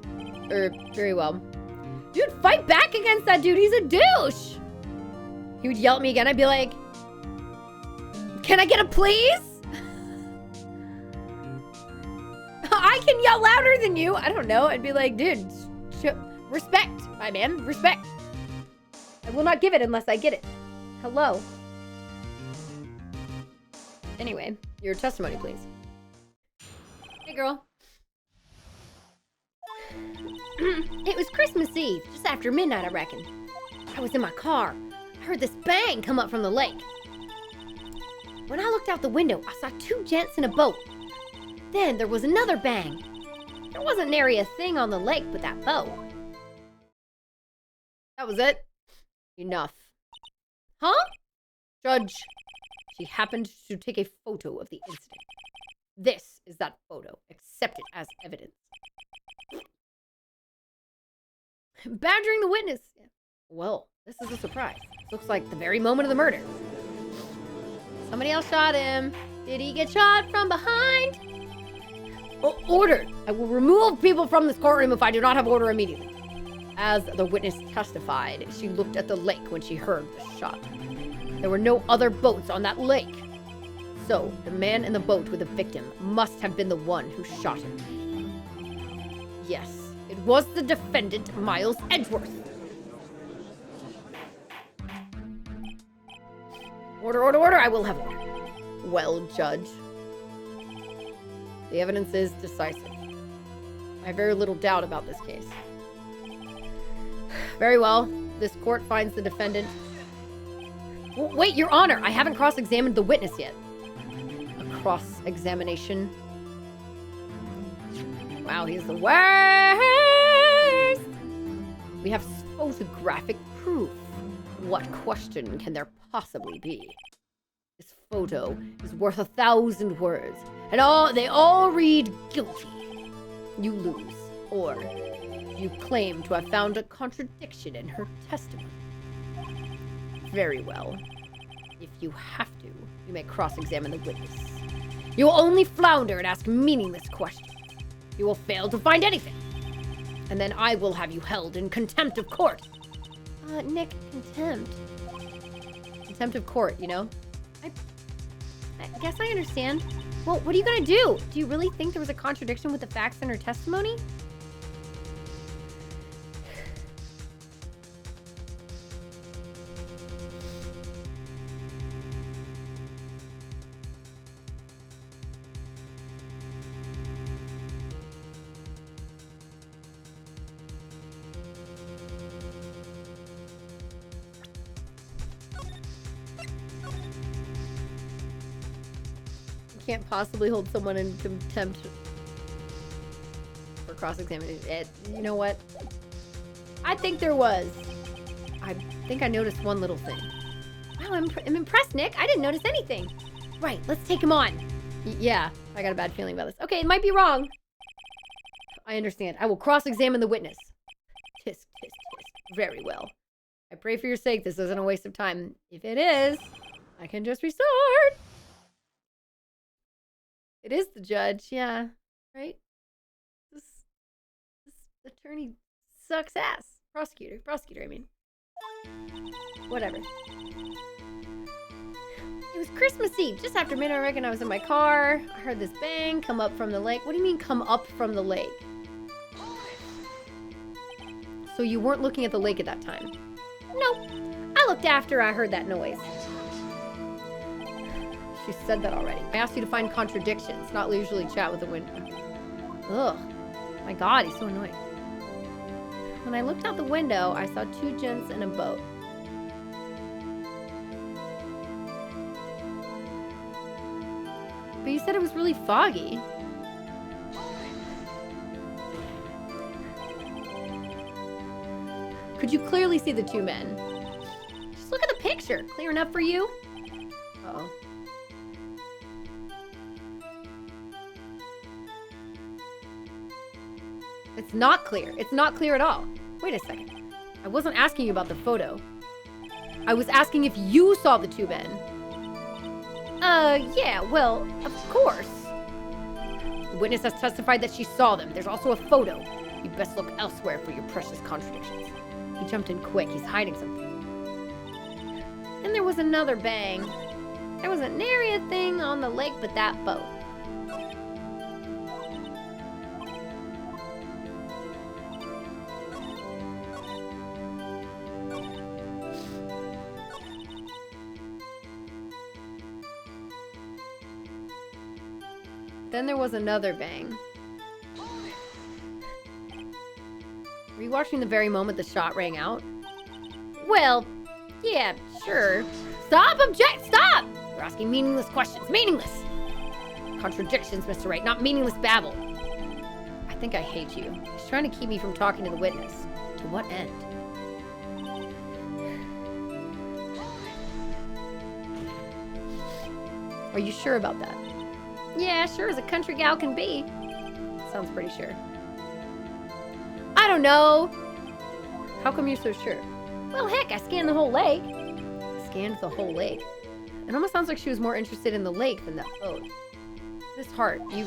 Very well. Dude, fight back against that dude. He's a douche. He would yell at me again. I'd be like, can I get a please? I can yell louder than you. I don't know. I'd be like, dude, respect, my man, respect. I will not give it unless I get it. Hello. Anyway, your testimony, please. Hey, girl. It was Christmas Eve, just after midnight, I reckon. I was in my car. I heard this bang come up from the lake. When I looked out the window, I saw two gents in a boat. Then there was another bang. There wasn't nary a thing on the lake but that boat. That was it? Enough. Huh? Judge, she happened to take a photo of the incident. This is that photo. Accept it as evidence. Badgering the witness. Well, this is a surprise. Looks like the very moment of the murder. Somebody else shot him. Did he get shot from behind? Order! I will remove people from this courtroom if I do not have order immediately. As the witness testified, she looked at the lake when she heard the shot. There were no other boats on that lake. So, the man in the boat with the victim must have been the one who shot him. Yes, it was the defendant, Miles Edgeworth. Order, order, order! I will have order. Well, Judge. The evidence is decisive. I have very little doubt about this case. Very well. This court finds the defendant... Wait, Your Honor! I haven't cross-examined the witness yet. A cross-examination? Wow, he's the worst! We have photographic proof. What question can there possibly be? This photo is worth 1,000 words, and they all read guilty. You lose, or you claim to have found a contradiction in her testimony. Very well. If you have to, you may cross-examine the witness. You will only flounder and ask meaningless questions. You will fail to find anything. And then I will have you held in contempt of court. Nick, contempt. Contempt of court, you know? I guess I understand. Well, what are you gonna do? Do you really think there was a contradiction with the facts in her testimony? Can't possibly hold someone in contempt for cross-examination. You know what? I think there was. I think I noticed one little thing. Wow, I'm impressed, Nick. I didn't notice anything. Right, let's take him on. Yeah, I got a bad feeling about this. Okay, it might be wrong. I understand. I will cross-examine the witness. Tisk, tisk, tisk. Very well. I pray for your sake this isn't a waste of time. If it is, I can just restart. It is the judge, yeah. Right? This attorney sucks ass. Prosecutor, I mean. Whatever. It was Christmas Eve, just after midnight. I reckon I was in my car. I heard this bang come up from the lake. What do you mean come up from the lake? So you weren't looking at the lake at that time? Nope. I looked after I heard that noise. She said that already. I asked you to find contradictions, not leisurely chat with the window. Ugh. My God, he's so annoying. When I looked out the window, I saw two gents in a boat. But you said it was really foggy. Could you clearly see the two men? Just look at the picture. Clear enough for you? Uh-oh. It's not clear. It's not clear at all. Wait a second. I wasn't asking you about the photo. I was asking if you saw the two men. Yeah, well, of course. The witness has testified that she saw them. There's also a photo. You'd best look elsewhere for your precious contradictions. He jumped in quick. He's hiding something. Then there was another bang. There was a nary a thing on the lake but that boat. Then there was another bang. Were you watching the very moment the shot rang out? Well, yeah, sure. Stop! Object! Stop! You're asking meaningless questions. Meaningless! Contradictions, Mr. Wright, not meaningless babble. I think I hate you. He's trying to keep me from talking to the witness. To what end? Are you sure about that? Yeah, sure as a country gal can be. Sounds pretty sure. I don't know. How come you're so sure? Well, heck, I scanned the whole lake. Scanned the whole lake? It almost sounds like she was more interested in the lake than that boat. Miss Hart, you...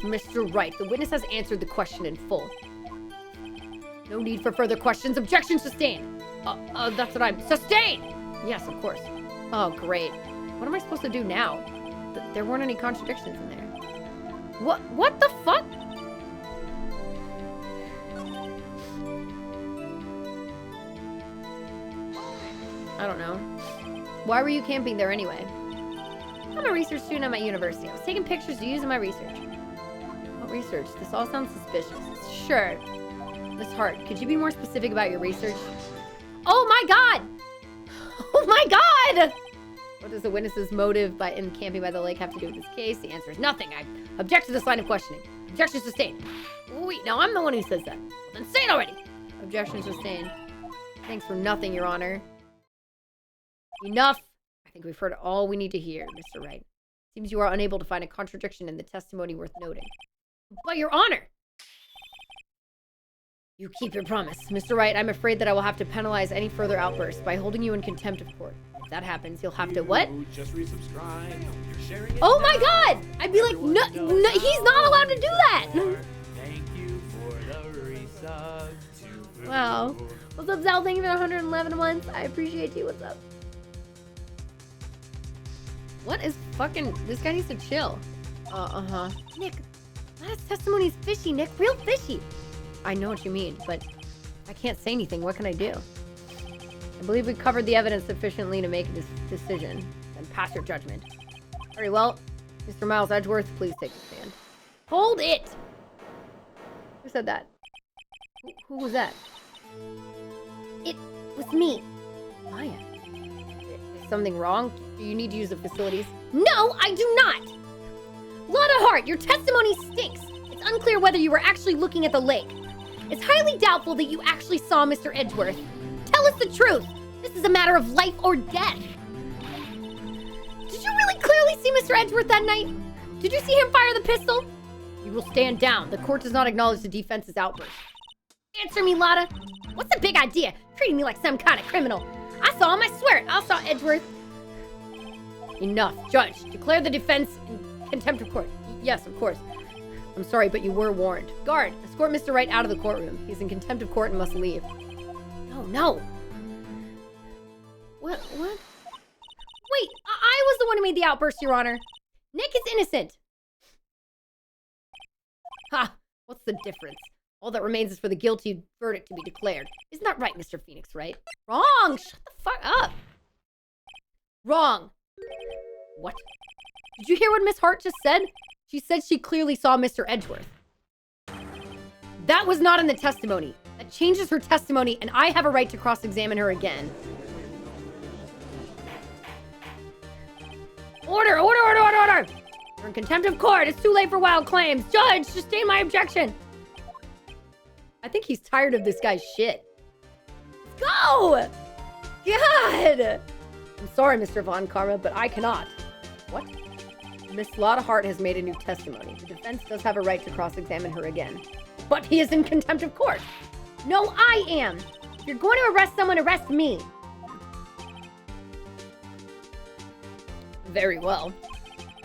Mr. Wright, the witness has answered the question in full. No need for further questions. Objection sustained. That's what I'm... Sustained! Yes, of course. Oh, great. What am I supposed to do now? There weren't any contradictions in there. What the fuck? I don't know. Why were you camping there anyway? I'm a research student at my university. I was taking pictures to use in my research. What research? This all sounds suspicious. Sure. Miss Hart, could you be more specific about your research? Oh my god! Oh my god! What does the witness's motive in camping by the lake have to do with this case? The answer is nothing. I object to this line of questioning. Objection sustained. Wait, no, I'm the one who says that. Well, then say it already! Objection sustained. Thanks for nothing, Your Honor. Enough! I think we've heard all we need to hear, Mr. Wright. Seems you are unable to find a contradiction in the testimony worth noting. But, Your Honor! You keep your promise. Mr. Wright, I'm afraid that I will have to penalize any further outbursts by holding you in contempt of court. If that happens, you'll have to what? Just resubscribe. You're sharing it Oh my now. god! I'd be like, no, he's not allowed to do that! Thank you for the resub to Wow. What's up, Zal? Thank you for the 111 months. I appreciate you. What's up? What is fucking... This guy needs to chill. Uh-huh. Nick, last testimony is fishy, Nick. Real fishy. I know what you mean, but I can't say anything. What can I do? I believe we covered the evidence sufficiently to make this decision. Then pass your judgment. Very well. Mr. Miles Edgeworth, please take a stand. Hold it! Who said that? Who was that? It was me. Maya. Is something wrong? Do you need to use the facilities? No, I do not! Lotta Hart, your testimony stinks. It's unclear whether you were actually looking at the lake. It's highly doubtful that you actually saw Mr. Edgeworth. Tell us the truth. This is a matter of life or death. Did you really clearly see Mr. Edgeworth that night? Did you see him fire the pistol? You will stand down. The court does not acknowledge the defense's outburst. Answer me, Lotta. What's the big idea? Treating me like some kind of criminal. I saw him, I swear it. I saw Edgeworth. Enough. Judge, declare the defense in contempt of court. Yes, of course. I'm sorry, but you were warned. Guard, escort Mr. Wright out of the courtroom. He's in contempt of court and must leave. No. What? Wait, I was the one who made the outburst, Your Honor. Nick is innocent. Ha! What's the difference? All that remains is for the guilty verdict to be declared. Isn't that right, Mr. Phoenix, right? Wrong! Shut the fuck up! Wrong! What? Did you hear what Miss Hart just said? She said she clearly saw Mr. Edgeworth. That was not in the testimony. That changes her testimony, and I have a right to cross-examine her again. Order! You're in contempt of court. It's too late for wild claims. Judge, sustain my objection. I think he's tired of this guy's shit. Let's go! God! I'm sorry, Mr. Von Karma, but I cannot. What? Miss Lotta Hart has made a new testimony. The defense does have a right to cross-examine her again. But he is in contempt of court. No, I am. If you're going to arrest someone, arrest me. Very well.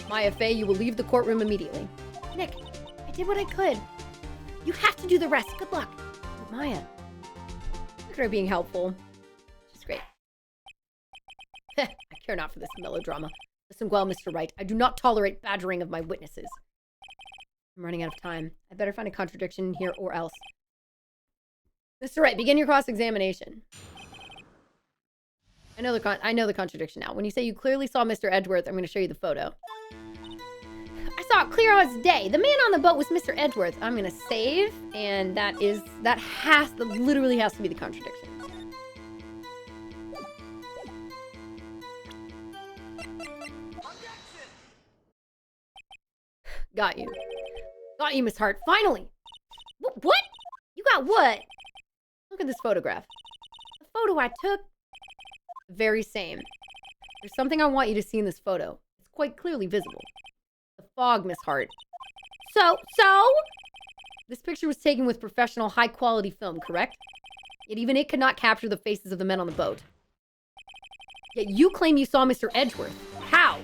Maya Fey, you will leave the courtroom immediately. Nick, I did what I could. You have to do the rest. Good luck. But Maya. Look at her being helpful. She's great. I care not for this melodrama. Listen well, Mr. Wright. I do not tolerate badgering of my witnesses. I'm running out of time. I better find a contradiction in here or else. Mr. Wright, begin your cross-examination. I know the contradiction now. When you say you clearly saw Mr. Edgeworth, I'm going to show you the photo. I saw it clear as day. The man on the boat was Mr. Edgeworth. I'm going to save, and that literally has to be the contradiction. Got you. Got you, Miss Hart. Finally! What? You got what? Look at this photograph. The photo I took. The very same. There's something I want you to see in this photo. It's quite clearly visible. The fog, Miss Hart. So? This picture was taken with professional, high-quality film, correct? Yet even it could not capture the faces of the men on the boat. Yet you claim you saw Mr. Edgeworth. How?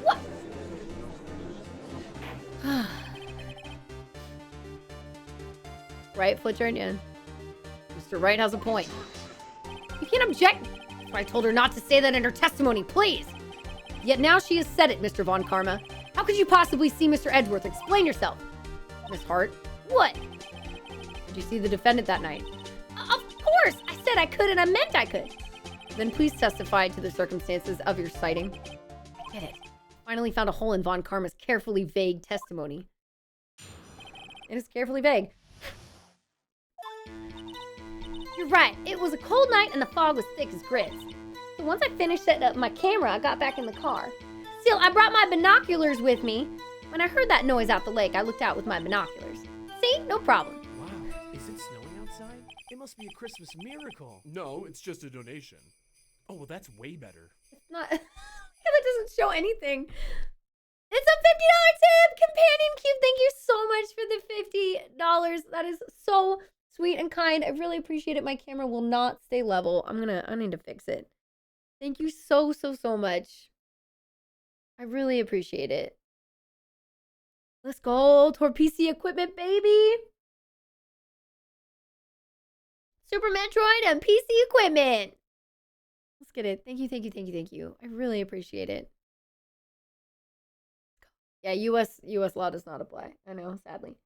What? Right, Flitchard? Mr. Wright has a point. You can't object. That's why I told her not to say that in her testimony, please. Yet now she has said it, Mr. Von Karma. How could you possibly see Mr. Edgeworth? Explain yourself. Miss Hart. What? Did you see the defendant that night? Of course! I said I could and I meant I could. Then please testify to the circumstances of your sighting. I get it. Finally found a hole in Von Karma's carefully vague testimony. It is carefully vague. You're right. It was a cold night and the fog was thick as grits. So once I finished setting up my camera, I got back in the car. Still, I brought my binoculars with me. When I heard that noise out the lake, I looked out with my binoculars. See? No problem. Wow, is it snowing outside? It must be a Christmas miracle. No, it's just a donation. Oh, well, that's way better. It's not... That doesn't show anything. It's a $50 tip! Companion Cube, thank you so much for the $50. That is so sweet and kind. I really appreciate it. My camera will not stay level. I need to fix it. Thank you so much. I really appreciate it. Let's go. Toward PC equipment, baby. Super Metroid and PC equipment. Let's get it. Thank you. I really appreciate it. Yeah, US law does not apply. I know, sadly.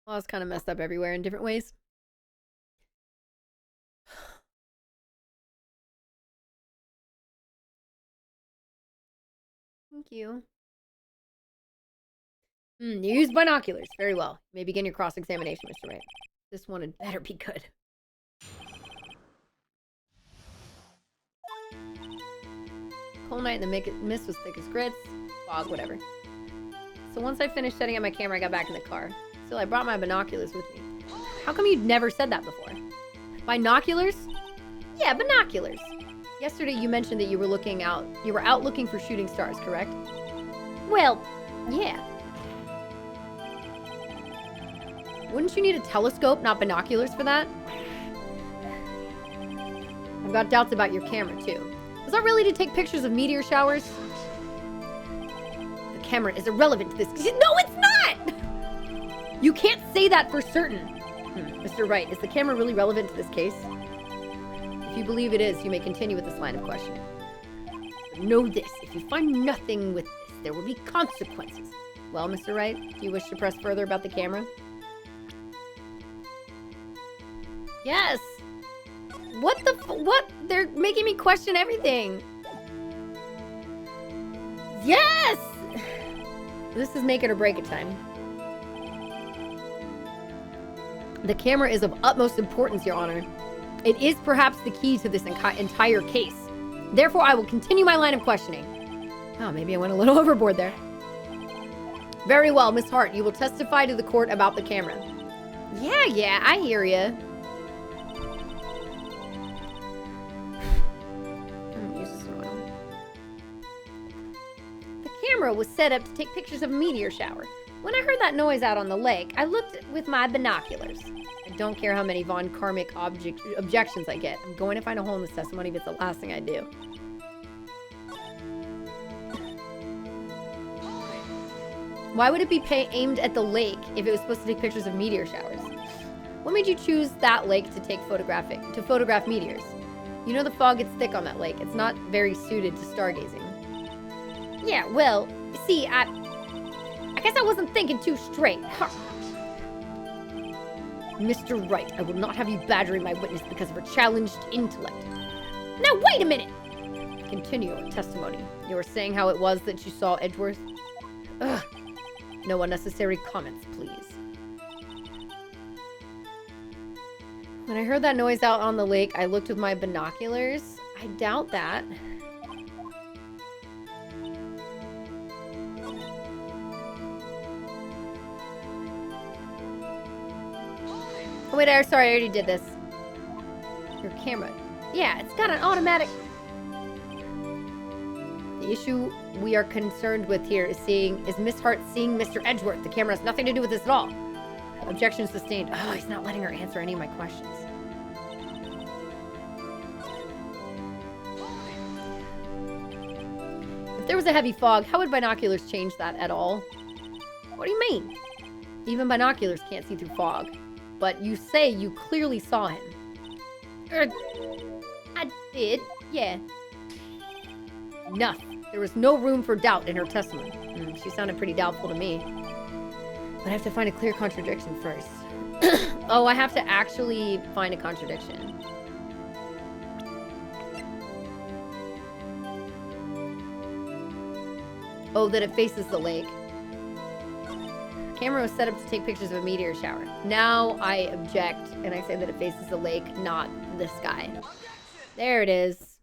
Law's kind of messed up everywhere in different ways. Thank you. You use binoculars. Very well. You may begin your cross-examination, Mr. Wright. This one had better be good. Cold night and the mist was thick as grits. Fog, whatever. So once I finished setting up my camera, I got back in the car. Still, I brought my binoculars with me. How come you'd never said that before? Binoculars? Yeah, binoculars. Yesterday you mentioned that you were out looking for shooting stars, correct? Well, yeah. Wouldn't you need a telescope, not binoculars for that? I've got doubts about your camera, too. Was that really to take pictures of meteor showers? The camera is irrelevant to this. No, it's not! You can't say that for certain. Mr. Wright, is the camera really relevant to this case? If you believe it is, you may continue with this line of questioning. But know this, if you find nothing with this, there will be consequences. Well, Mr. Wright, do you wish to press further about the camera? Yes! What? They're making me question everything. Yes! This is make it or break it time. The camera is of utmost importance, Your Honor. It is perhaps the key to this entire case. Therefore, I will continue my line of questioning. Oh, maybe I went a little overboard there. Very well, Miss Hart. You will testify to the court about the camera. Yeah, I hear ya. The camera was set up to take pictures of a meteor shower. When I heard that noise out on the lake, I looked with my binoculars. I don't care how many Von Karmic objections I get. I'm going to find a hole in this testimony if it's the last thing I do. Why would it be aimed at the lake if it was supposed to take pictures of meteor showers? What made you choose that lake to photograph meteors? You know the fog gets thick on that lake. It's not very suited to stargazing. Yeah, well, see, I guess I wasn't thinking too straight. Huh. Mr. Wright, I will not have you badgering my witness because of her challenged intellect. Now, wait a minute! Continue your testimony. You were saying how it was that you saw Edgeworth? Ugh. No unnecessary comments, please. When I heard that noise out on the lake, I looked with my binoculars. I doubt that. Oh, wait, sorry, I already did this. Your camera. Yeah, it's got an automatic... The issue we are concerned with here is Miss Hart seeing Mr. Edgeworth. The camera has nothing to do with this at all. Objection sustained. Oh, he's not letting her answer any of my questions. If there was a heavy fog, how would binoculars change that at all? What do you mean? Even binoculars can't see through fog. But you say you clearly saw him. I did, yeah. Enough. There was no room for doubt in her testimony. She sounded pretty doubtful to me. But I have to find a clear contradiction first. Oh, I have to actually find a contradiction. Oh, that it faces the lake. Camera was set up to take pictures of a meteor shower. Now I object, and I say that it faces the lake, not the sky. There it is.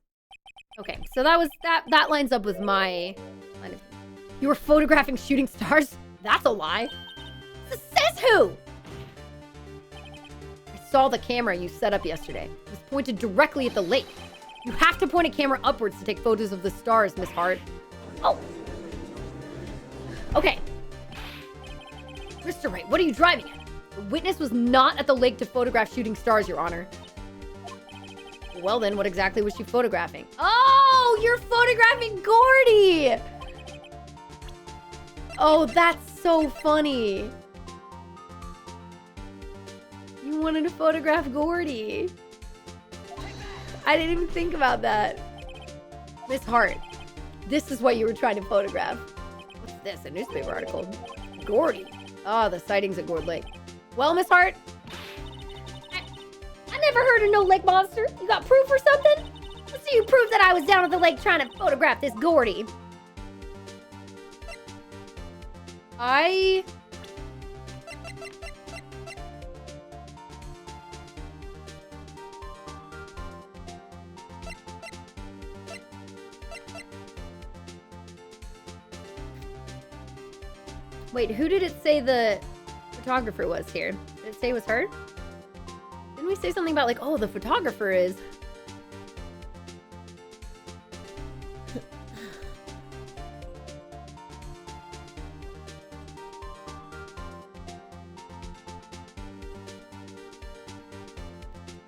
Okay, so that lines up with my line of... You were photographing shooting stars? That's a lie. Says who? I saw the camera you set up yesterday. It was pointed directly at the lake. You have to point a camera upwards to take photos of the stars, Miss Hart. Oh. Okay. Mr. Wright, what are you driving at? The witness was not at the lake to photograph shooting stars, Your Honor. Well then, what exactly was she photographing? Oh, you're photographing Gordy! Oh, that's so funny. You wanted to photograph Gordy. I didn't even think about that. Miss Hart, this is what you were trying to photograph. What's this, a newspaper article? Gordy. Oh, the sightings at Gourd Lake. Well, Miss Hart, I never heard of no lake monster. You got proof or something? Let's see you prove that I was down at the lake trying to photograph this Gordy. Wait, who did it say the photographer was here? Did it say it was her? Didn't we say something about like, oh, the photographer is...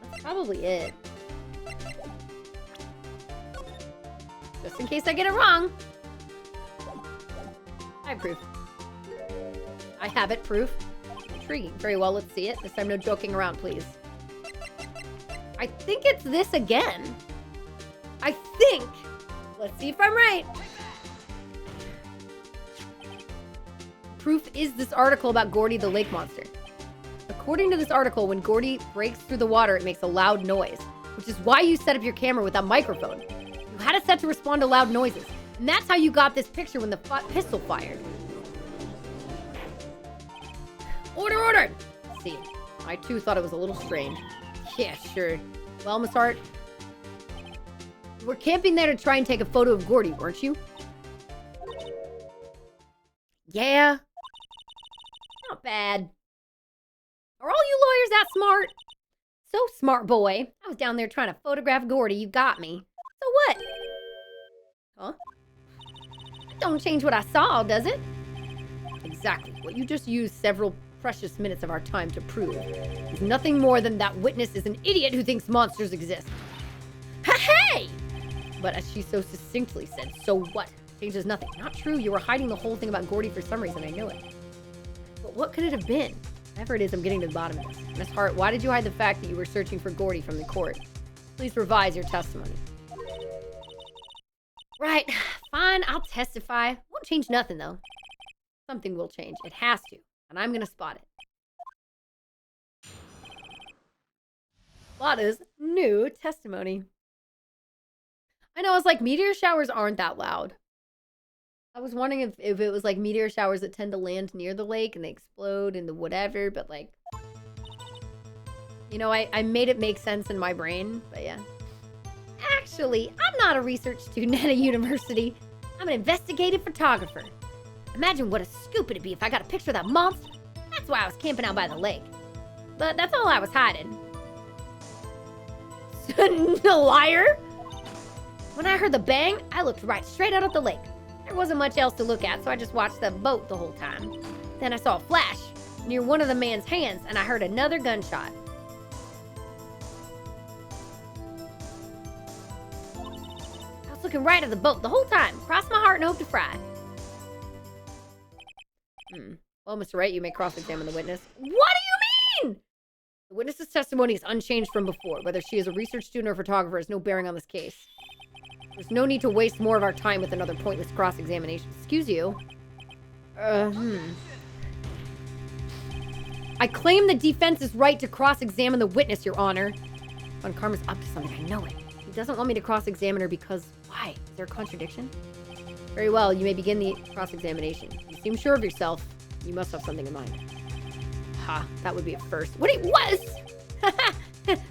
That's probably it. Just in case I get it wrong. I have proof. I have it, proof. Intriguing. Very well, let's see it. This time no joking around, please. I think it's this again. I think. Let's see if I'm right. Proof is this article about Gordy the lake monster. According to this article, when Gordy breaks through the water, it makes a loud noise, which is why you set up your camera with that microphone. You had it set to respond to loud noises, and that's how you got this picture when the pistol fired. Order, order! Let's see, I too thought it was a little strange. Yeah, sure. Well, Miss Hart, you were camping there to try and take a photo of Gordy, weren't you? Yeah. Not bad. Are all you lawyers that smart? So smart, boy. I was down there trying to photograph Gordy. You got me. So what? Huh? Don't change what I saw, does it? Exactly. What you just used several precious minutes of our time to prove is nothing more than that witness is an idiot who thinks monsters exist. Hey! But as she so succinctly said, so what? Changes nothing. Not true. You were hiding the whole thing about Gordy for some reason. I know it. But what could it have been? Whatever it is, I'm getting to the bottom of this. Miss Hart, why did you hide the fact that you were searching for Gordy from the court? Please revise your testimony. Right. Fine, I'll testify. Won't change nothing, though. Something will change. It has to. And I'm gonna spot it. Lada's new testimony. I know, I was like, meteor showers aren't that loud. I was wondering if it was like meteor showers that tend to land near the lake and they explode into whatever, but like... You know, I made it make sense in my brain, but yeah. Actually, I'm not a research student at a university. I'm an investigative photographer. Imagine what a scoop it'd be if I got a picture of that monster. That's why I was camping out by the lake. But that's all I was hiding. No liar! When I heard the bang, I looked right straight out at the lake. There wasn't much else to look at, so I just watched the boat the whole time. Then I saw a flash near one of the man's hands, and I heard another gunshot. I was looking right at the boat the whole time. Crossed my heart and hoped to fry. Well, Mr. Wright, you may cross-examine the witness. What do you mean? The witness's testimony is unchanged from before. Whether she is a research student or photographer has no bearing on this case. There's no need to waste more of our time with another pointless cross-examination. Excuse you. I claim the defense's right to cross-examine the witness, Your Honor. When Karma's up to something, I know it. He doesn't want me to cross-examine her because... Why? Is there a contradiction? Very well, you may begin the cross-examination. You seem sure of yourself. You must have something in mind. Ha, that would be a first. What it was!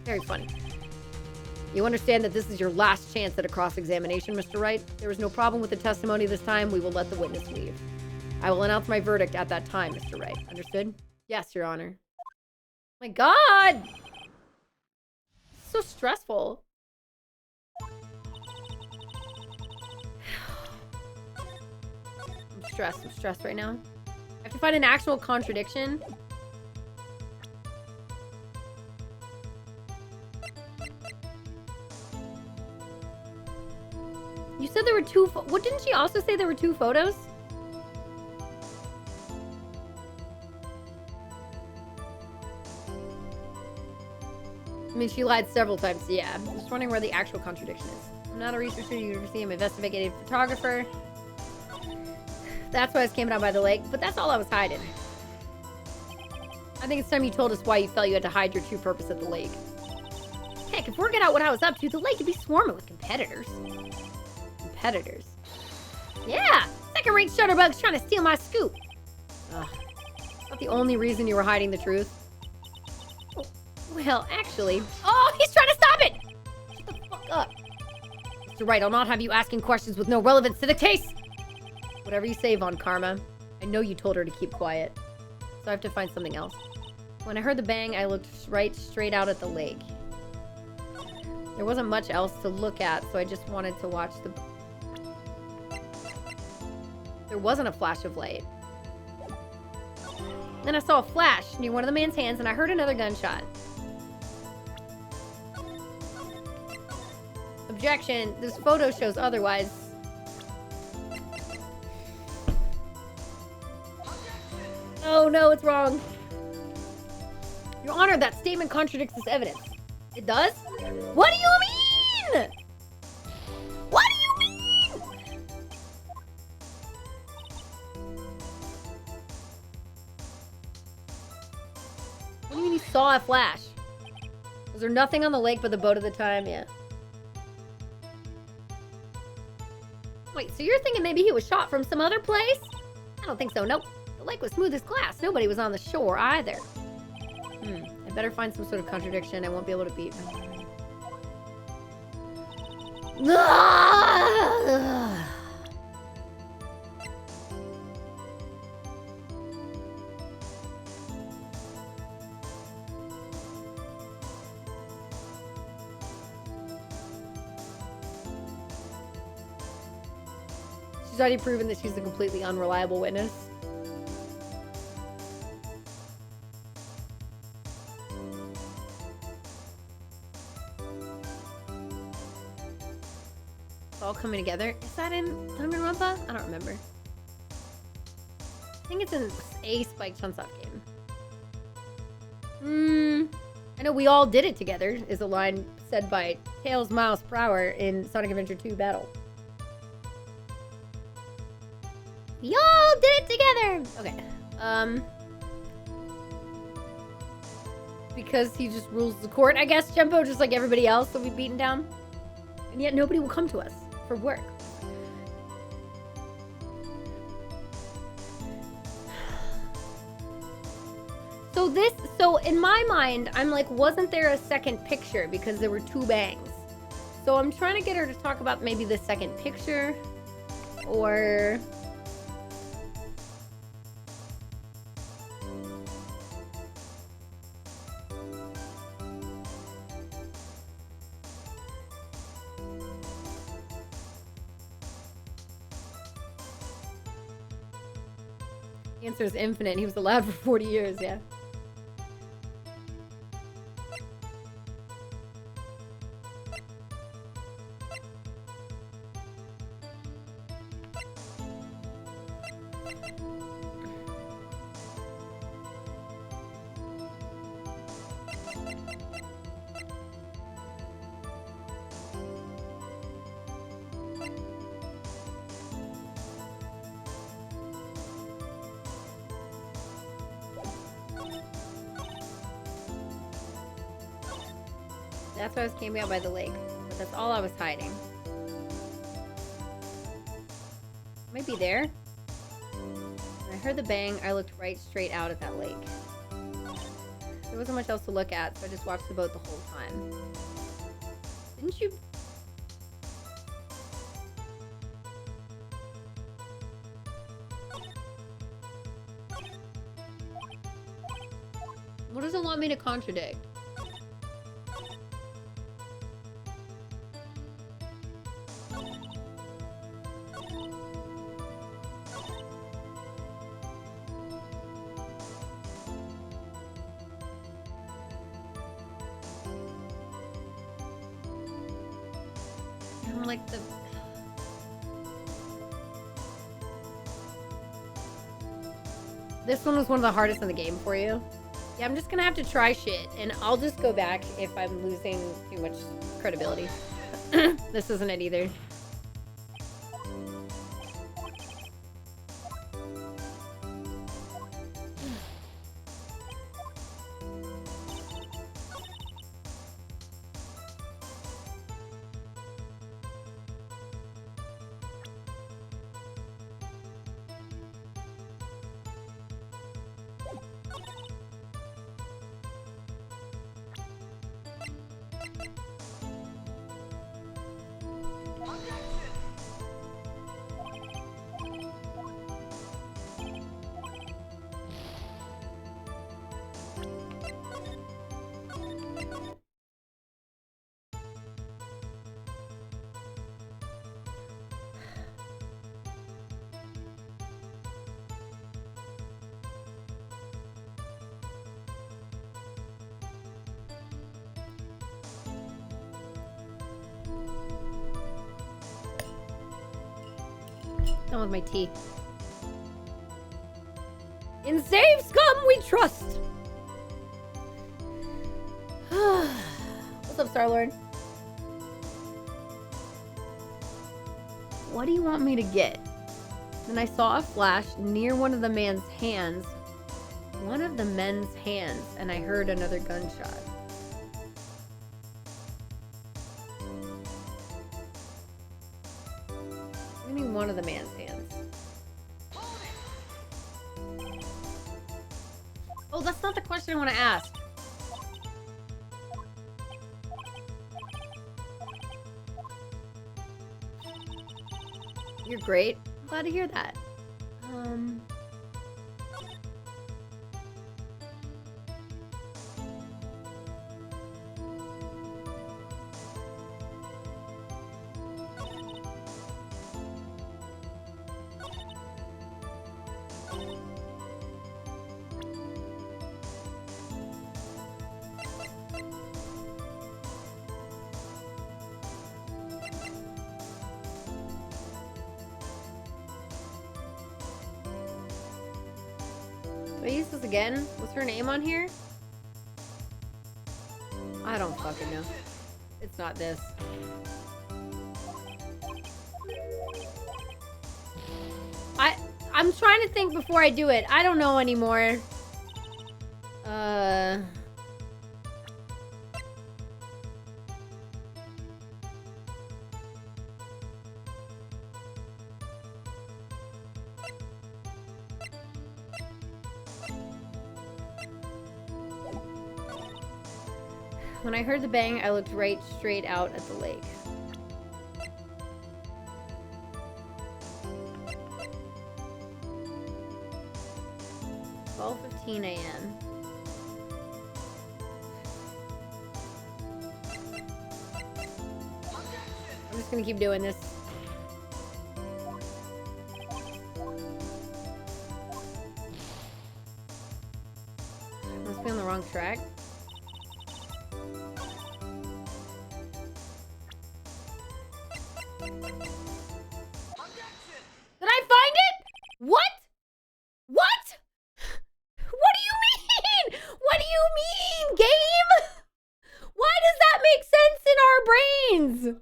Very funny. You understand that this is your last chance at a cross-examination, Mr. Wright? There is no problem with the testimony this time. We will let the witness leave. I will announce my verdict at that time, Mr. Wright. Understood? Yes, Your Honor. My God! It's so stressful. I'm stressed right now. I have to find an actual contradiction. You said there were two what, didn't she also say there were two photos? I mean, she lied several times, so yeah. I'm just wondering where the actual contradiction is. I'm not a researcher at the university, I'm an investigative photographer. That's why I was camping out by the lake, but that's all I was hiding. I think it's time you told us why you felt you had to hide your true purpose at the lake. Heck, if word got out what I was up to, the lake would be swarming with competitors. Competitors? Yeah! Second-rate shutterbugs trying to steal my scoop. Ugh. Not the only reason you were hiding the truth. Oh, well, actually... Oh, he's trying to stop it! Shut the fuck up. Mr. Wright, I'll not have you asking questions with no relevance to the case! Whatever you say, Von Karma. I know you told her to keep quiet. So I have to find something else. When I heard the bang, I looked right straight out at the lake. There wasn't much else to look at, so I just wanted to watch the... There wasn't a flash of light. Then I saw a flash near one of the man's hands, and I heard another gunshot. Objection. This photo shows otherwise. Oh no, it's wrong. Your Honor, that statement contradicts this evidence. It does? What do you mean? What do you mean? What do you mean you saw a flash? Was there nothing on the lake but the boat at the time? Yeah. Wait, so you're thinking maybe he was shot from some other place? I don't think so, nope. The lake was smooth as glass. Nobody was on the shore either. I better find some sort of contradiction. I won't be able to beat him. She's already proven that she's a completely unreliable witness. all coming together. Is that in Danganronpa? I don't remember. I think it's in a Spike Chunsoft game. I know we all did it together is a line said by Tails, Miles, Prower in Sonic Adventure 2 Battle. We all did it together! Okay. Because he just rules the court, I guess, Jumbo, just like everybody else that we've beaten down. And yet nobody will come to us for work. So in my mind, I'm like, wasn't there a second picture? Because there were two bangs. So I'm trying to get her to talk about maybe the second picture. Or... the answer is infinite. He was allowed for 40 years, yeah. That's why I was camping out by the lake. But that's all I was hiding. Might be there. When I heard the bang, I looked right straight out at that lake. There wasn't much else to look at, so I just watched the boat the whole time. Didn't you... What does it want me to contradict? Like the... This one was one of the hardest in the game for you. Yeah, I'm just gonna have to try shit, and I'll just go back if I'm losing too much credibility. This isn't it either. Done with my tea. In Save Scum we trust! What's up, Star-Lord? What do you want me to get? Then I saw a flash near one of the men's hands. One of the men's hands, and I heard another gunshot. What do you mean one of the man's hands? Oh, that's not the question I want to ask. You're great. I'm glad to hear that. I use this again? What's her name on here? I don't fucking know. It's not this. I'm trying to think before I do it. I don't know anymore. When I heard the bang, I looked right straight out at the lake. a.m. I'm just gonna keep doing this. Must be on the wrong track. Did I find it? What? What? What do you mean? What do you mean, game? Why does that make sense in our brains?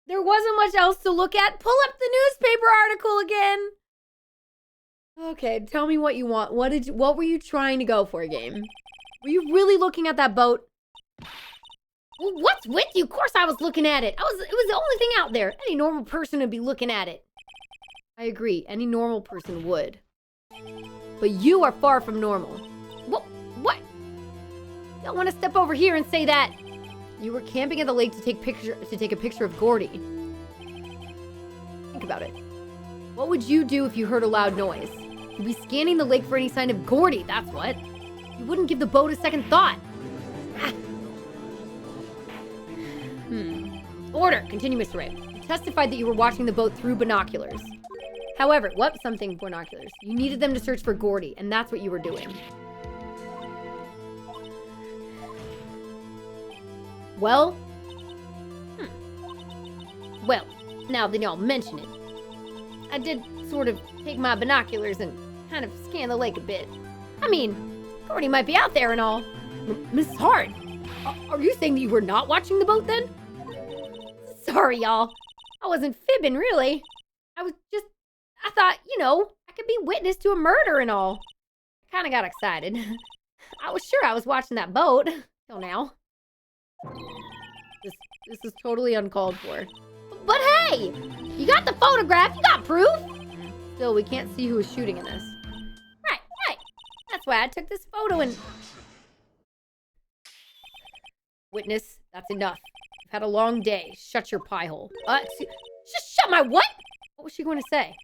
There wasn't much else to look at. Pull up the newspaper article again. Okay, tell me what you want. What were you trying to go for, game? Were you really looking at that boat? Well, what's with you? Of course I was looking at it. It was the only thing out there. Any normal person would be looking at it. I agree. Any normal person would. But you are far from normal. What? You don't want to step over here and say that. You were camping at the lake to take a picture of Gordy. Think about it. What would you do if you heard a loud noise? You'd be scanning the lake for any sign of Gordy, that's what. You wouldn't give the boat a second thought. Order. Continue, Mr. Wright. You testified that you were watching the boat through binoculars. However, something binoculars? You needed them to search for Gordy, and that's what you were doing. Well? Well, now that y'all mention it, I did sort of take my binoculars and kind of scan the lake a bit. I mean, Gordy might be out there and all. Miss Hart, are you saying that you were not watching the boat then? Sorry, y'all. I wasn't fibbing, really. I thought, I could be witness to a murder and all. I kind of got excited. I was sure I was watching that boat. Till now. This is totally uncalled for. But hey! You got the photograph! You got proof! Still, we can't see who was shooting in this. Right. That's why I took this photo and... Witness, that's enough. I've had a long day. Shut your pie hole. Just shut my what? What was she going to say?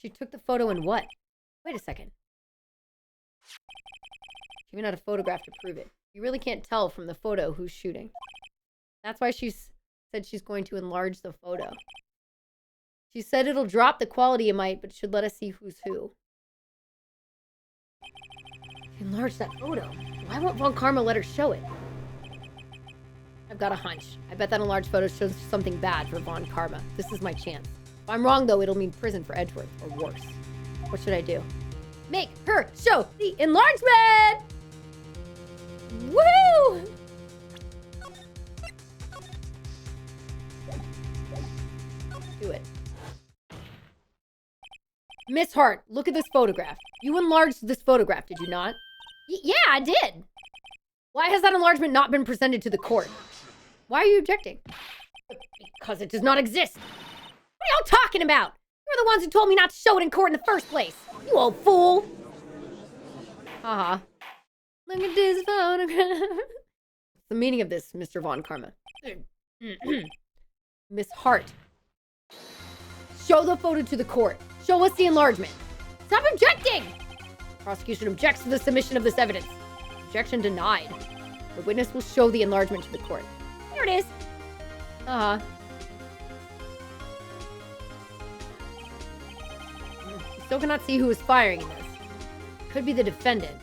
She took the photo and what? Wait a second. She even had a photograph to prove it. You really can't tell from the photo who's shooting. That's why she said she's going to enlarge the photo. She said it'll drop the quality it might, but should let us see who's who. Enlarge that photo. Why won't Von Karma let her show it? I've got a hunch. I bet that enlarged photo shows something bad for Von Karma. This is my chance. If I'm wrong, though, it'll mean prison for Edgeworth, or worse. What should I do? Make her show the enlargement! Woo! Do it. Miss Hart, look at this photograph. You enlarged this photograph, did you not? Yeah, I did. Why has that enlargement not been presented to the court? Why are you objecting? Because it does not exist. What are y'all talking about? You're the ones who told me not to show it in court in the first place. You old fool. Haha. Look at this photograph. What's the meaning of this, Mr. Von Karma? Miss Hart. Show the photo to the court. Show us the enlargement. Stop objecting! Prosecution objects to the submission of this evidence. Objection denied. The witness will show the enlargement to the court. There it is. Uh-huh. You still cannot see who is firing in this. Could be the defendant.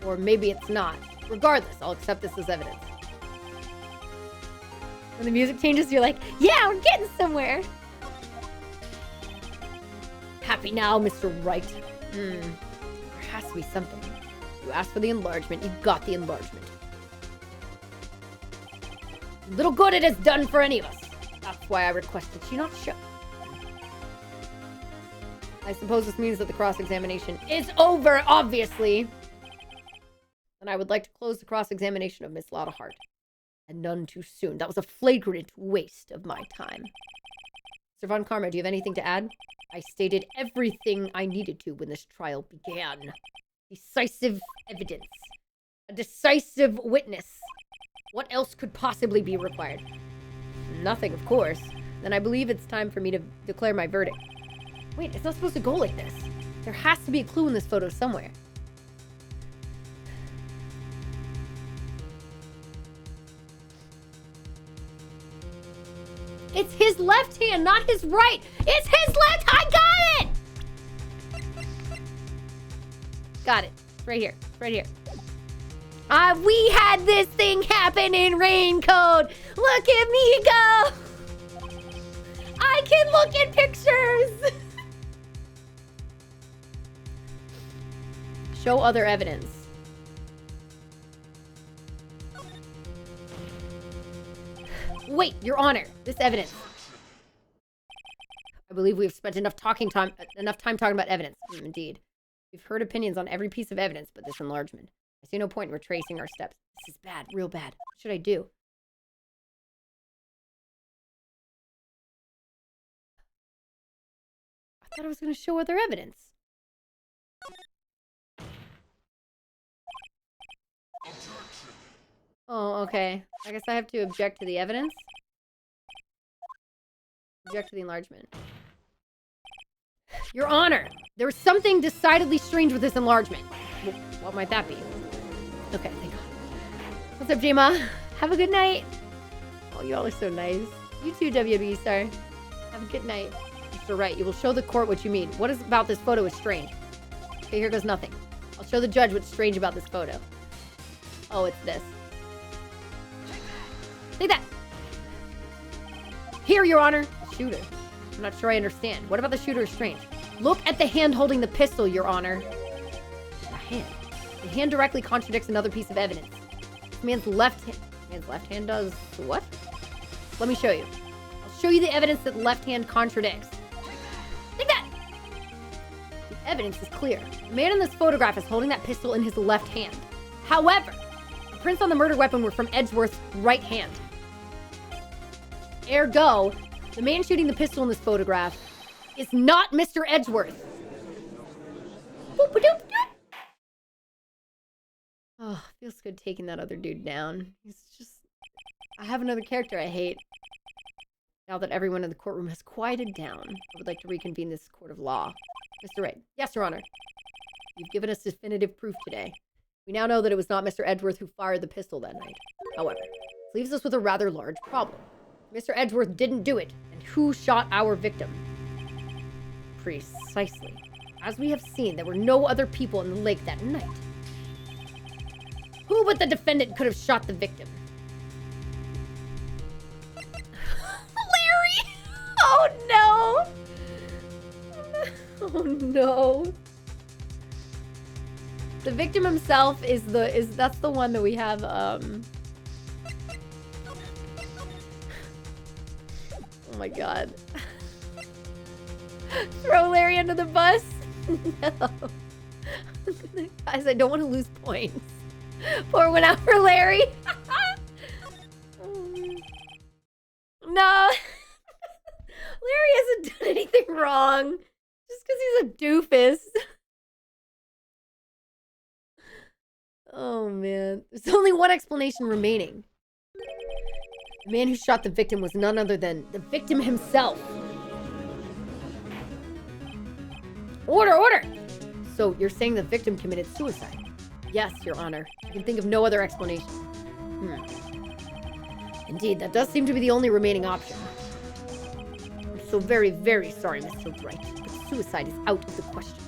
Or maybe it's not. Regardless, I'll accept this as evidence. When the music changes, you're like, yeah, we're getting somewhere. Happy now, Mr. Wright. has to be something. You asked for the enlargement, you got the enlargement. Little good it has done for any of us. That's why I requested she not show. I suppose this means that the cross-examination is over, obviously. And I would like to close the cross-examination of Miss Loudahart. And none too soon. That was a flagrant waste of my time. Sir Von Karma, do you have anything to add? I stated everything I needed to when this trial began. Decisive evidence. A decisive witness. What else could possibly be required? Nothing, of course. Then I believe it's time for me to declare my verdict. Wait, it's not supposed to go like this. There has to be a clue in this photo somewhere. It's his left hand, not his right. It's his left. I got it. Got it. It's right here. It's right here. We had this thing happen in Raincoat. Look at me go. I can look at pictures. Show other evidence. Wait, Your Honor, this evidence. I believe we've spent enough time talking about evidence. Indeed. We've heard opinions on every piece of evidence but this enlargement. I see no point in retracing our steps. This is bad, real bad. What should I do? I thought I was going to show other evidence. Oh, okay. I guess I have to object to the evidence? Object to the enlargement. Your Honor, there was something decidedly strange with this enlargement. Well, what might that be? Okay, thank God. What's up, J-Ma? Have a good night. Oh, you all are so nice. You too, WWE star. Have a good night. Mr. Wright, you will show the court what you mean. What is about this photo is strange? Okay, here goes nothing. I'll show the judge what's strange about this photo. Oh, it's this. Take that! Here, Your Honor. The shooter. I'm not sure I understand. What about the shooter is strange? Look at the hand holding the pistol, Your Honor. The hand. The hand directly contradicts another piece of evidence. This man's left hand does what? Let me show you. I'll show you the evidence that the left hand contradicts. Take that! The evidence is clear. The man in this photograph is holding that pistol in his left hand. However, the prints on the murder weapon were from Edgeworth's right hand. Ergo, the man shooting the pistol in this photograph is not Mr. Edgeworth. Boop-a-doop-doop. Oh, feels good taking that other dude down. He's just... I have another character I hate. Now that everyone in the courtroom has quieted down, I would like to reconvene this court of law. Mr. Wright. Yes, Your Honor. You've given us definitive proof today. We now know that it was not Mr. Edgeworth who fired the pistol that night. However, this leaves us with a rather large problem. Mr. Edgeworth didn't do it, and who shot our victim? Precisely. As we have seen, there were no other people in the lake that night. Who but the defendant could have shot the victim? Larry! Oh no! Oh no. The victim himself that's the one that we have, oh my god. Throw Larry under the bus? No. Guys, I don't want to lose points. Pour one out for Larry. No. Larry hasn't done anything wrong. Just because he's a doofus. Oh, man. There's only one explanation remaining. The man who shot the victim was none other than the victim himself. Order, order! So, you're saying the victim committed suicide? Yes, Your Honor. I can think of no other explanation. Indeed, that does seem to be the only remaining option. I'm so very, very sorry, Mr. Wright, but suicide is out of the question.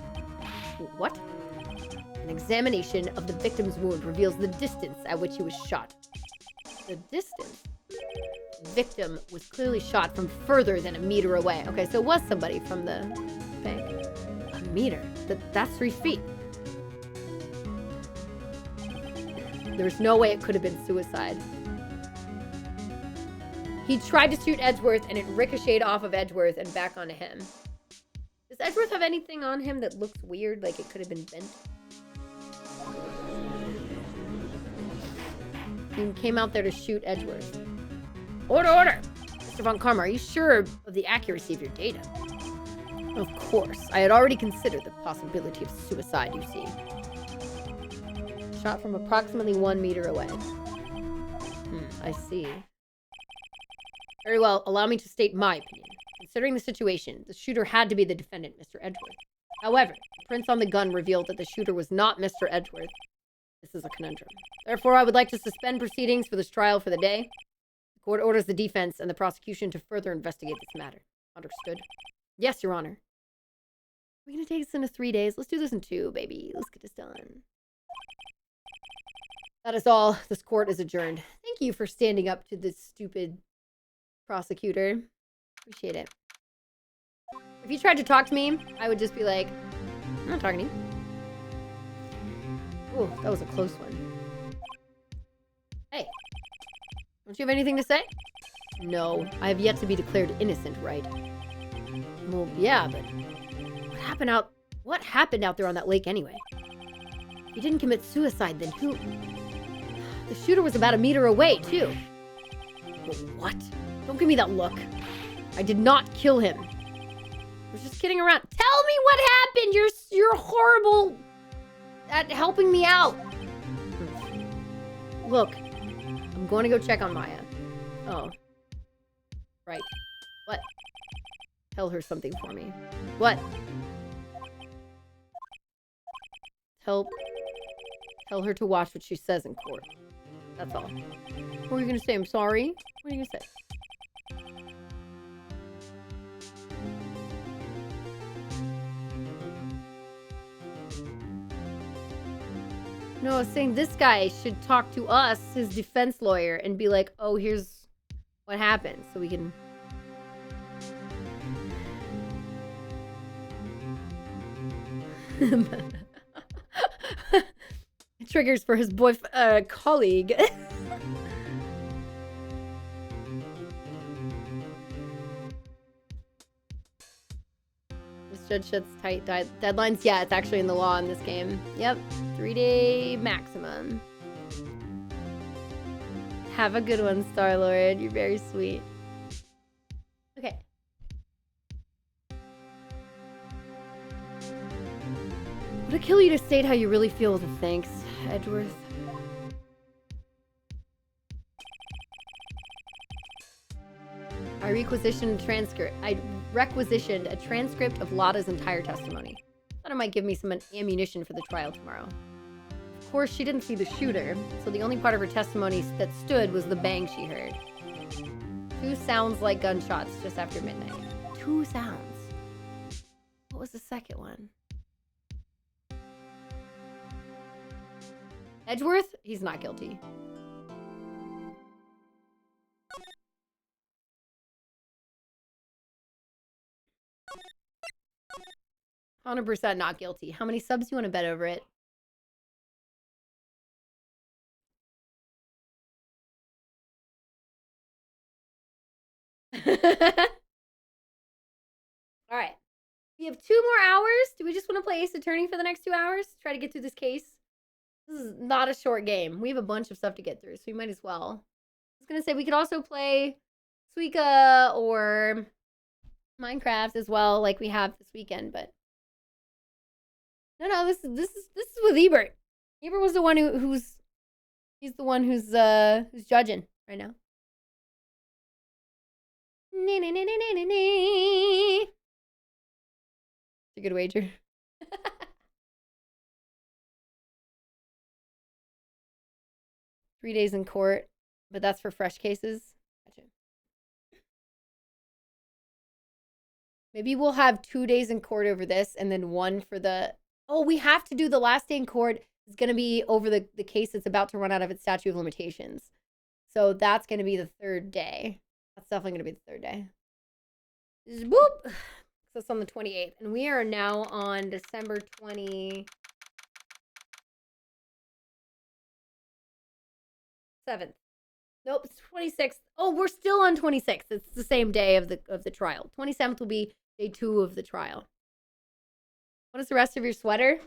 What? An examination of the victim's wound reveals the distance at which he was shot. The distance? The victim was clearly shot from further than a meter away. Okay, so it was somebody from the bank. A meter? That's 3 feet. There's no way it could have been suicide. He tried to shoot Edgeworth, and it ricocheted off of Edgeworth and back onto him. Does Edgeworth have anything on him that looks weird, like it could have been bent? He came out there to shoot Edgeworth. Order, order! Mr. Von Karma, are you sure of the accuracy of your data? Of course. I had already considered the possibility of suicide, you see. Shot from approximately 1 meter away. I see. Very well, allow me to state my opinion. Considering the situation, the shooter had to be the defendant, Mr. Edgeworth. However, the prints on the gun revealed that the shooter was not Mr. Edgeworth. This is a conundrum. Therefore, I would like to suspend proceedings for this trial for the day. The court orders the defense and the prosecution to further investigate this matter. Understood? Yes, Your Honor. We're going to take this into 3 days. Let's do this in 2, baby. Let's get this done. That is all. This court is adjourned. Thank you for standing up to this stupid prosecutor. Appreciate it. If you tried to talk to me, I would just be like, I'm not talking to you. Ooh, that was a close one. Hey, don't you have anything to say? No, I have yet to be declared innocent, right? Well, yeah, but what happened out there on that lake anyway? If he didn't commit suicide, then who? The shooter was about 1 meter away, too. Well, what? Don't give me that look. I did not kill him. I was just kidding around. Tell me what happened! You're horrible at helping me out. Look, I'm going to go check on Maya. Oh. Right. What? Tell her something for me. What? Tell her to watch what she says in court. That's all. What were you going to say? I'm sorry? What are you going to say? No, I was saying this guy should talk to us, his defense lawyer, and be like, oh, here's what happened, so we can... Triggers for his colleague. This judge sets tight deadlines. Yeah, it's actually in the law in this game. Yep. 3-day maximum. Have a good one, Star-Lord. You're very sweet. Okay. Would it kill you to state how you really feel with a thanks, Edgeworth? I requisitioned a transcript of Lotta's entire testimony. Thought it might give me some ammunition for the trial tomorrow. Of course, she didn't see the shooter, so the only part of her testimony that stood was the bang she heard. 2 sounds like gunshots just after midnight. 2 sounds. What was the second one? Edgeworth? He's not guilty. %, not guilty. How many subs do you want to bet over it? All right. We have 2 more hours. Do we just want to play Ace Attorney for the next 2 hours? Try to get through this case? This is not a short game. We have a bunch of stuff to get through, so we might as well. I was going to say we could also play Suika or Minecraft as well, like we have this weekend, but no, this is with Ebert. Ebert was the one he's the one who's judging right now. It's a good wager. 3 days in court, but that's for fresh cases. Gotcha. Maybe we'll have 2 days in court over this and then 1 for the... Oh, we have to do the last day in court. It's going to be over the case that's about to run out of its statute of limitations. So that's going to be the 3rd day. That's definitely going to be the 3rd day. Boop! So it's on the 28th. And we are now on December 20... 7th. Nope, it's 26th. Oh, we're still on 26th. It's the same day of the trial. 27th will be day 2 of the trial. What is the rest of your sweater?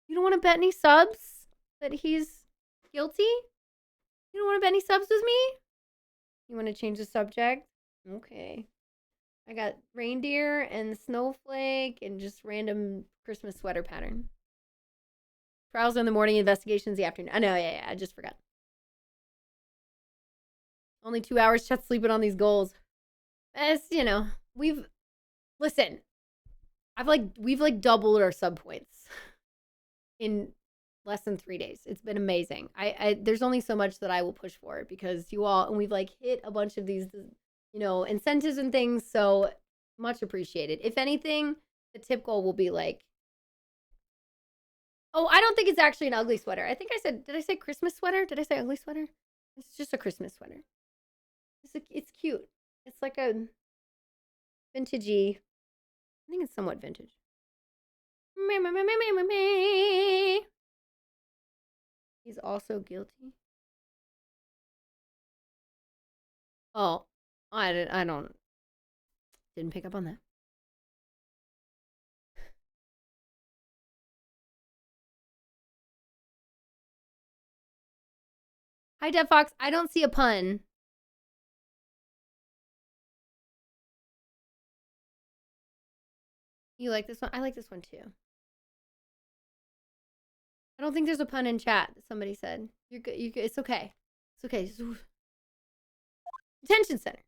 You don't want to bet any subs that he's guilty? You don't want to bet any subs with me? You want to change the subject? Okay. I got reindeer and snowflake and just random Christmas sweater pattern. Trials are in the morning, investigations the afternoon. I know, yeah, I just forgot. Only 2 hours, Chet's sleeping on these goals. As you know, we've doubled our sub points in less than 3 days. It's been amazing. I there's only so much that I will push for because you all, and we've like hit a bunch of these, you know, incentives and things. So much appreciated. If anything, the tip goal will be like, oh, I don't think it's actually an ugly sweater. I think I said, did I say Christmas sweater? Did I say ugly sweater? It's just a Christmas sweater. It's cute. It's like a vintagey. I think it's somewhat vintage. He's also guilty. Oh, didn't pick up on that. Hi, Dev Fox. I don't see a pun. You like this one? I like this one too. I don't think there's a pun in chat. Somebody said you're good. It's okay. It's okay. Detention center.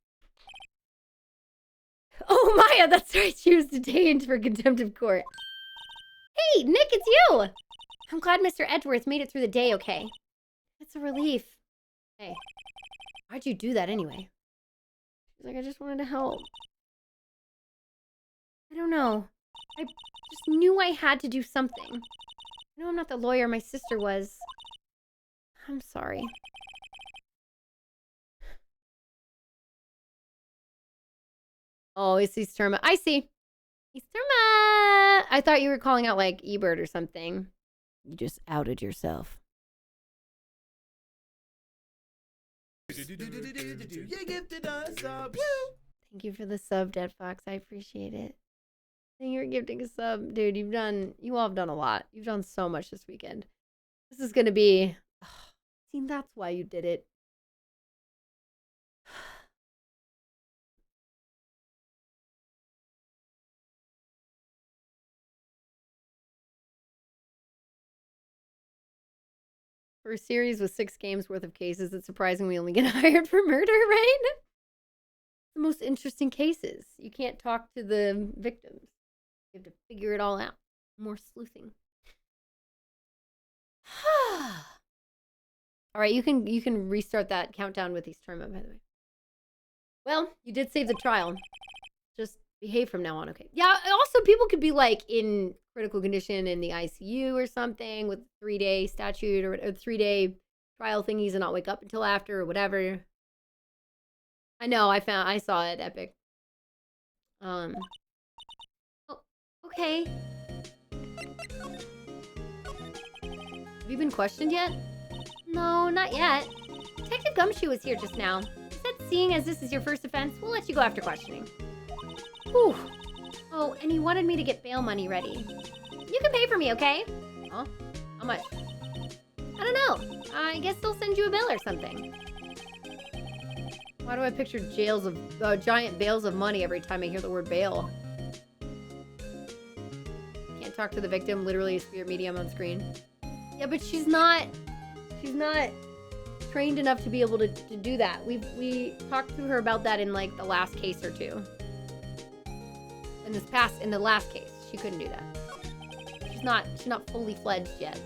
Oh, Maya, that's right. She was detained for contempt of court. Hey, Nick, it's you. I'm glad Mr. Edgeworth made it through the day okay. It's a relief. Hey, why'd you do that anyway? She's like, I just wanted to help. I don't know. I just knew I had to do something. I know I'm not the lawyer my sister was. I'm sorry. Oh, it's Easterma. I see. Easterma! I thought you were calling out like Ebert or something. You just outed yourself. You gifted us up. Thank you for the sub, Dead Fox. I appreciate it. Thank you for gifting a sub. Dude, you all have done a lot. You've done so much this weekend. This is going to be... see, that's why you did it. For a series with 6 games worth of cases, it's surprising we only get hired for murder, right? The most interesting cases. You can't talk to the victims. You have to figure it all out. More sleuthing. All right, you can restart that countdown with these tournament, by the way. Well, you did save the trial. Just behave from now on, okay? Yeah, also people could be like in critical condition in the ICU or something with 3-day statute or 3-day trial thingies and not wake up until after or whatever. I know, I saw it, Epic. Oh, okay. Have you been questioned yet? No, not yet. Detective Gumshoe was here just now. He said seeing as this is your first offense, we'll let you go after questioning. Whew. Oh, and he wanted me to get bail money ready. You can pay for me, okay? Huh? How much? I don't know. I guess they'll send you a bill or something. Why do I picture giant bales of money every time I hear the word bail? Can't talk to the victim, literally a spirit medium on screen. Yeah, but she's not trained enough to be able to do that. We talked to her about that in like the last case or two. In the last case, she couldn't do that. She's not fully fledged yet.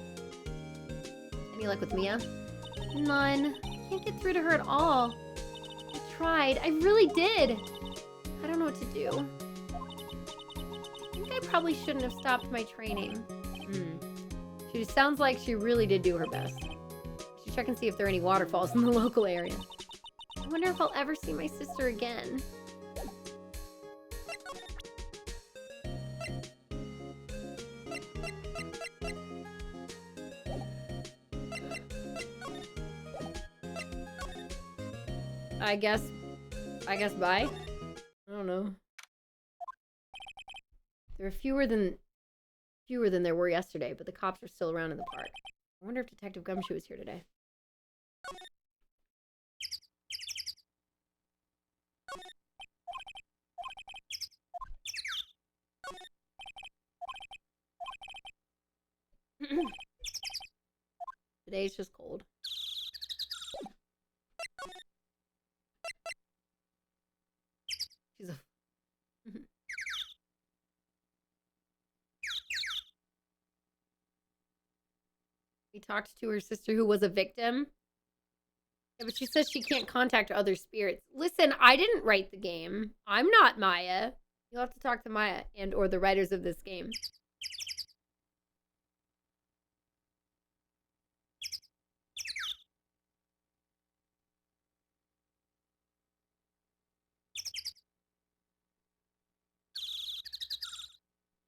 Any luck with Mia? None. I can't get through to her at all. I tried. I really did. I don't know what to do. I think I probably shouldn't have stopped my training. She sounds like she really did do her best. I should check and see if there are any waterfalls in the local area. I wonder if I'll ever see my sister again. I guess bye. I don't know. There are fewer than there were yesterday, but the cops are still around in the park. I wonder if Detective Gumshoe is here today. Today's just cold. She's a... We talked to her sister who was a victim. Yeah, but she says she can't contact other spirits. Listen, I didn't write the game. I'm not Maya. You'll have to talk to Maya and or the writers of this game.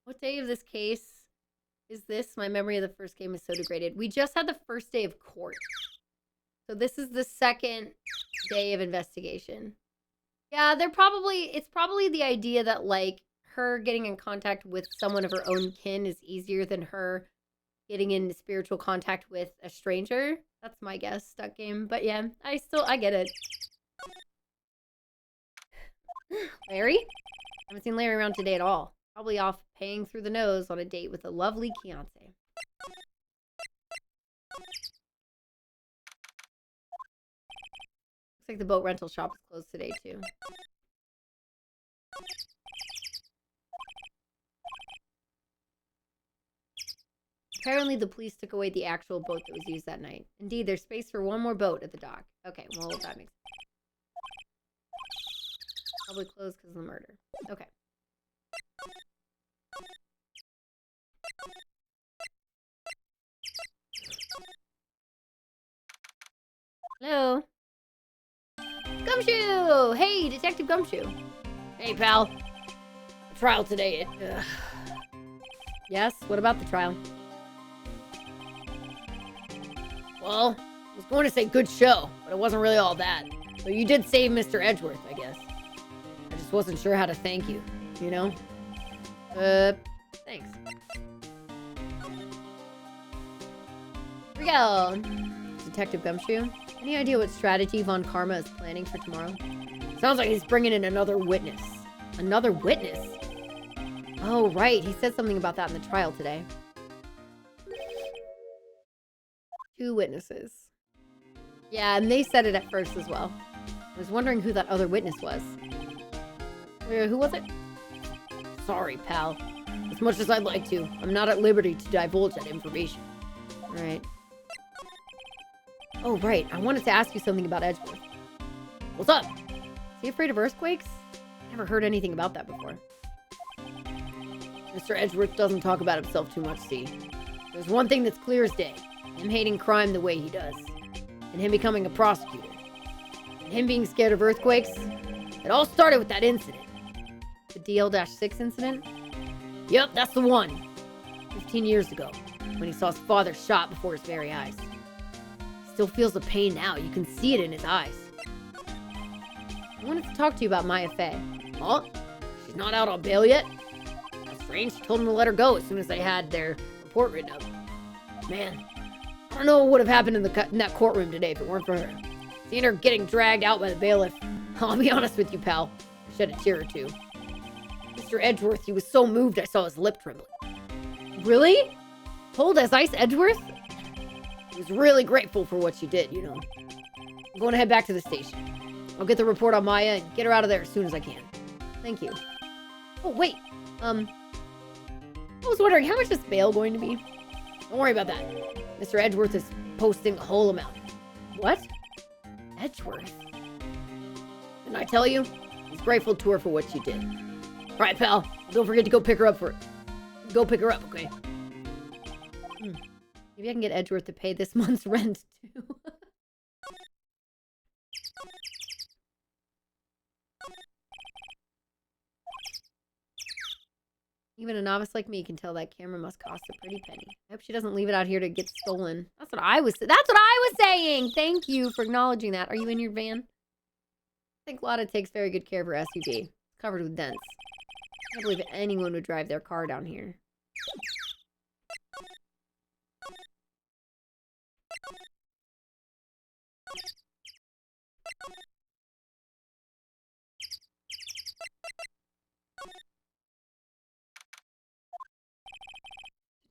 What day of this case is this? My memory of the first game is so degraded. We just had the first day of court. So this is the second day of investigation. Yeah, it's probably the idea that, like, her getting in contact with someone of her own kin is easier than her getting into spiritual contact with a stranger. That's my guess, stuck game. But yeah, I get it. Larry? I haven't seen Larry around today at all. Probably off paying through the nose on a date with a lovely fiance. Looks like the boat rental shop is closed today, too. Apparently, the police took away the actual boat that was used that night. Indeed, there's space for one more boat at the dock. Okay, well, that makes sense. Probably closed because of the murder. Okay. Hello? Gumshoe! Hey, Detective Gumshoe. Hey, pal. Trial today. Yes, what about the trial? Well, I was going to say good show, but it wasn't really all that. But you did save Mr. Edgeworth, I guess. I just wasn't sure how to thank you, you know? Thanks. Here we go. Detective Gumshoe. Any idea what strategy Von Karma is planning for tomorrow? Sounds like he's bringing in another witness. Another witness? Oh, right. He said something about that in the trial today. 2 witnesses. Yeah, and they said it at first as well. I was wondering who that other witness was. Who was it? Sorry, pal. As much as I'd like to, I'm not at liberty to divulge that information. Alright. Oh, right. I wanted to ask you something about Edgeworth. What's up? Is he afraid of earthquakes? Never heard anything about that before. Mr. Edgeworth doesn't talk about himself too much, see. There's one thing that's clear as day. Him hating crime the way he does. And him becoming a prosecutor. And him being scared of earthquakes. It all started with that incident. The DL-6 incident? Yep, that's the one. 15 years ago, when he saw his father shot before his very eyes. He still feels the pain now. You can see it in his eyes. I wanted to talk to you about Maya Fey. Huh? She's not out on bail yet? That's strange. She told him to let her go as soon as they had their report written up. Man, I don't know what would have happened in that courtroom today if it weren't for her. Seeing her getting dragged out by the bailiff. I'll be honest with you, pal. I shed a tear or two. Mr. Edgeworth, he was so moved I saw his lip trembling. Really? Cold as ice Edgeworth? He was really grateful for what she did, you know. I'm going to head back to the station. I'll get the report on Maya and get her out of there as soon as I can. Thank you. Oh, wait. I was wondering, how much is bail going to be? Don't worry about that. Mr. Edgeworth is posting the whole amount. What? Edgeworth? Didn't I tell you? He's grateful to her for what she did. Alright, pal. Don't forget to go pick her up Go pick her up, okay? Maybe I can get Edgeworth to pay this month's rent, too. Even a novice like me can tell that camera must cost a pretty penny. I hope she doesn't leave it out here to get stolen. That's what I was saying! Thank you for acknowledging that. Are you in your van? I think Lotta takes very good care of her SUV. It's covered with dents. I can't believe anyone would drive their car down here.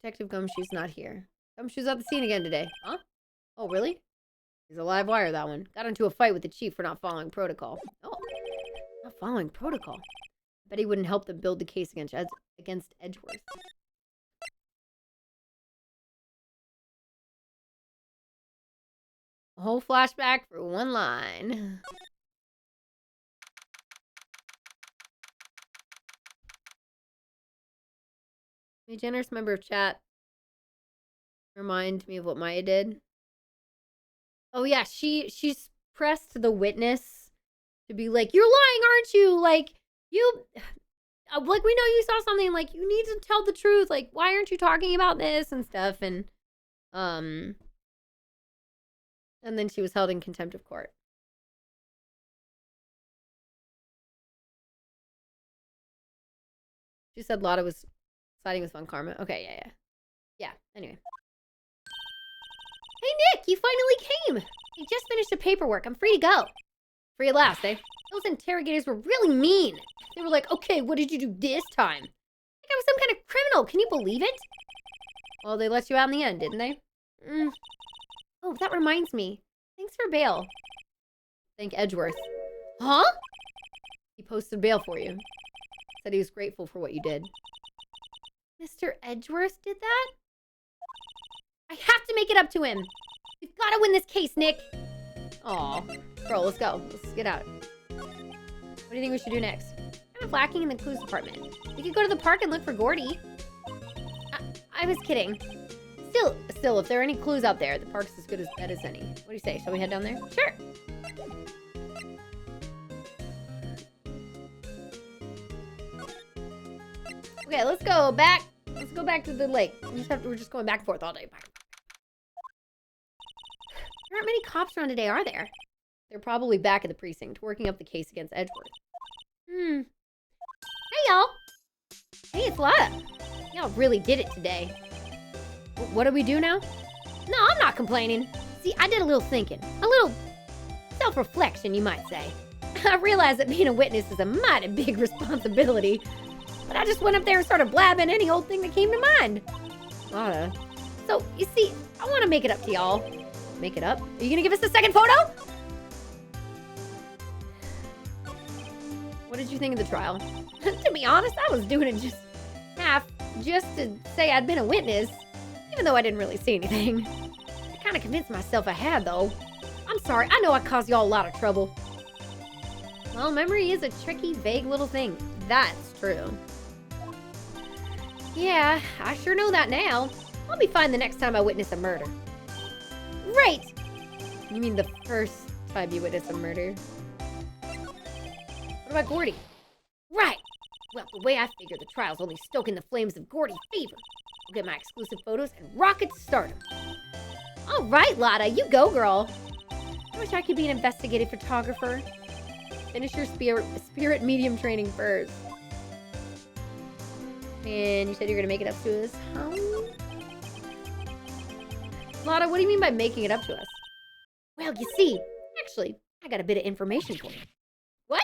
Detective Gumshoe's not here. Gumshoe's at the scene again today. Huh? Oh, really? He's a live wire, that one. Got into a fight with the chief for not following protocol. Oh, not following protocol. Bet he wouldn't help them build the case against Edgeworth. A whole flashback for one line. A generous member of chat. Remind me of what Maya did. Oh yeah, she's pressed the witness to be like, you're lying, aren't you? Like, you, like, we know you saw something, like, you need to tell the truth. Like, why aren't you talking about this and stuff? And then she was held in contempt of court. She said Lotta was siding with Von Karma. Okay, yeah. Yeah, anyway. Hey, Nick, you finally came. I just finished the paperwork. I'm free to go. Free at last, eh? Those interrogators were really mean. They were like, okay, what did you do this time? Like I was some kind of criminal. Can you believe it? Well, they let you out in the end, didn't they? Oh, that reminds me. Thanks for bail. Thank Edgeworth. Huh? He posted bail for you. Said he was grateful for what you did. Mr. Edgeworth did that? I have to make it up to him. We've got to win this case, Nick. Aw. Girl, let's go. Let's get out. What do you think we should do next? I'm lacking in the clues department. We could go to the park and look for Gordy. I was kidding. Still, if there are any clues out there, the park's as good as bet as any. What do you say? Shall we head down there? Sure. Okay, let's go back. Let's go back to the lake. We're just going back and forth all day. There aren't many cops around today, are there? They're probably back at the precinct, working up the case against Edgeworth. Hey, y'all. Hey, it's Lotta. Y'all really did it today. What do we do now? No, I'm not complaining. See, I did a little thinking. A little self-reflection, you might say. I realized that being a witness is a mighty big responsibility. But I just went up there and started blabbing any old thing that came to mind. Lotta. So, you see, I want to make it up to y'all. Make it up? Are you gonna give us a second photo? What did you think of the trial? To be honest, I was doing it just to say I'd been a witness, even though I didn't really see anything. I kind of convinced myself I had, though. I'm sorry, I know I caused y'all a lot of trouble. Well, memory is a tricky, vague little thing. That's true. Yeah, I sure know that now. I'll be fine the next time I witness a murder. Right! You mean the first time you witness a murder? What about Gordy? Right! Well, the way I figure the trial's only stoking the flames of Gordy fever. I'll get my exclusive photos and rocket to stardom. All right, Lotta, you go, girl. I wish I could be an investigative photographer. Finish your spirit medium training first. And you said you're gonna make it up to us. How? Lotta, what do you mean by making it up to us? Well, you see, actually, I got a bit of information for you. What?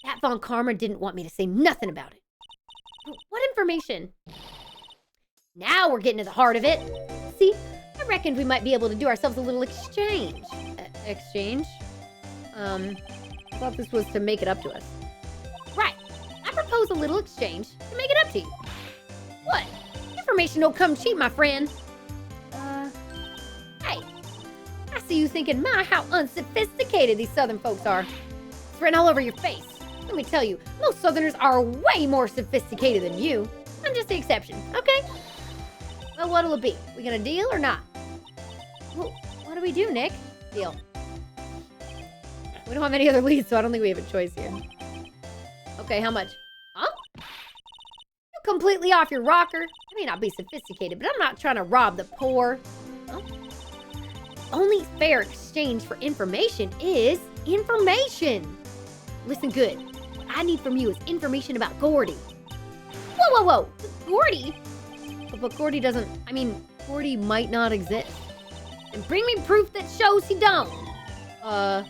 That Von Karma didn't want me to say nothing about it. What information? Now we're getting to the heart of it. See, I reckoned we might be able to do ourselves a little exchange. Exchange? I thought this was to make it up to us. Right. I propose a little exchange to make it up to you. What? Information don't come cheap, my friend. Hey. I see you thinking, my, how unsophisticated these southern folks are. It's written all over your face. Let me tell you, most southerners are way more sophisticated than you. I'm just the exception, okay? Well, what'll it be? We gonna deal or not? Well, what do we do, Nick? Deal. We don't have any other leads, so I don't think we have a choice here. Okay, how much? Huh? You completely off your rocker? I may not be sophisticated, but I'm not trying to rob the poor. Huh? only fair exchange for information is information. Listen good. What I need from you is information about Gordy. Whoa, whoa, whoa. Gordy? But Gordy doesn't, Gordy might not exist. And bring me proof that shows he don't. I'll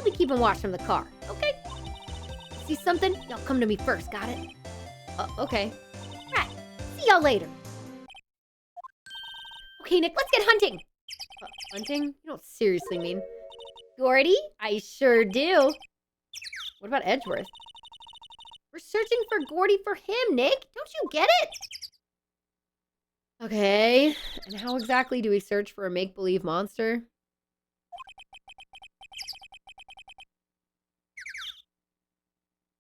be keeping watch from the car, okay? See something? Y'all come to me first, got it? Okay. Right. See y'all later. Okay, Nick, let's get hunting. Hunting? You don't seriously mean. Gordy? I sure do. What about Edgeworth? We're searching for Gordy for him, Nick. Don't you get it? Okay. And how exactly do we search for a make-believe monster?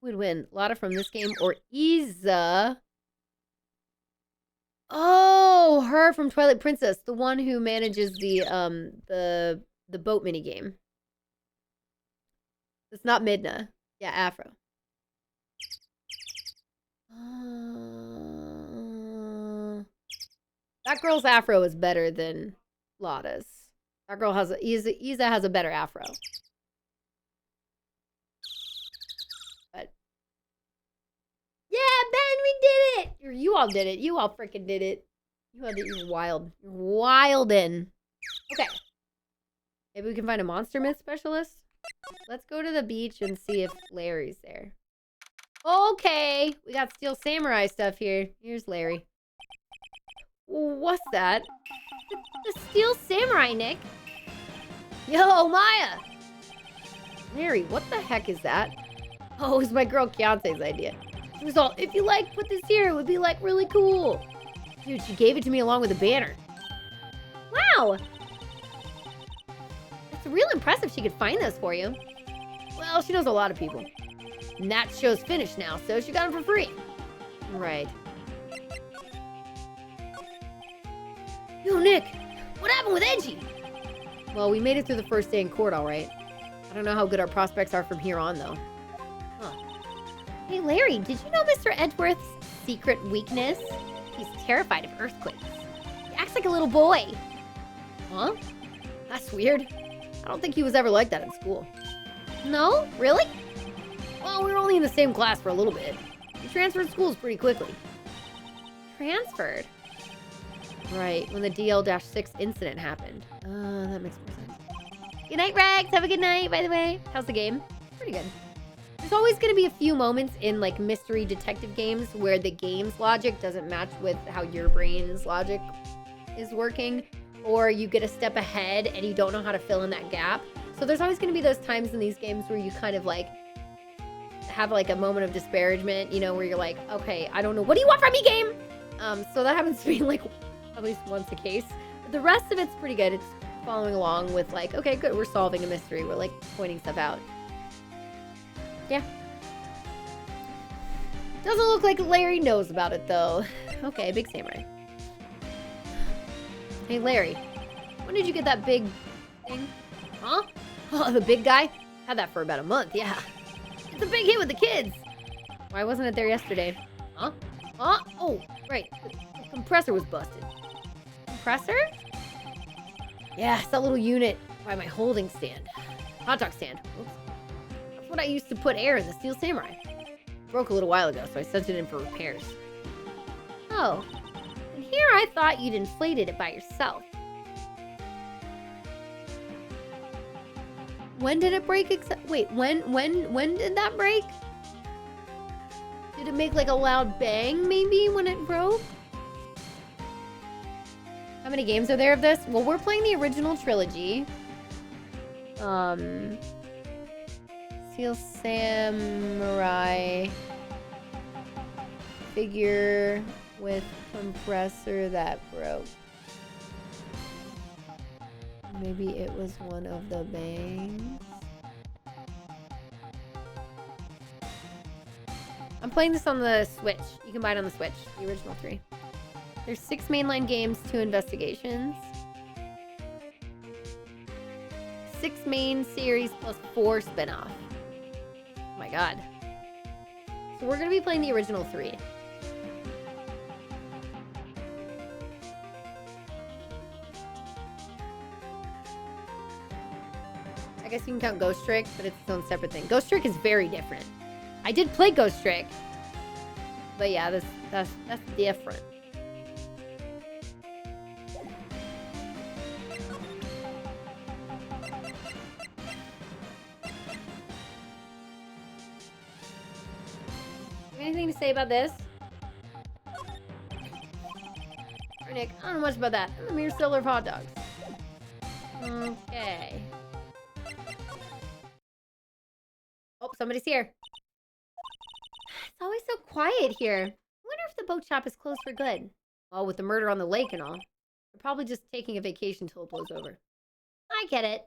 Who would win? Lotta from this game or Iza? Oh, her from Twilight Princess, the one who manages the boat mini game. It's not Midna. Yeah, Afro. That girl's afro is better than Lotta's. That girl has Iza has a better afro. But yeah, Ben, we did it. You all did it. You all freaking did it. You're wild. You're wildin'. Okay. Maybe we can find a monster myth specialist. Let's go to the beach and see if Larry's there. Okay, we got Steel Samurai stuff here. Here's Larry. What's that? The Steel Samurai, Nick. Yo, Maya. Larry, what the heck is that? Oh, it's my girl Keontae's idea. She was all, if you like, put this here. It would be like really cool. Dude, she gave it to me along with a banner. Wow. It's real impressive she could find those for you. Well, she knows a lot of people. And that show's finished now, so she got them for free. Right. Yo, Nick, what happened with Edgy? Well, we made it through the first day in court, all right. I don't know how good our prospects are from here on, though. Huh. Hey, Larry, did you know Mr. Edgeworth's secret weakness? He's terrified of earthquakes. He acts like a little boy. Huh? That's weird. I don't think he was ever like that in school. No? Really? Well, we were only in the same class for a little bit. He transferred schools pretty quickly. Transferred? Right, when the DL-6 incident happened. That makes more sense. Good night, Rex. Have a good night, by the way. How's the game? Pretty good. There's always going to be a few moments in, like, mystery detective games where the game's logic doesn't match with how your brain's logic is working. Or you get a step ahead and you don't know how to fill in that gap. So there's always going to be those times in these games where you kind of, like, have, like, a moment of disparagement, you know, where you're like, okay, I don't know. What do you want from me, game? So that happens to be, like, at least once a case. But the rest of it's pretty good. It's following along with, like, okay, good, we're solving a mystery. We're, like, pointing stuff out. Yeah. Doesn't look like Larry knows about it, though. Okay, big samurai. Hey, Larry. When did you get that big thing? Huh? Oh, the big guy? Had that for about a month, yeah. It's a big hit with the kids. Why wasn't it there yesterday? Huh? Huh? Oh, right. The compressor was busted. Compressor? Yeah, it's that little unit by my holding stand. Hot dog stand. Oops. That's what I used to put air in the Steel Samurai. It broke a little while ago, so I sent it in for repairs. Oh. And here I thought you'd inflated it by yourself. When did it break? Wait, when did that break? Did it make like a loud bang maybe when it broke? How many games are there of this? Well, we're playing the original trilogy. Steel Samurai figure with compressor that broke. Maybe it was one of the bangs. I'm playing this on the Switch. You can buy it on the Switch, the original 3. There's 6 mainline games, 2 investigations. 6 main series plus 4 spin-off. Oh my god. So we're gonna be playing the original 3. I guess you can count Ghost Trick, but it's its own separate thing. Ghost Trick is very different. I did play Ghost Trick. But yeah, that's different. Anything to say about this? Or Nick, I don't know much about that. I'm a mere seller of hot dogs. Okay. Oh, somebody's here. It's always so quiet here. I wonder if the boat shop is closed for good. Well, with the murder on the lake and all. They're probably just taking a vacation till it blows over. I get it.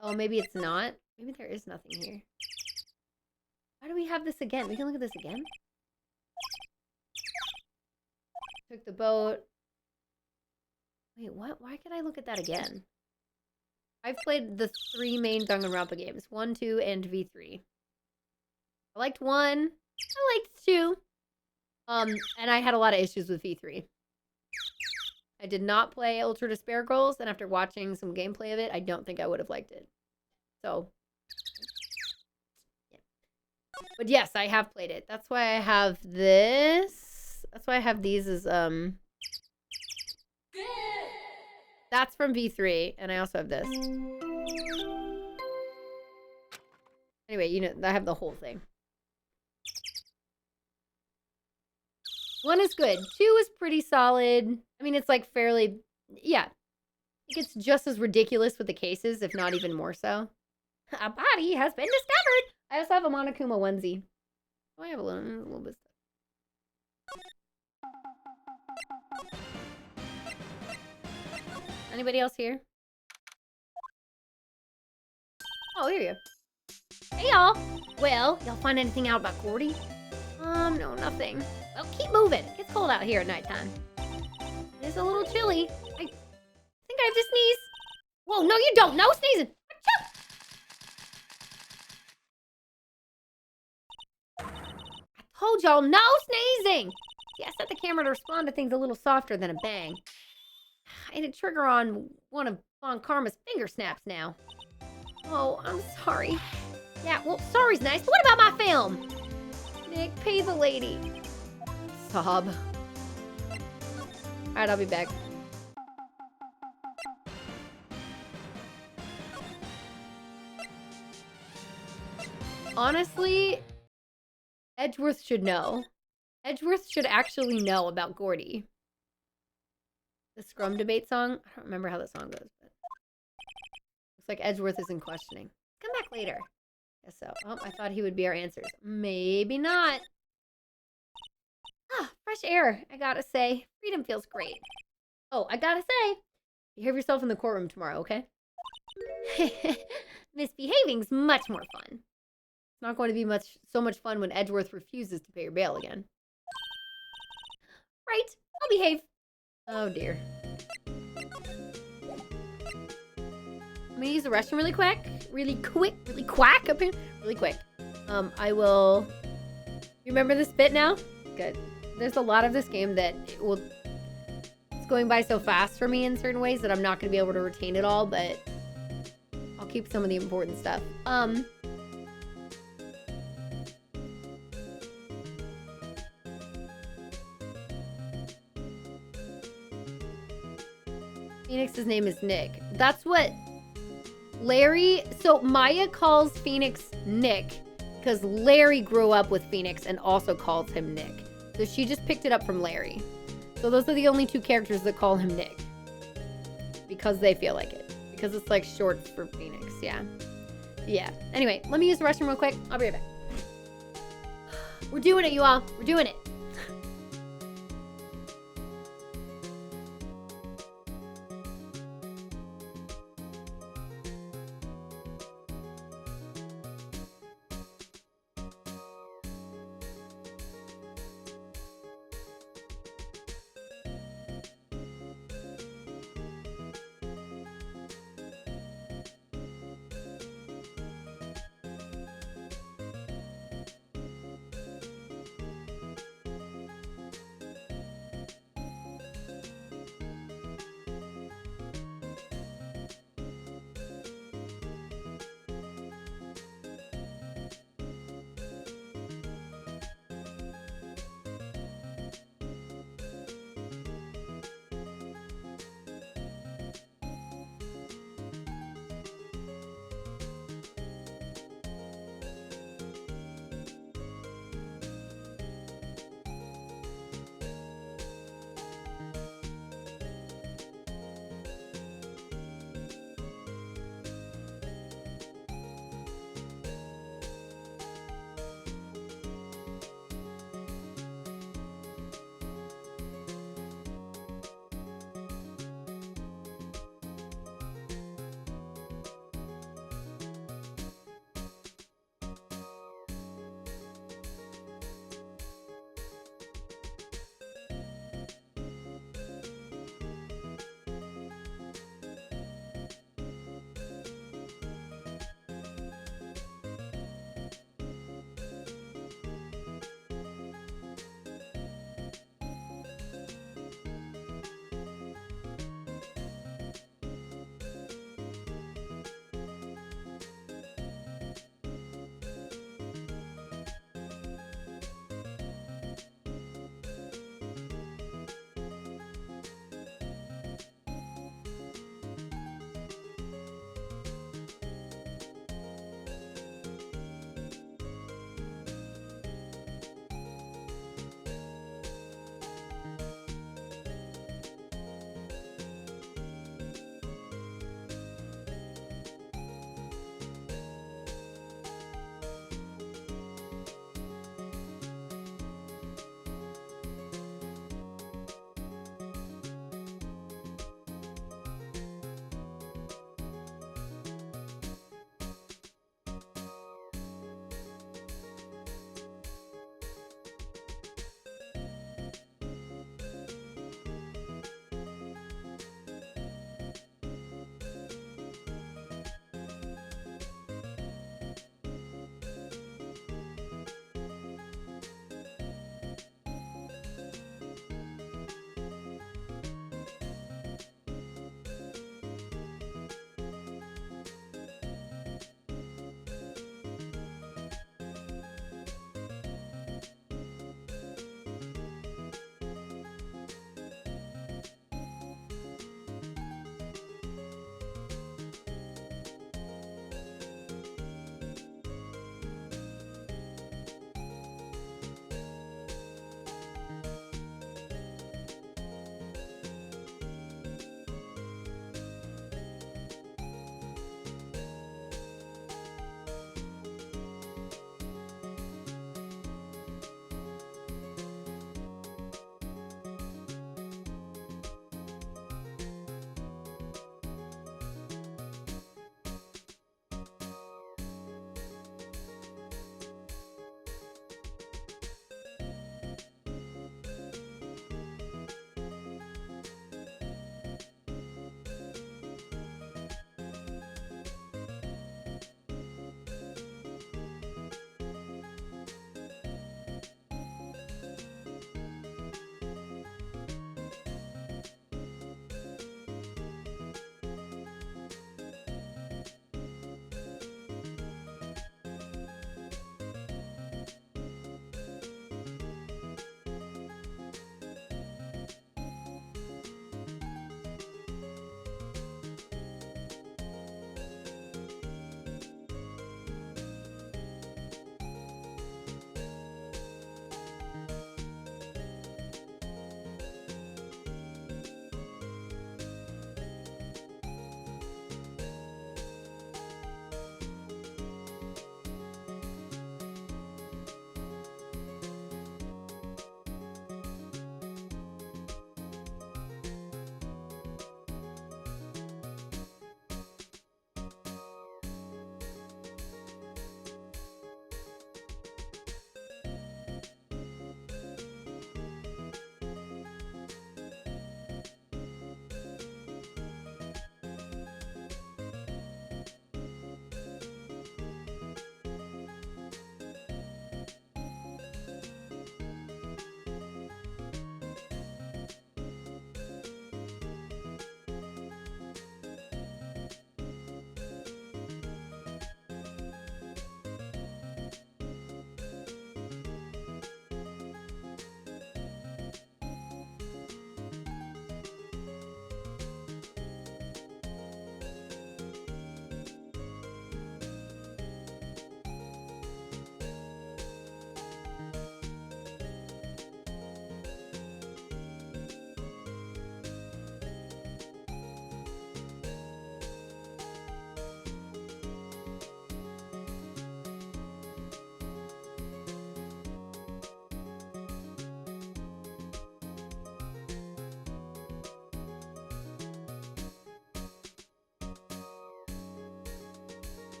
Oh, maybe it's not. Maybe there is nothing here. Why do we have this again? We can look at this again. Took the boat. Wait, what? Why could I look at that again? I've played the 3 main Danganronpa games. 1, 2, and V3. I liked 1. I liked 2. And I had a lot of issues with V3. I did not play Ultra Despair Girls, and after watching some gameplay of it, I don't think I would have liked it. So, yeah. But yes, I have played it. That's why I have this. That's why I have these as, that's from V3, and I also have this. Anyway, you know, I have the whole thing. 1 is good. 2 is pretty solid. I mean, it's like fairly, yeah. It gets just as ridiculous with the cases, if not even more so. A body has been discovered. I also have a Monokuma onesie. Oh, I have a little bit of stuff. Anybody else here? Oh, here you go. Hey, y'all. Well, y'all find anything out about Gordy? No, nothing. Well, keep moving. It gets cold out here at nighttime. It's a little chilly. I think I have to sneeze. Whoa, no, you don't. No sneezing. I told y'all, no sneezing. See, I set the camera to respond to things a little softer than a bang. I had a trigger on one of Von Karma's finger snaps now. Oh, I'm sorry. Yeah, well, sorry's nice, but what about my film? Nick, pay the lady. Sob. Alright, I'll be back. Honestly, Edgeworth should know. Edgeworth should actually know about Gordy. The Scrum Debate song? I don't remember how the song goes, but looks like Edgeworth isn't questioning. Come back later. Guess so. Oh, I thought he would be our answers. Maybe not. Ah, fresh air, I gotta say. Freedom feels great. Oh, I gotta say, behave yourself in the courtroom tomorrow, okay? Misbehaving's much more fun. It's not going to be so much fun when Edgeworth refuses to pay your bail again. Right, I'll behave. Oh dear. I'm gonna use the restroom really quick. Really quick. I will... You remember this bit now? Good. There's a lot of this game that it's going by so fast for me in certain ways that I'm not gonna be able to retain it all, but I'll keep some of the important stuff. Phoenix's name is Nick. That's what Larry... So Maya calls Phoenix Nick because Larry grew up with Phoenix and also calls him Nick. So she just picked it up from Larry. So those are the only 2 characters that call him Nick. Because they feel like it. Because it's like short for Phoenix, yeah. Yeah. Anyway, let me use the restroom real quick. I'll be right back. We're doing it, you all. We're doing it.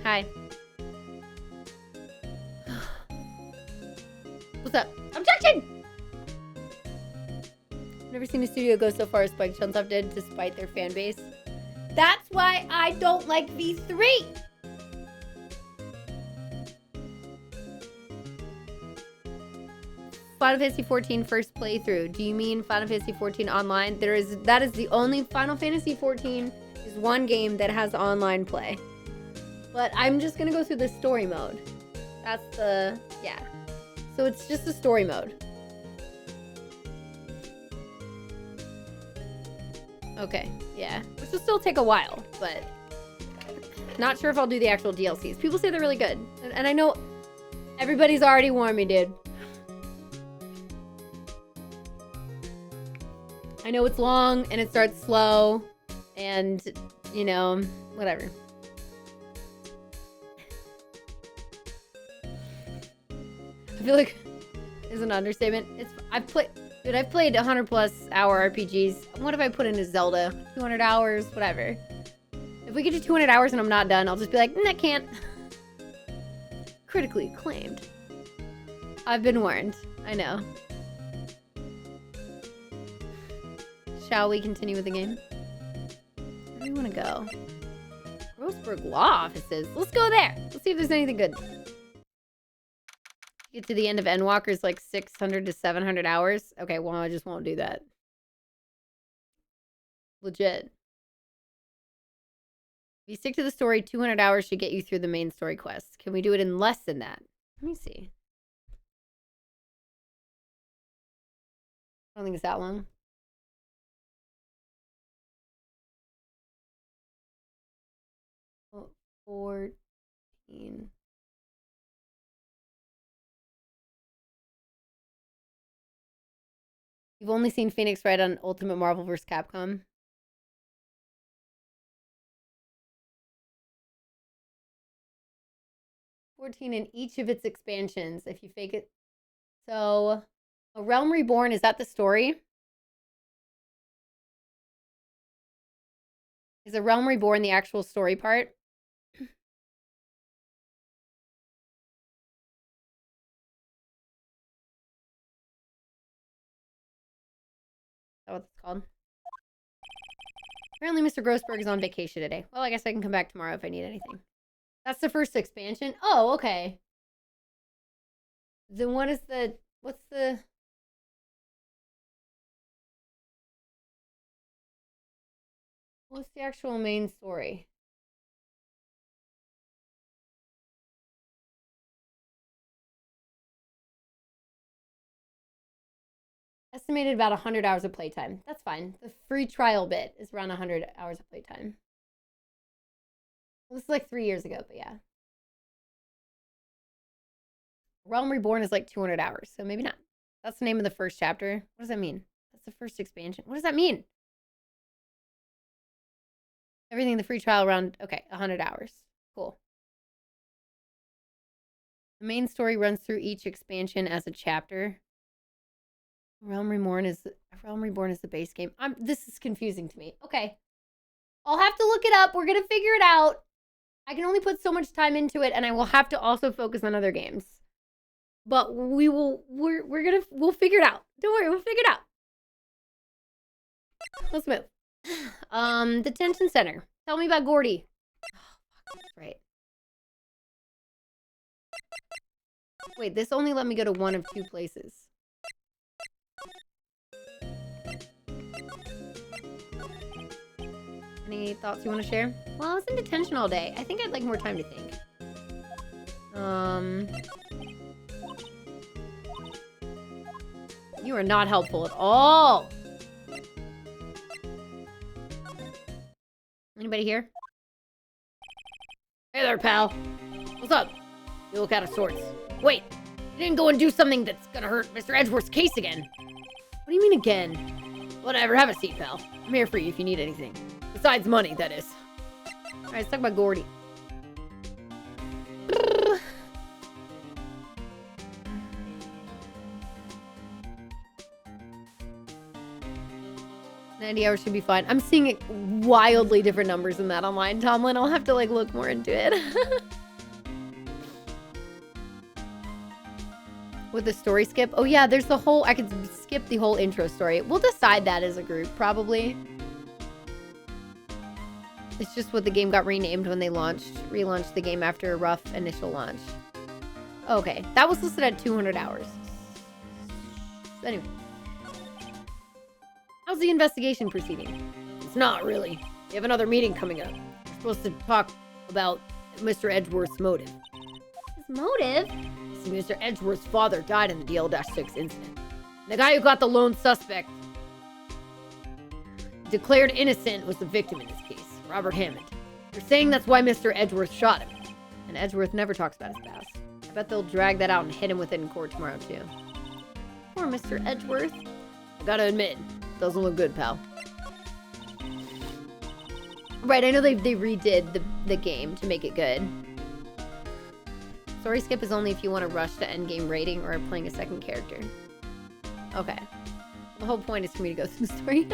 Hi. What's up? Objection! Never seen a studio go so far as Spike Chunsoft did, despite their fan base. That's why I don't like V3! Final Fantasy 14 first playthrough. Do you mean Final Fantasy 14 online? That is the only Final Fantasy 14 is one game that has online play. But I'm just gonna go through the story mode. That's the, yeah. So it's just the story mode. Okay, yeah. Which will still take a while, but not sure if I'll do the actual DLCs. People say they're really good. And I know everybody's already warned me, dude. I know it's long and it starts slow and, you know, whatever. I feel like it's an understatement. I've played 100+ hour RPGs. What if I put in a Zelda? 200 hours, whatever. If we get to 200 hours and I'm not done, I'll just be like, I can't. Critically acclaimed. I've been warned. I know. Shall we continue with the game? Where do we want to go? Grossberg Law Offices. Let's go there. Let's see if there's anything good. Get to the end of Endwalker's like 600 to 700 hours. Okay, well, I just won't do that. Legit. If you stick to the story, 200 hours should get you through the main story quest. Can we do it in less than that? Let me see. I don't think it's that long. 14. You've only seen Phoenix Wright on Ultimate Marvel vs. Capcom. In each of its expansions, if you fake it. So, A Realm Reborn, is that the story? Is A Realm Reborn the actual story part? Is that what it's called? Apparently Mr. Grossberg is on vacation today. Well, I guess I can come back tomorrow if I need anything. That's the first expansion? Oh, okay. Then what's the actual main story? Estimated about 100 hours of playtime. That's fine. The free trial bit is around 100 hours of playtime. This is like 3 years ago, but yeah. Realm Reborn is like 200 hours, so maybe not. That's the name of the first chapter. What does that mean? That's the first expansion. What does that mean? Everything in the free trial around, okay, 100 hours. Cool. The main story runs through each expansion as a chapter. Realm Reborn is the base game. This is confusing to me. Okay. I'll have to look it up. We're gonna figure it out. I can only put so much time into it, and I will have to also focus on other games. But we'll figure it out. Don't worry, we'll figure it out. Let's move. Detention center. Tell me about Gordy. Oh, fuck, right. Wait, this only let me go to one of 2 places. Any thoughts you want to share? Well, I was in detention all day. I think I'd like more time to think. You are not helpful at all. Anybody here? Hey there, pal. What's up? You look out of sorts. Wait, you didn't go and do something that's gonna hurt Mr. Edgeworth's case again. What do you mean again? Whatever, have a seat, pal. I'm here for you if you need anything. Besides money, that is. Alright, let's talk about Gordy. 90 hours should be fine. I'm seeing wildly different numbers than that online, Tomlin. I'll have to like look more into it. With the story skip? Oh yeah, there's the whole, I could skip the whole intro story. We'll decide that as a group, probably. It's just what the game got renamed when they relaunched the game after a rough initial launch. Okay, that was listed at 200 hours. Anyway. How's the investigation proceeding? It's not really. We have another meeting coming up. We're supposed to talk about Mr. Edgeworth's motive. His motive? See, Mr. Edgeworth's father died in the DL-6 incident. The guy who got the lone suspect declared innocent was the victim in this case, Robert Hammond. They're saying that's why Mr. Edgeworth shot him. And Edgeworth never talks about his past. I bet they'll drag that out and hit him with it in court tomorrow, too. Poor Mr. Edgeworth. I gotta admit, doesn't look good, pal. Right, I know they redid the game to make it good. Story skip is only if you want to rush to endgame rating or playing a second character. Okay. The whole point is for me to go through the story.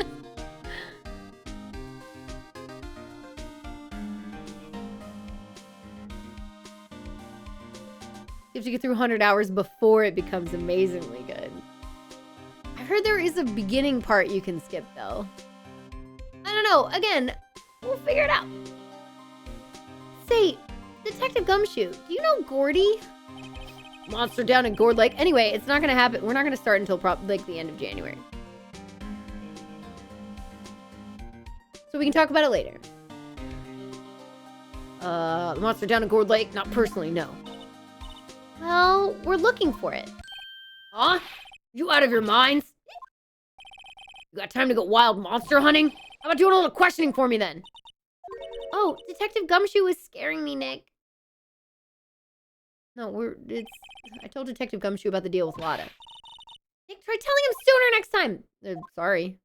You have to get through 100 hours before it becomes amazingly good. I heard there is a beginning part you can skip, though. I don't know. Again, we'll figure it out. Say, Detective Gumshoe, do you know Gordy? Monster down in Gourd Lake. Anyway, it's not gonna happen. We're not gonna start until like the end of January. So we can talk about it later. The monster down in Gourd Lake? Not personally, no. Well, we're looking for it. Huh? You out of your minds? You got time to go wild monster hunting? How about doing a little questioning for me then? Oh, Detective Gumshoe was scaring me, Nick. No, I told Detective Gumshoe about the deal with Lotta. Nick, try telling him sooner next time. Sorry.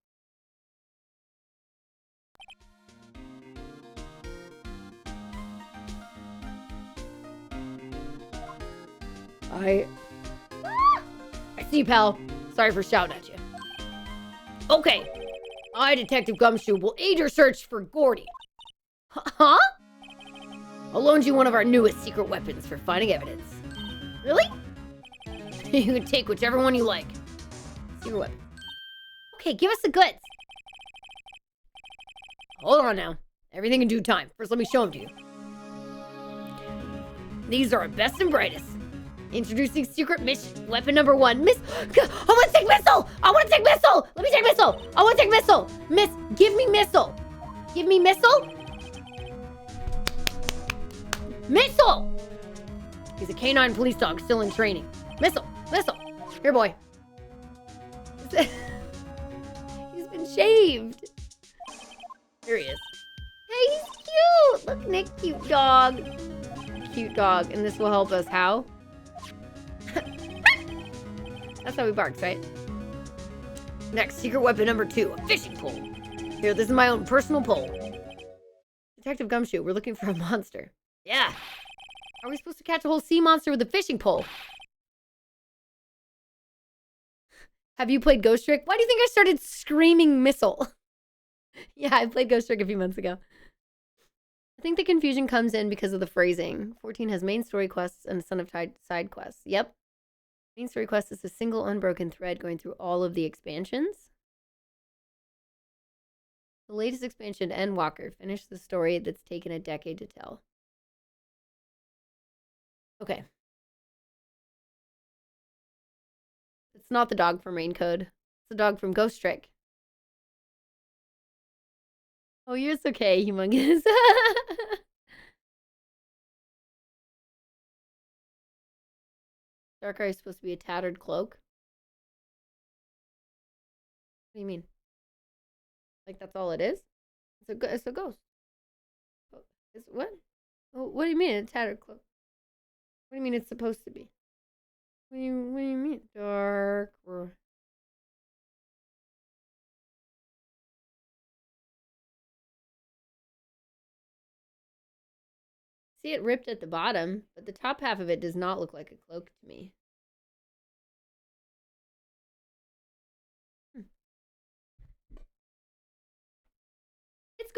I see, pal. Sorry for shouting at you. Okay. I, Detective Gumshoe, will aid your search for Gordy. Huh? I'll loan you one of our newest secret weapons for finding evidence. Really? You can take whichever one you like. Secret weapon. Okay, give us the goods. Hold on now. Everything in due time. First, let me show them to you. These are our best and brightest. Introducing secret mission weapon number 1. I want to take missile! I want to take missile! Let me take missile! I want to take missile! Give me missile! Give me missile! Missile! He's a canine police dog still in training. Missile! Missile! Here, boy. He's been shaved. Here he is. Hey, he's cute! Look, Nick, cute dog. Cute dog. And this will help us how? That's how he barks, right? Next, secret weapon number 2, a fishing pole. Here, this is my own personal pole. Detective Gumshoe, we're looking for a monster. Yeah. Are we supposed to catch a whole sea monster with a fishing pole? Have you played Ghost Trick? Why do you think I started screaming missile? Yeah, I played Ghost Trick a few months ago. I think the confusion comes in because of the phrasing. 14 has main story quests and a son of side quests. Yep. Main story quest is a single unbroken thread going through all of the expansions. The latest expansion, Endwalker, finished the story that's taken a decade to tell. Okay. It's not the dog from Raincode. It's the dog from Ghost Trick. Oh, yours okay, humongous. Dark Eye is supposed to be a tattered cloak. What do you mean? Like that's all it is? It's a ghost. It's what? What do you mean a tattered cloak? What do you mean it's supposed to be? What do you mean? Dark or... See it ripped at the bottom, but the top half of it does not look like a cloak to me.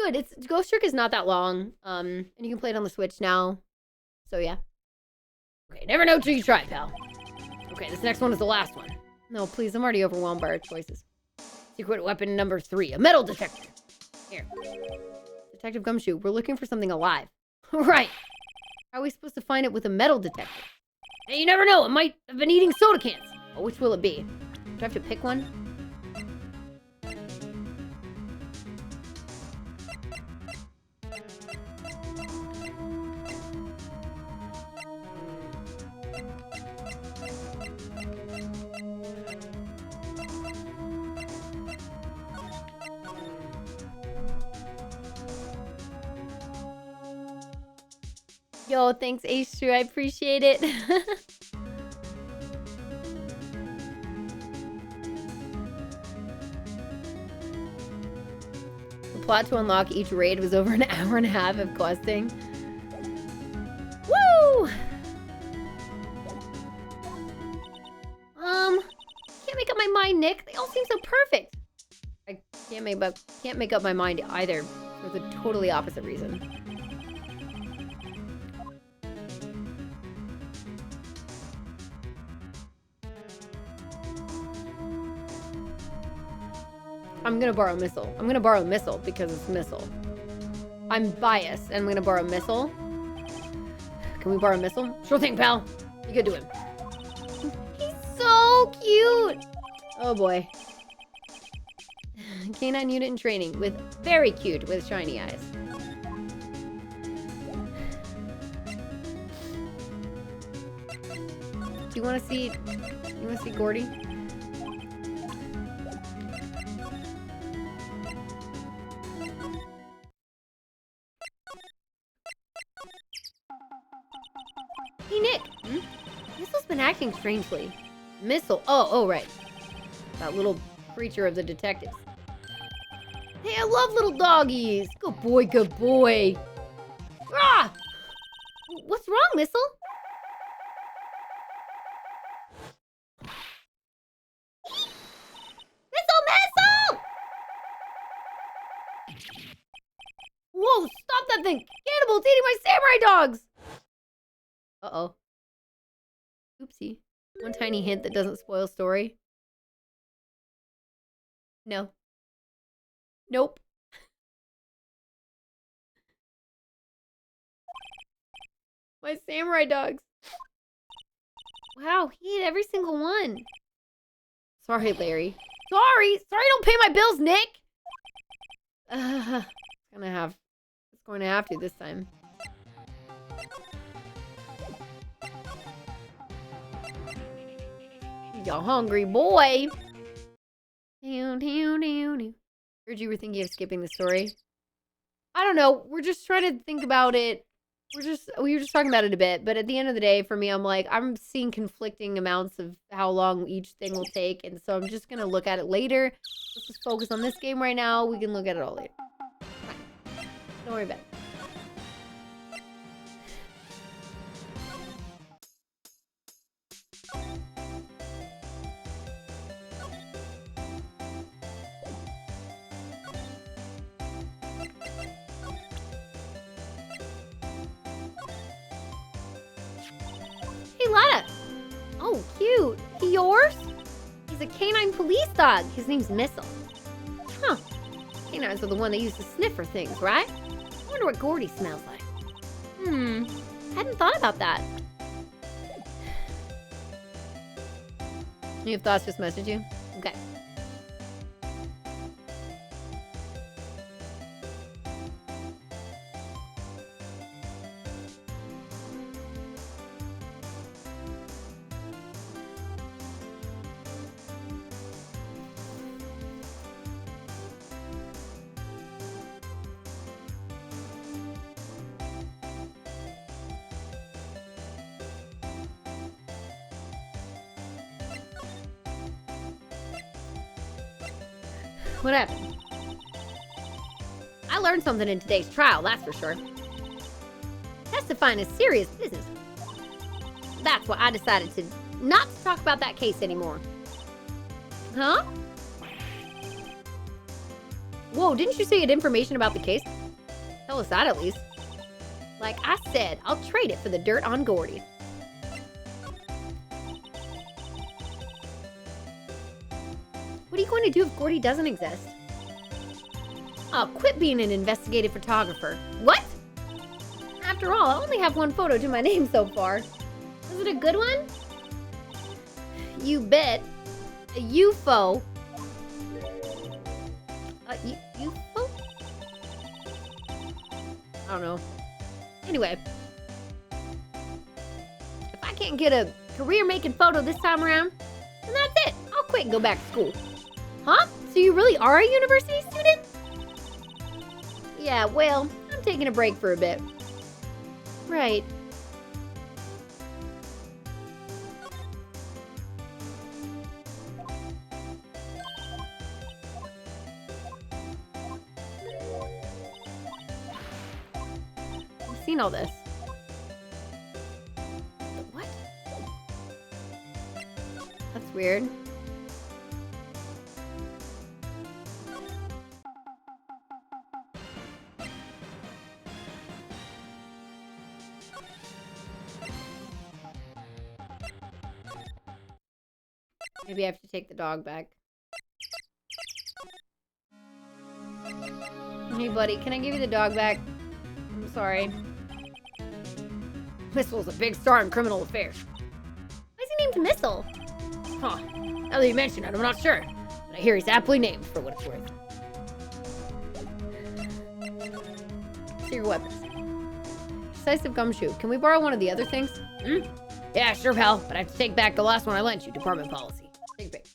good. It's Ghost Trick is not that long. And you can play it on the Switch now. So yeah. Okay, never know till you try, pal. Okay, this next one is the last one. No, please, I'm already overwhelmed by our choices. Secret weapon number 3, a metal detector. Here. Detective Gumshoe, we're looking for something alive. Right. How are we supposed to find it with a metal detector? Hey, you never know, it might have been eating soda cans. Oh, which will it be? Do I have to pick one? Yo, thanks, Ace True. I appreciate it. The plot to unlock each raid was over an hour and a half of questing. Woo! Can't make up my mind, Nick. They all seem so perfect. I can't make up my mind either for the totally opposite reason. I'm gonna borrow Missile. I'm gonna borrow Missile because it's Missile. I'm biased and I'm gonna borrow Missile. Can we borrow Missile? Sure thing, pal. You good to him. He's so cute. Oh boy. Canine unit in training with very cute with shiny eyes. Do you want to see Gordy? Hey, Nick! Missile's been acting strangely. Missile? Oh, right. That little creature of the detectives. Hey, I love little doggies! Good boy, good boy! Ah! What's wrong, Missile? Missile! Whoa, stop that thing! Cannibal, it's eating my samurai dogs! Uh-oh. Oopsie. One tiny hint that doesn't spoil story. No. Nope. My samurai dogs. Wow, he ate every single one. Sorry, Larry. Sorry, don't pay my bills, Nick! It's going to have to this time. You hungry boy. Heard you were thinking of skipping the story. I don't know. We're just trying to think about it. We were just talking about it a bit, but at the end of the day, for me, I'm like, I'm seeing conflicting amounts of how long each thing will take, and so I'm just gonna look at it later. Let's just focus on this game right now. We can look at it all later. Fine. Don't worry about it. Hey, Lada! Oh, cute. He yours? He's a canine police dog. His name's Missile. Huh. Canines are the one they use to sniff for things, right? I wonder what Gordy smells like. Hadn't thought about that. You have thoughts, just message you? Okay. What happened? I learned something in today's trial, that's for sure. Testifying is serious business. That's why I decided to not to talk about that case anymore. Huh? Whoa, didn't you say you had information about the case? Tell us that at least. Like I said, I'll trade it for the dirt on Gordy. What are you going to do if Gordy doesn't exist? Oh, quit being an investigative photographer. What? After all, I only have one photo to my name so far. Was it a good one? You bet. A UFO. UFO? I don't know. Anyway. If I can't get a career-making photo this time around, then that's it. I'll quit and go back to school. Huh? So you really are a university student? Yeah, well, I'm taking a break for a bit. Right. I've seen all this. What? That's weird. Maybe I have to take the dog back. Hey, buddy, can I give you the dog back? I'm sorry. Missile is a big star in criminal affairs. Why is he named Missile? Huh. Now that you mention it, I'm not sure. But I hear he's aptly named for what it's worth. See your weapons. Decisive gumshoe. Can we borrow one of the other things? Yeah, sure, pal. But I have to take back the last one I lent you. Department policy. Take it.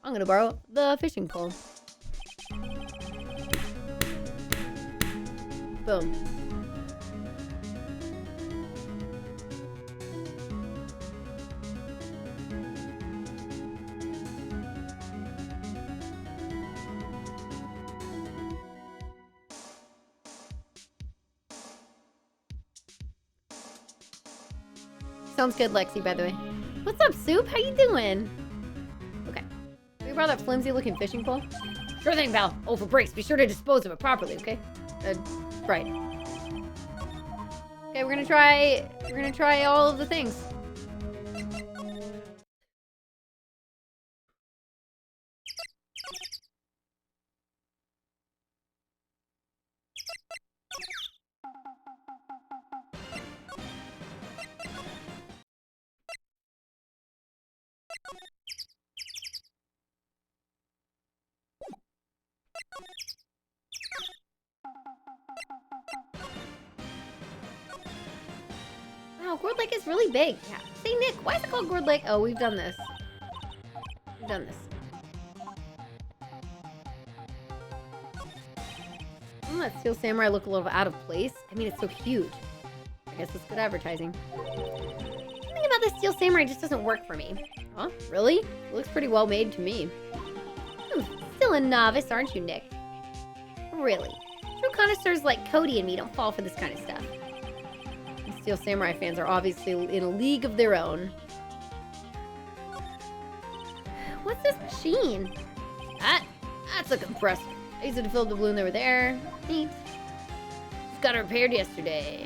I'm gonna borrow the fishing pole. Boom. Sounds good, Lexi, by the way. What's up, Soup? How you doing? Okay. Can we borrow that flimsy-looking fishing pole? Sure thing, pal. Oh, for breaks, be sure to dispose of it properly, okay? Right. Okay, we're gonna try all of the things. Wow, Gourd Lake is really big. Yeah. Say, Nick, why is it called Gourd Lake? Oh, we've done this. We've done this. Doesn't that Steel Samurai look a little out of place? I mean, it's so huge. I guess it's good advertising. Something about this Steel Samurai just doesn't work for me. Huh? Really? It looks pretty well made to me. Still a novice, aren't you, Nick? Really? True connoisseurs like Cody and me don't fall for this kind of stuff. Steel Samurai fans are obviously in a league of their own. What's this machine? That's a compressor. I used it to fill up the balloon over there. Neat. Just got it repaired yesterday.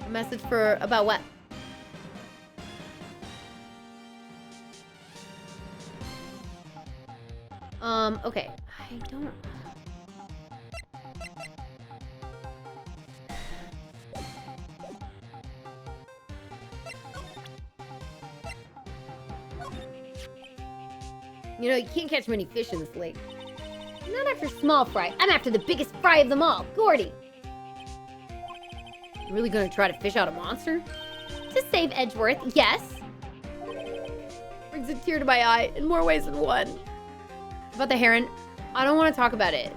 A message for about what? Okay. I don't... You know, you can't catch many fish in this lake. I'm not after small fry. I'm after the biggest fry of them all, Gordy. You really gonna try to fish out a monster? To save Edgeworth, yes. Brings a tear to my eye in more ways than one. About the heron, I don't want to talk about it.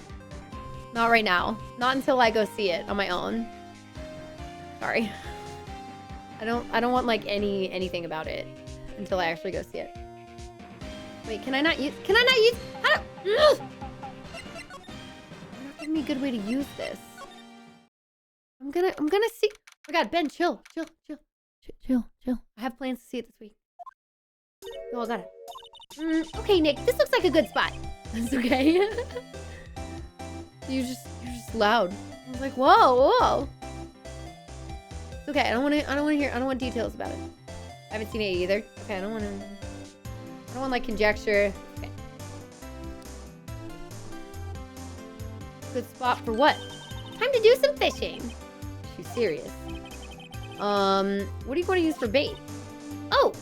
Not right now. Not until I go see it on my own. Sorry. I don't want like anything about it until I actually go see it. Wait, can I not use how do You're not giving me a good way to use this. I'm gonna see. Oh my god, Ben, chill. I have plans to see it this week. No, I got it. Okay, Nick, this looks like a good spot. That's okay. you're just loud. I was like, whoa. It's okay. I don't want details about it. I haven't seen it either. Okay, I don't want like conjecture. Okay. Good spot for what? Time to do some fishing. She's serious. What are you going to use for bait? Oh!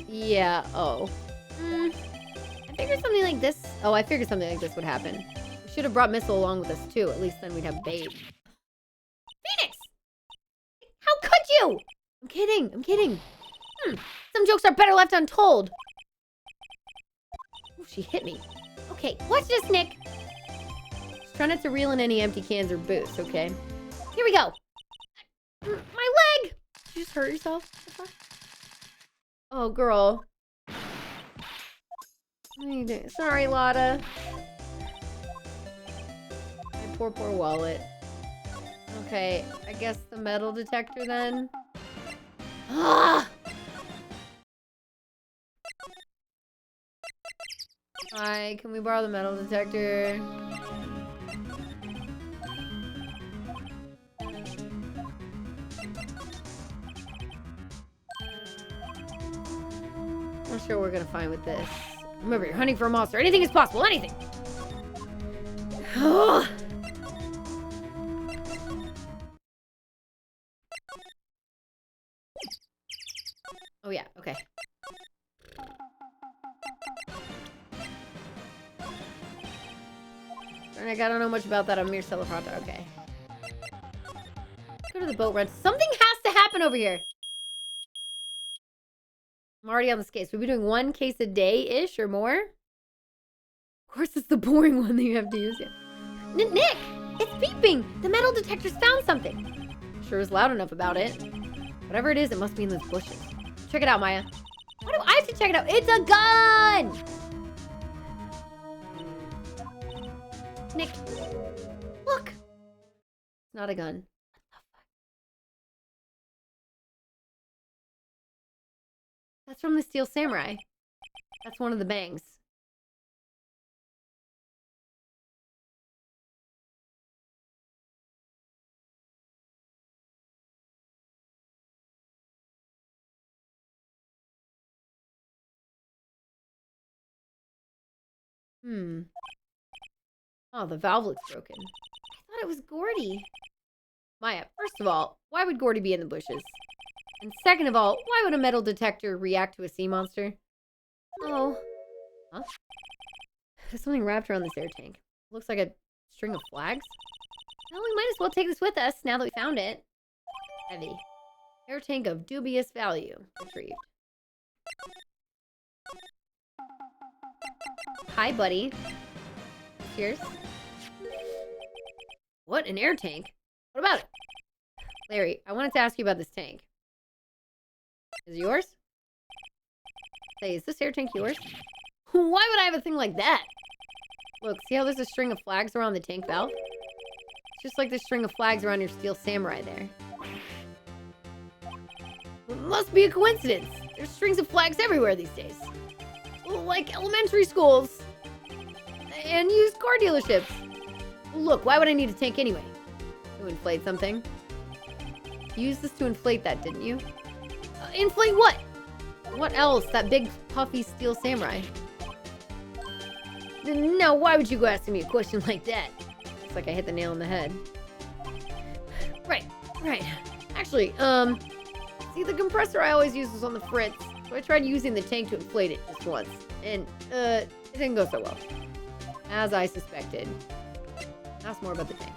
Yeah, oh. I figured something like this... Oh, I figured something like this would happen. We should have brought Missile along with us, too. At least then we'd have bait. Phoenix! How could you? I'm kidding. Some jokes are better left untold. Oh, she hit me. Okay, watch this, Nick. Just try not to reel in any empty cans or boots, okay? Here we go. My leg! Did you just hurt yourself? Oh, girl. What are you doing? Sorry, Lotta. My poor wallet. Okay, I guess the metal detector then. Ah! Hi, can we borrow the metal detector? I'm sure we're gonna find with this. Remember, you're hunting for a monster. Anything is possible. Anything. Oh yeah. Okay. I don't know much about that. I'm mere Celebrata. Okay. Go to the boat rent. Something has to happen over here. I'm already on this case. We'll be doing 1 case a day-ish or more. Of course, it's the boring one that you have to use. Yeah. Nick! It's beeping! The metal detector's found something. Sure is loud enough about it. Whatever it is, it must be in those bushes. Check it out, Maya. Why do I have to check it out? It's a gun! Nick, look! It's not a gun. What the fuck? That's from the Steel Samurai. That's one of the bangs. Oh, the valve looks broken. I thought it was Gordy. Maya, first of all, why would Gordy be in the bushes? And second of all, why would a metal detector react to a sea monster? Oh. Huh? There's something wrapped around this air tank. Looks like a string of flags. Well, we might as well take this with us now that we found it. Heavy. Air tank of dubious value. Retrieved. Hi, buddy. Cheers. What? An air tank? What about it? Larry, I wanted to ask you about this tank. Is it yours? Say, is this air tank yours? Why would I have a thing like that? Look, see how there's a string of flags around the tank valve? It's just like the string of flags around your Steel Samurai there. It must be a coincidence. There's strings of flags everywhere these days. Like elementary schools. And used car dealerships. Look, why would I need a tank anyway? To inflate something? You used this to inflate that, didn't you? Inflate what? What else? That big, puffy Steel Samurai. No, why would you go asking me a question like that? It's like I hit the nail on the head. Right. Actually, see, the compressor I always use was on the fritz. So I tried using the tank to inflate it just once. And, it didn't go so well. As I suspected. Ask more about the tank.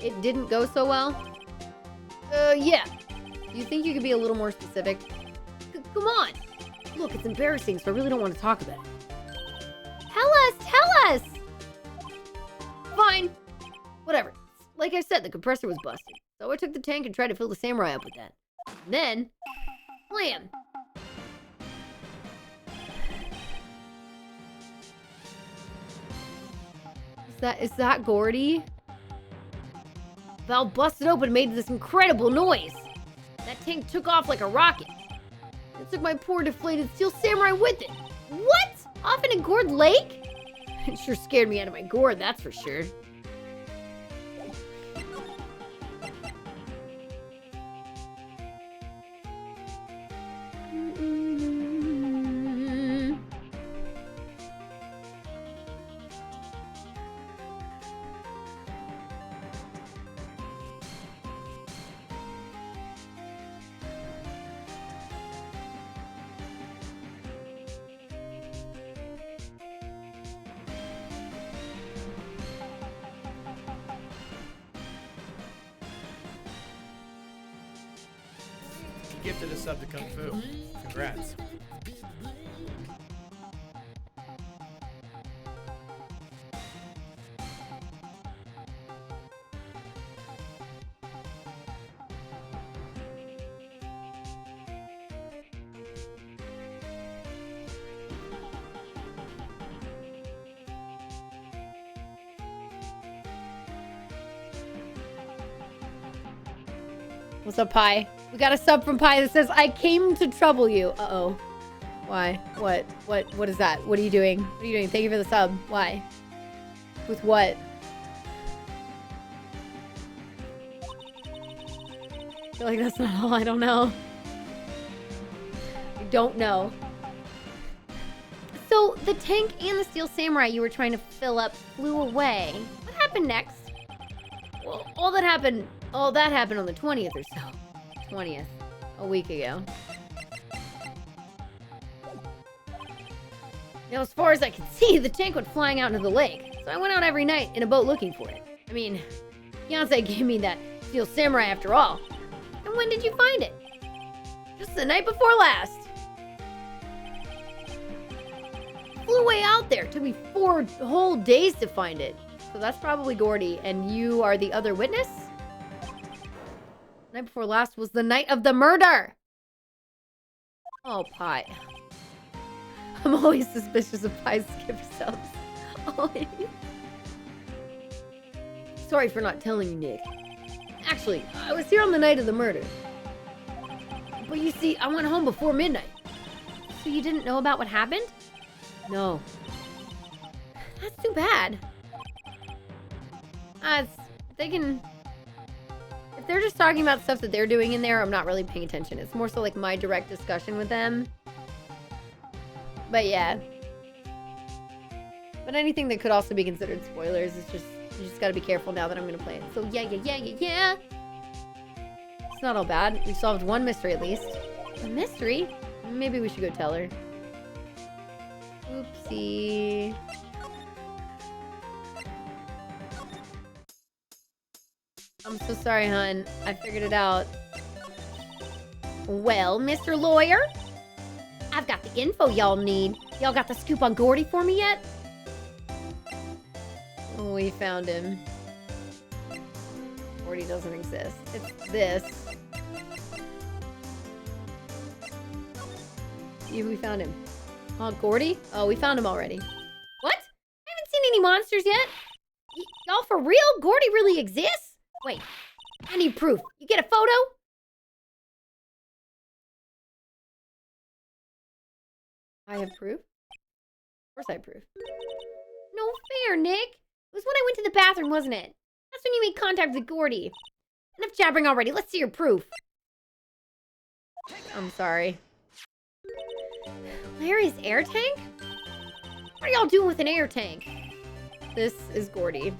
It didn't go so well? Yeah. Do you think you could be a little more specific? Come on! Look, it's embarrassing, so I really don't want to talk about it. Tell us! Fine. Whatever. Like I said, the compressor was busted. So I took the tank and tried to fill the Samurai up with that. And then... Blam! Is that Gordy? Valve busted open and made this incredible noise. That tank took off like a rocket. It took my poor deflated Steel Samurai with it. What? Off in a gourd lake? It sure scared me out of my gourd, that's for sure. Gifted a sub to Kung Fu. Congrats. What's up, Pi? We got a sub from Pi that says, I came to trouble you. Uh-oh. Why? What is that? What are you doing? What are you doing? Thank you for the sub. Why? With what? I feel like that's not all. I don't know. I don't know. So, the tank and the steel samurai you were trying to fill up flew away. What happened next? Well, all that happened on the 20th or so. 20th. A week ago. Now, as far as I could see, the tank went flying out into the lake. So I went out every night in a boat looking for it. I mean, fiance gave me that steel samurai after all. And when did you find it? Just the night before last. Flew way out there. Took me 4 whole days to find it. So that's probably Gordy, and you are the other witness? Night before last was the night of the murder! Oh, Pi. I'm always suspicious of Pi's skip subs. Always. Sorry for not telling you, Nick. Actually, I was here on the night of the murder. But you see, I went home before midnight. So you didn't know about what happened? No. That's too bad. If they're just talking about stuff that they're doing in there, I'm not really paying attention. It's more so like my direct discussion with them. But yeah. But anything that could also be considered spoilers is just, you just gotta be careful now that I'm gonna play it. So yeah. It's not all bad. We solved one mystery at least. A mystery? Maybe we should go tell her. Oopsie. I'm so sorry, hon. I figured it out. Well, Mr. Lawyer, I've got the info y'all need. Y'all got the scoop on Gordy for me yet? Oh, we found him. Gordy doesn't exist. It's this. Yeah, we found him. Oh, Gordy? Oh, we found him already. What? I haven't seen any monsters yet. Y'all for real? Gordy really exists? Wait, I need proof. You get a photo? I have proof? Of course I have proof. No fair, Nick. It was when I went to the bathroom, wasn't it? That's when you made contact with Gordy. Enough jabbering already. Let's see your proof. I'm sorry. Larry's air tank? What are y'all doing with an air tank? This is Gordy.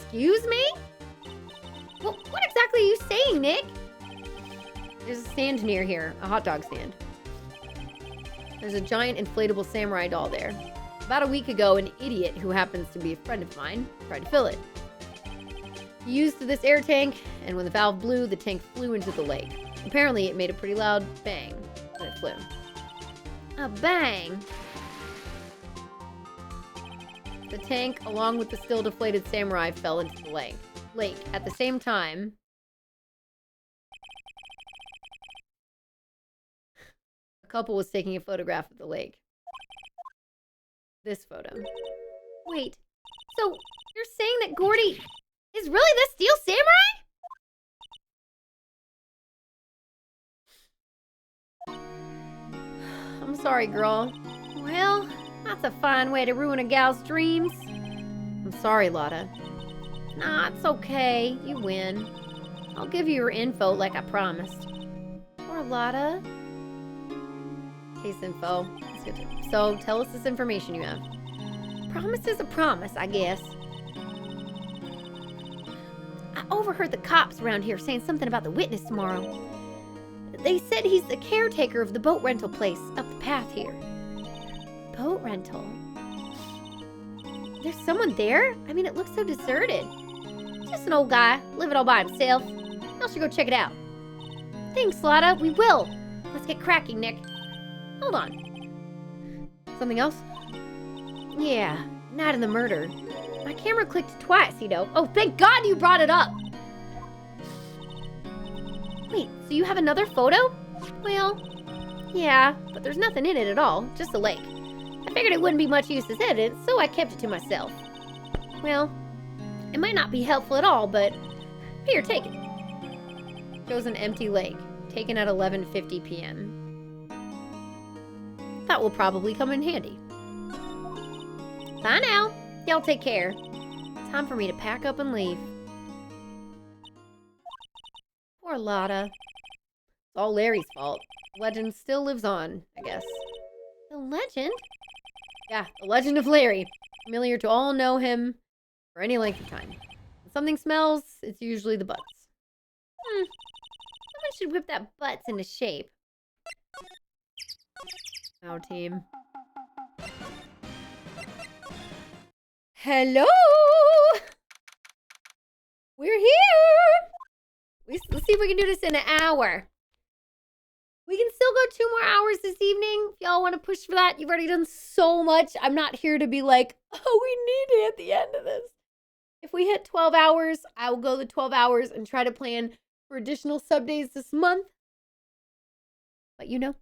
Excuse me? Well, what exactly are you saying, Nick? There's a stand near here, a hot dog stand. There's a giant inflatable samurai doll there. About a week ago, an idiot who happens to be a friend of mine tried to fill it. He used this air tank, and when the valve blew, the tank flew into the lake. Apparently, it made a pretty loud bang when it flew. A bang? The tank, along with the still deflated samurai, fell into the lake. At the same time, a couple was taking a photograph of the lake. This photo. Wait, so you're saying that Gordy is really the steel samurai? sorry, girl. Well, that's a fine way to ruin a gal's dreams. I'm sorry, Lotta. Nah, it's okay. You win. I'll give you your info like I promised. Poor Lotta. Case info. That's good too. So, tell us this information you have. Promise is a promise, I guess. I overheard the cops around here saying something about the witness tomorrow. They said he's the caretaker of the boat rental place up the path here. Boat rental? There's someone there? I mean, it looks so deserted. Just an old guy, living all by himself. I should go check it out. Thanks, Lotta. We will. Let's get cracking, Nick. Hold on. Something else? Yeah, night of the murder. My camera clicked twice, you know. Oh, thank God you brought it up. Wait, so you have another photo? Well, yeah, but there's nothing in it at all. Just a lake. I figured it wouldn't be much use as evidence, so I kept it to myself. Well, it might not be helpful at all, but here, take it. Shows an empty lake, taken at 11:50 p.m. That will probably come in handy. Bye now. Y'all take care. Time for me to pack up and leave. Poor Lotta. It's all Larry's fault. The legend still lives on, I guess. The legend? Yeah, the legend of Larry. Familiar to all know him for any length of time. When something smells, it's usually the butts. Someone should whip that butts into shape. Our team. Hello! We're here! Let's see if we can do this in an hour. We can still go 2 more hours this evening. If y'all want to push for that, you've already done so much. I'm not here to be like, oh, we need it at the end of this. If we hit 12 hours, I will go the 12 hours and try to plan for additional sub days this month. But you know,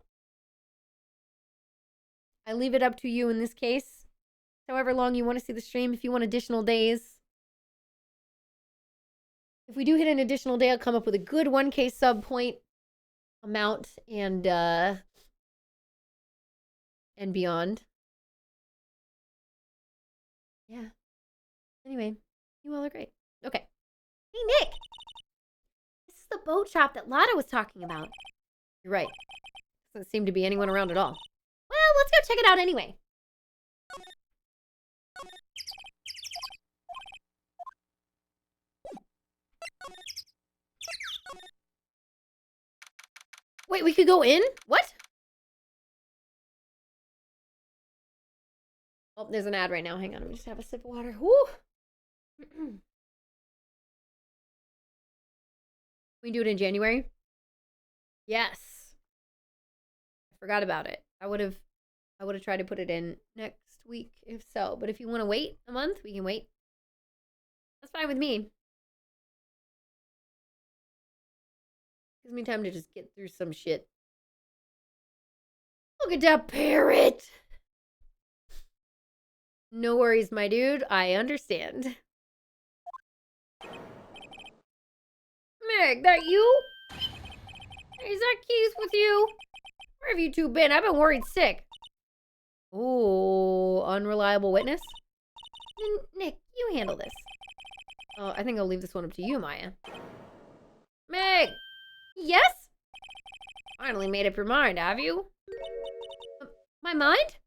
I leave it up to you in this case. However long you want to see the stream, if you want additional days. If we do hit an additional day, I'll come up with a good 1K sub point amount and beyond. Yeah. Anyway, you all are great. Okay. Hey, Nick! This is the boat shop that Lotta was talking about. You're right. Doesn't seem to be anyone around at all. Well, let's go check it out anyway. Wait, we could go in? What? Oh, there's an ad right now. Hang on, let me just have a sip of water. Woo! We do it in January? Yes. I forgot about it. I would have tried to put it in next week if so. But if you want to wait a month, we can wait. That's fine with me. Gives me time to just get through some shit. Look at that parrot! No worries, my dude. I understand. Meg, that you? Is that Keys with you? Where have you two been? I've been worried sick. Ooh, unreliable witness? Nick, you handle this. Oh, I think I'll leave this one up to you, Maya. Meg! Yes? Finally made up your mind, have you? My mind?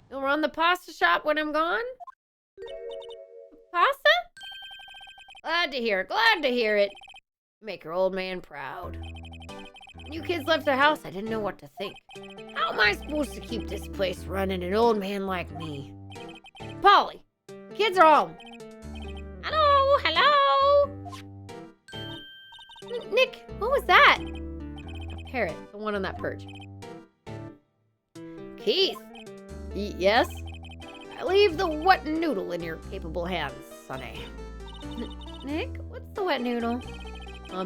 You'll run the pasta shop when I'm gone? Pasta? Glad to hear it, glad to hear it. Make your old man proud. When you kids left the house, I didn't know what to think. How am I supposed to keep this place running, an old man like me? Polly, the kids are home. Hello, hello. Nick, what was that? A parrot, the one on that perch. Keith. Yes? I leave the wet noodle in your capable hands, sonny. Nick, what's the wet noodle?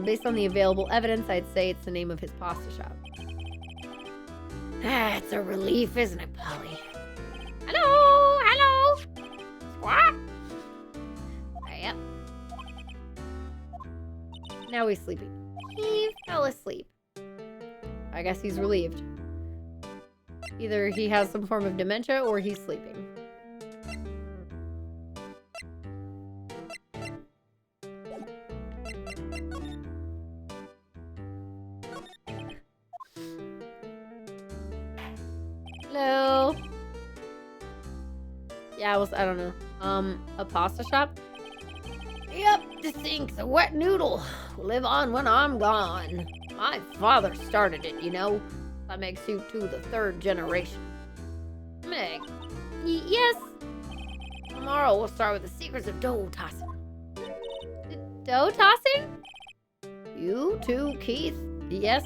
Based on the available evidence, I'd say it's the name of his pasta shop. Ah, it's a relief, isn't it, Polly? Hello, hello. Squawk. Yep. Now he's sleeping. He fell asleep. I guess he's relieved. Either he has some form of dementia or he's sleeping. Hello? Yeah, I don't know. A pasta shop? Yep, to think the wet noodle will live on when I'm gone. My father started it, you know. That makes you two the third generation. Meg. Yes? Tomorrow we'll start with the secrets of dough tossing. Dough tossing? You too, Keith. Yes?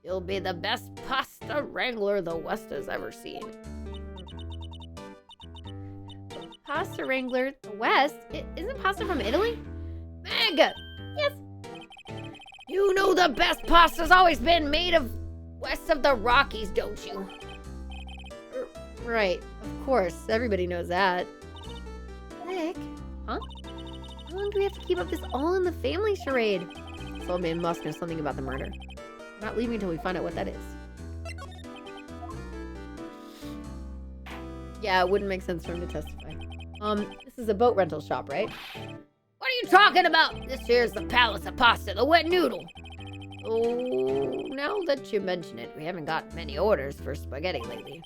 You'll be the best pasta wrangler the West has ever seen. Pasta wrangler, the West? Isn't pasta from Italy? Meg! Yes? You know the best pasta's always been made of west of the Rockies, don't you? Right, of course. Everybody knows that. Nick? Huh? How long do we have to keep up this all-in-the-family charade? This old man must know something about the murder. We're not leaving until we find out what that is. Yeah, it wouldn't make sense for him to testify. This is a boat rental shop, right? What are you talking about? This here's the Palace of Pasta, the wet noodle. Oh, now that you mention it, we haven't got many orders for spaghetti lately.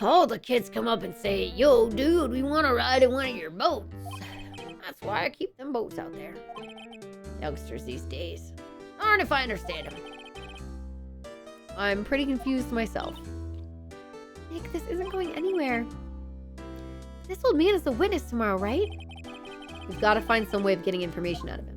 All the kids come up and say, yo, dude, we want to ride in one of your boats. That's why I keep them boats out there. Youngsters these days. Darn if I understand them. I'm pretty confused myself. Nick, this isn't going anywhere. This old man is the witness tomorrow, right? We've got to find some way of getting information out of him.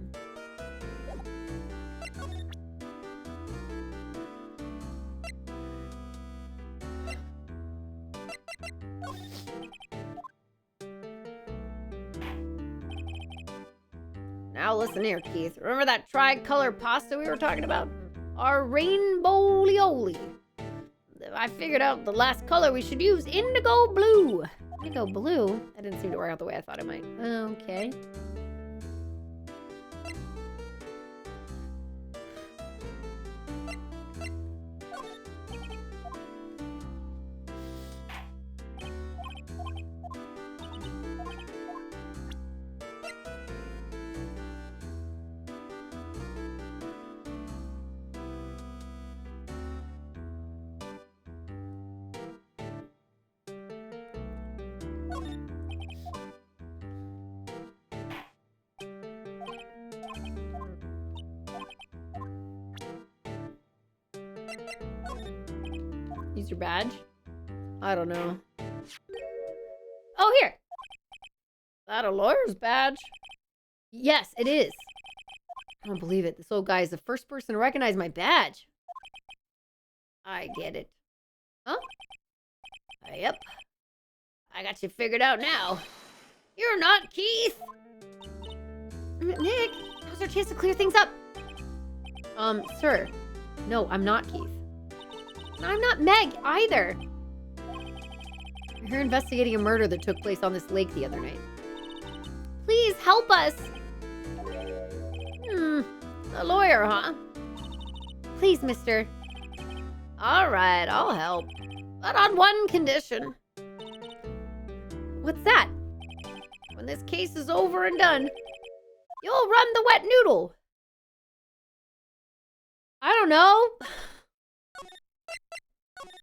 Now listen here, Keith. Remember that tricolor pasta we were talking about? Our rainbow lioli. I figured out the last color we should use, indigo blue. Indigo blue? That didn't seem to work out the way I thought it might. Okay. Use your badge? I don't know. Oh, here! Is that a lawyer's badge? Yes, it is. I don't believe it. This old guy is the first person to recognize my badge. I get it. Huh? Yep. I got you figured out now. You're not Keith! Nick, now's our chance to clear things up. Sir. No, I'm not Keith. And I'm not Meg, either. We're here investigating a murder that took place on this lake the other night. Please help us. A lawyer, huh? Please, mister. All right, I'll help. But on one condition. What's that? When this case is over and done, you'll run the wet noodle. I don't know.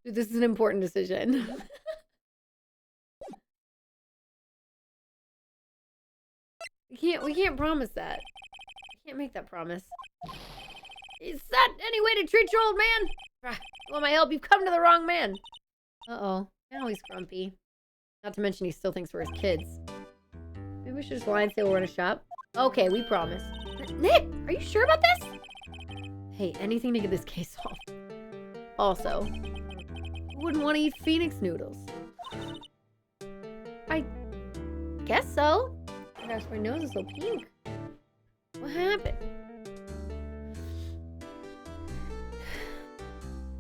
Dude, this is an important decision. We can't promise that. We can't make that promise. Is that any way to treat your old man? Want my help? You've come to the wrong man. Uh-oh. Now he's grumpy. Not to mention he still thinks we're his kids. Maybe we should just lie and say we'll run a shop. Okay, we promise. Nick, are you sure about this? Hey, anything to get this case off. Also, who wouldn't want to eat Phoenix noodles? I guess so. Oh my gosh, my nose is so pink. What happened?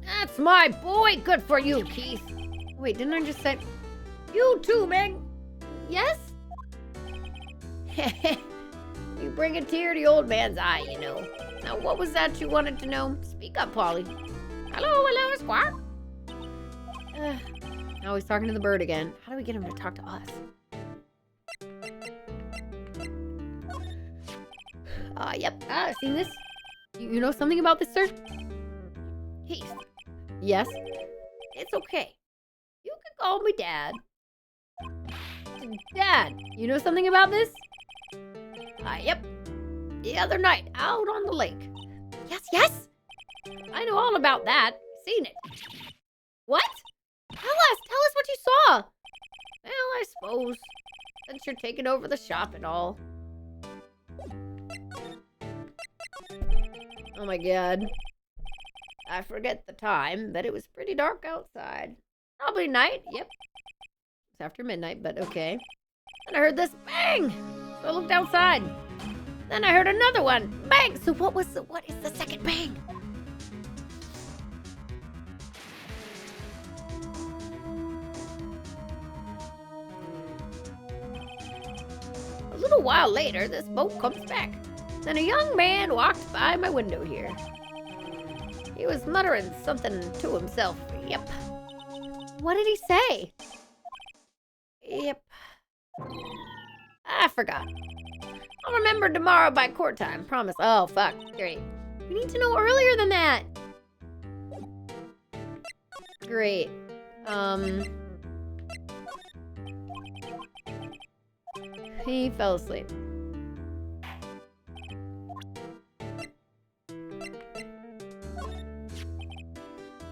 That's my boy! Good for you, Keith! Wait, didn't I just say... You too, Meg! Yes? You bring a tear to the old man's eye, you know. Now, what was that you wanted to know? Speak up, Polly. Hello, Squire. Now he's talking to the bird again. How do we get him to talk to us? Yep. I've seen this. You know something about this, sir? Keith. Yes? It's okay. You can call me Dad. Dad, you know something about this? Yep. The other night, out on the lake. Yes! I know all about that. Seen it. What? Tell us what you saw. Well, I suppose, since you're taking over the shop and all. Oh my god. I forget the time, but it was pretty dark outside. Probably night, yep. It's after midnight, but okay. Then I heard this bang! So I looked outside. Then I heard another one. Bang! So what is the second bang? A little while later, this boat comes back. Then a young man walked by my window here. He was muttering something to himself. Yep. What did he say? Yep. I forgot. I'll remember tomorrow by court time. Promise. Oh, fuck. Great. We need to know earlier than that. Great. He fell asleep.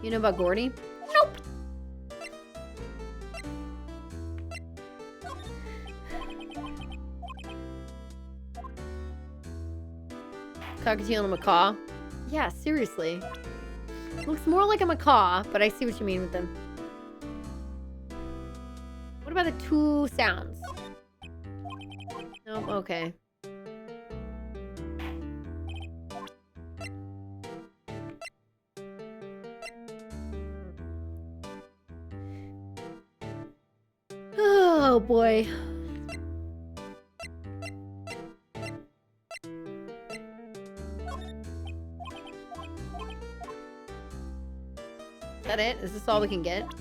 You know about Gordy? Nope. Cockatiel and a macaw? Yeah, seriously. Looks more like a macaw, but I see what you mean with them. What about the two sounds? Nope, okay. Oh boy. Is that it? Is this all we can get?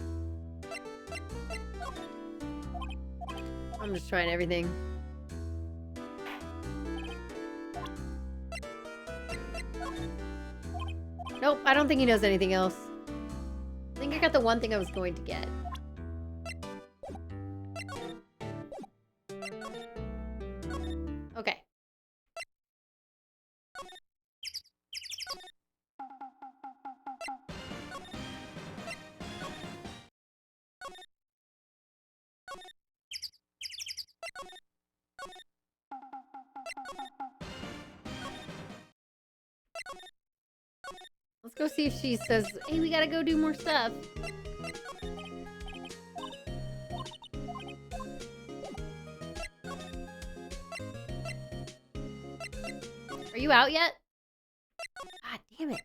I'm just trying everything. Nope, I don't think he knows anything else. I think I got the one thing I was going to get. Okay. Let's go see if she says, hey, we gotta go do more stuff. Are you out yet? God damn it.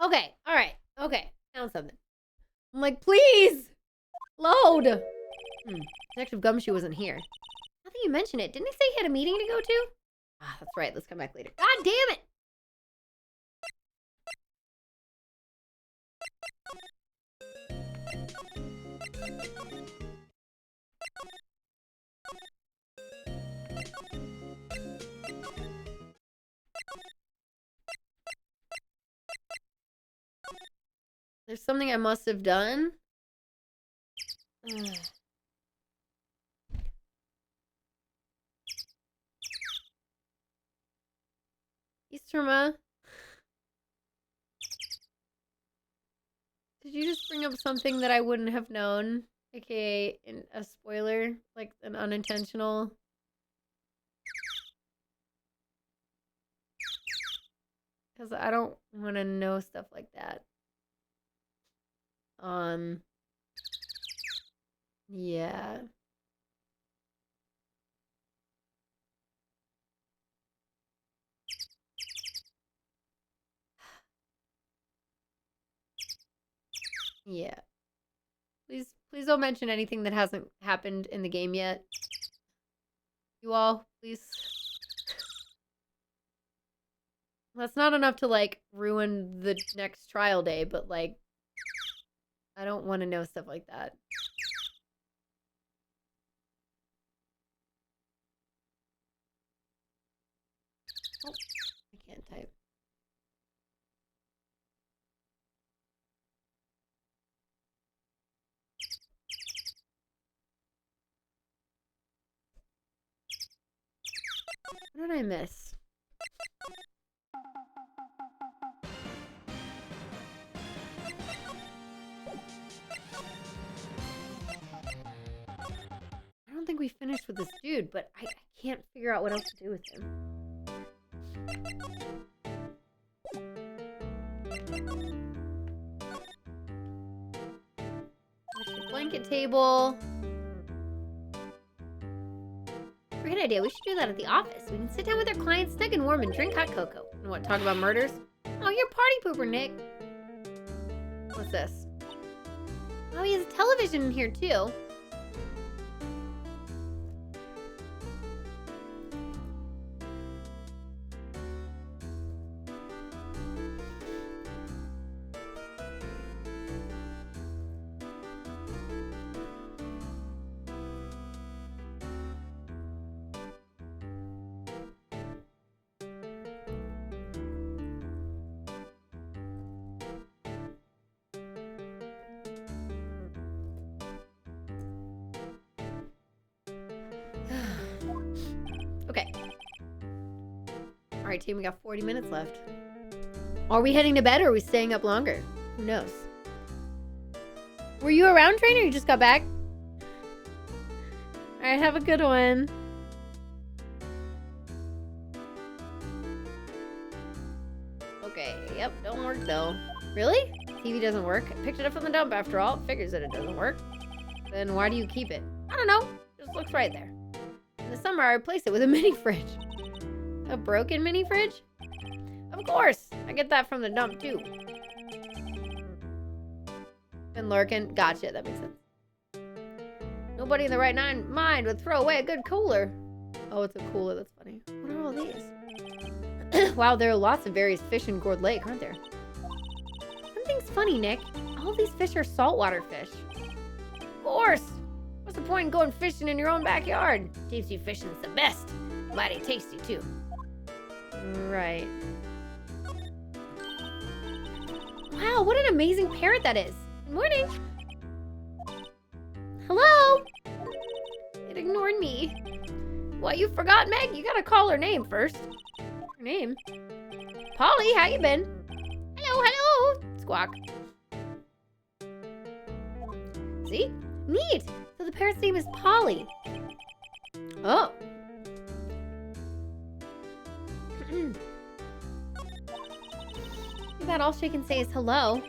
Okay, alright, okay. Found something. I'm like, please! Load! Detective Gumshoe wasn't here. Now that you mention it, didn't he say he had a meeting to go to? Ah, that's right. Let's come back later. God damn it! There's something I must have done. Easterma. Did you just bring up something that I wouldn't have known? AKA a spoiler? Like an unintentional? Because I don't want to know stuff like that. Yeah. Yeah. Please don't mention anything that hasn't happened in the game yet. You all, please. That's not enough to, like, ruin the next trial day, but, like, I don't want to know stuff like that. Oh, I can't type. What did I miss? I don't think we finished with this dude, but I can't figure out what else to do with him. Blanket table. Great idea. We should do that at the office. We can sit down with our clients, snug and warm, and drink hot cocoa. And what, talk about murders? Oh, you're a party pooper, Nick. What's this? Oh, he has a television in here, too. Okay. All right, team, we got 40 minutes left. Are we heading to bed or are we staying up longer? Who knows? Were you around, Trainer, or you just got back? All right, have a good one. Okay, yep, don't work though. Really? TV doesn't work? I picked it up from the dump after all. It figures that it doesn't work. Then why do you keep it? I don't know. Just looks right there. In the summer, I replaced it with a mini fridge. A broken mini fridge? Of course! I get that from the dump, too. Been lurking. Gotcha, that makes sense. Nobody in the right mind would throw away a good cooler. Oh, it's a cooler. That's funny. What are all these? Wow, there are lots of various fish in Gourd Lake, aren't there? Something's funny, Nick. All these fish are saltwater fish. Of course! What's the point in going fishing in your own backyard? Deep sea fishing's the best. Mighty tasty, too. Right. Wow, what an amazing parrot that is. Good morning. Hello? It ignored me. What, you forgot, Meg? You gotta call her name first. Her name? Polly, how you been? Hello, hello. Squawk. See? Neat. So the parrot's name is Polly. Oh. Too bad all she can say is hello.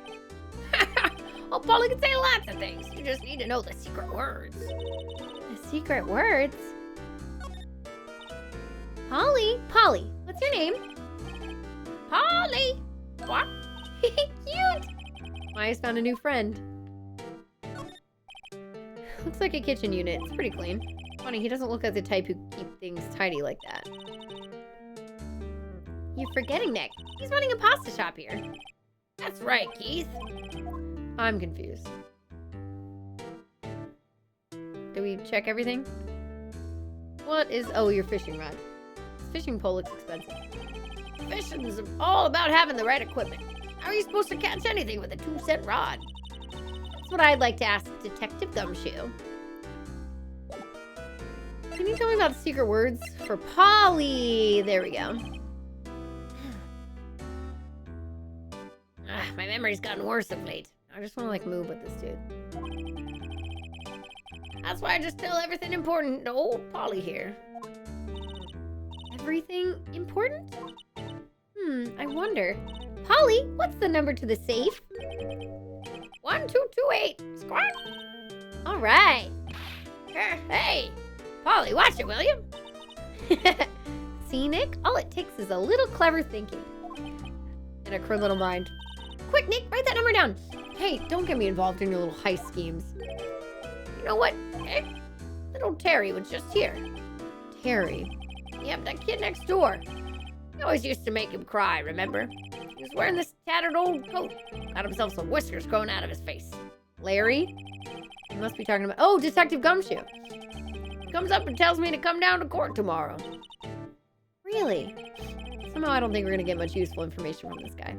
Oh, Polly can say lots of things. You just need to know the secret words. The secret words? Polly? Polly, what's your name? Polly! What? Cute! Maya's found a new friend. Looks like a kitchen unit. It's pretty clean. Funny, he doesn't look like the type who keep things tidy like that. You're forgetting, Nick. He's running a pasta shop here. That's right, Keith. I'm confused. Do we check everything? What is... Oh, your fishing rod. This fishing pole looks expensive. Fishing is all about having the right equipment. How are you supposed to catch anything with a 2-cent rod? That's what I'd like to ask Detective Gumshoe. Can you tell me about the secret words for Polly? There we go. My memory's gotten worse of late. I just want to, like, move with this dude. That's why I just tell everything important to old Polly here. Everything important? I wonder. Polly, what's the number to the safe? 1228. Squawk. All right. Hey, Polly, watch it, will you? See, Nick? All it takes is a little clever thinking. And a cruel little mind. Quick, Nick, write that number down. Hey, don't get me involved in your little heist schemes. You know what, Nick? Little Terry was just here. Terry? Yep, that kid next door. I always used to make him cry, remember? He was wearing this tattered old coat. Got himself some whiskers growing out of his face. Larry? He must be talking about... Oh, Detective Gumshoe. He comes up and tells me to come down to court tomorrow. Really? Somehow I don't think we're going to get much useful information from this guy.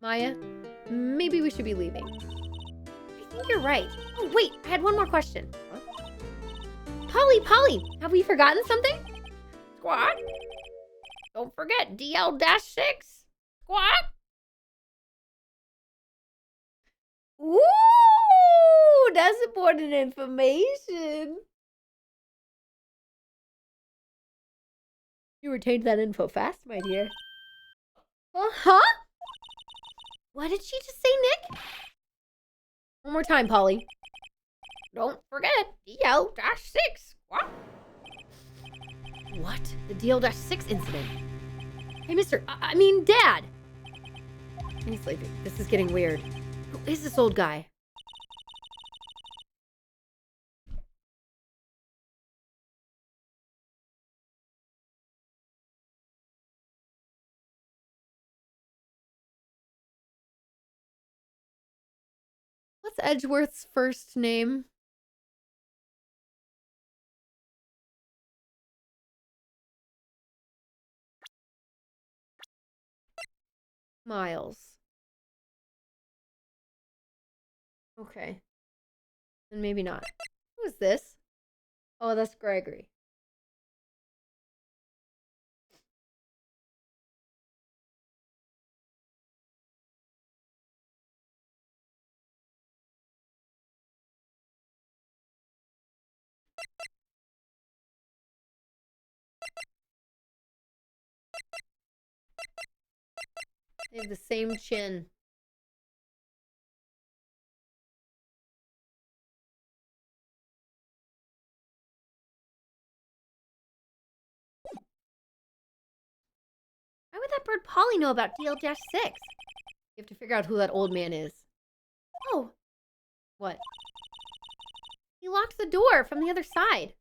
Maya, maybe we should be leaving. I think you're right. Oh, wait, I had one more question. What? Polly, have we forgotten something? Squad? Don't forget, DL-6. Squad? Ooh, that's important information. You retained that info fast, my dear. Uh-huh. What did she just say, Nick? One more time, Polly. Don't forget, DL-6. What? The DL-6 incident? Hey, I mean, Dad. He's sleeping. This is getting weird. Who is this old guy? What's Edgeworth's first name? Miles. Okay. And maybe not. Who is this? Oh, that's Gregory. They have the same chin. Why would that bird Polly know about DL-6? You have to figure out who that old man is. Oh. What? He locked the door from the other side.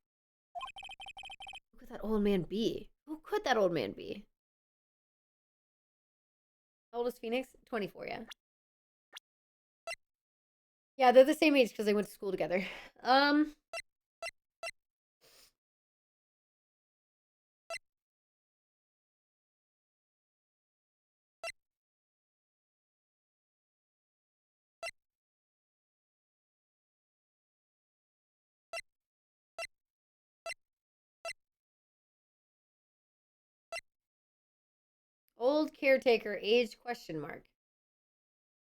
Who could that old man be? Who could that old man be? How old is Phoenix? 24, yeah. Yeah, they're the same age because they went to school together. Old caretaker, age question mark.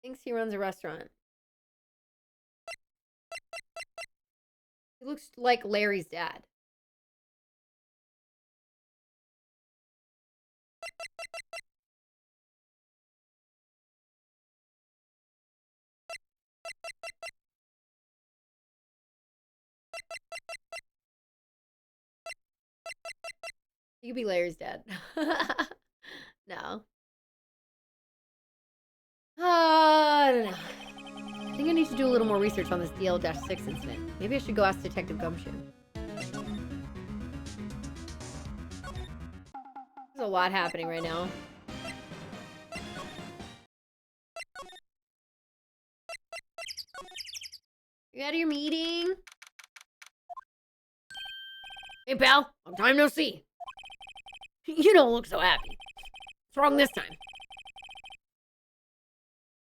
Thinks he runs a restaurant. He looks like Larry's dad. He could be Larry's dad. No. I don't know. I think I need to do a little more research on this DL-6 incident. Maybe I should go ask Detective Gumshoe. There's a lot happening right now. You out of your meeting? Hey, pal. Long time no see. You don't look so happy. What's wrong this time?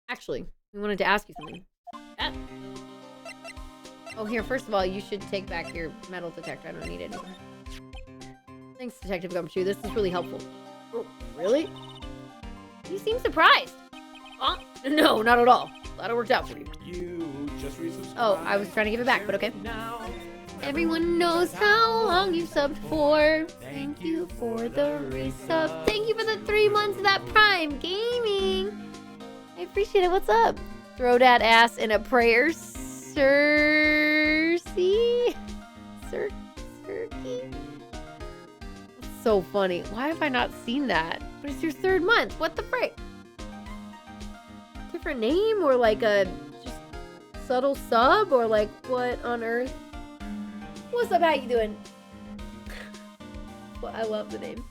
Actually, we wanted to ask you something. Oh, here, first of all, you should take back your metal detector. I don't need it anymore. Thanks, Detective Gumshoe. This is really helpful. Oh, really? You seem surprised. Huh? No, not at all. Glad it worked out for you. You just resubscribed. Oh, I was trying to give it back, but okay. Everyone knows how long you subbed for. Thank you for the resub. Thank you for the 3 months of that Prime Gaming. I appreciate it. What's up? Throw that ass in a prayer, Cersei. Cersei. So funny. Why have I not seen that? But it's your 3rd month. What the frick? Different name or like a just subtle sub or like what on earth? What's up? How you doing? Well, I love the name.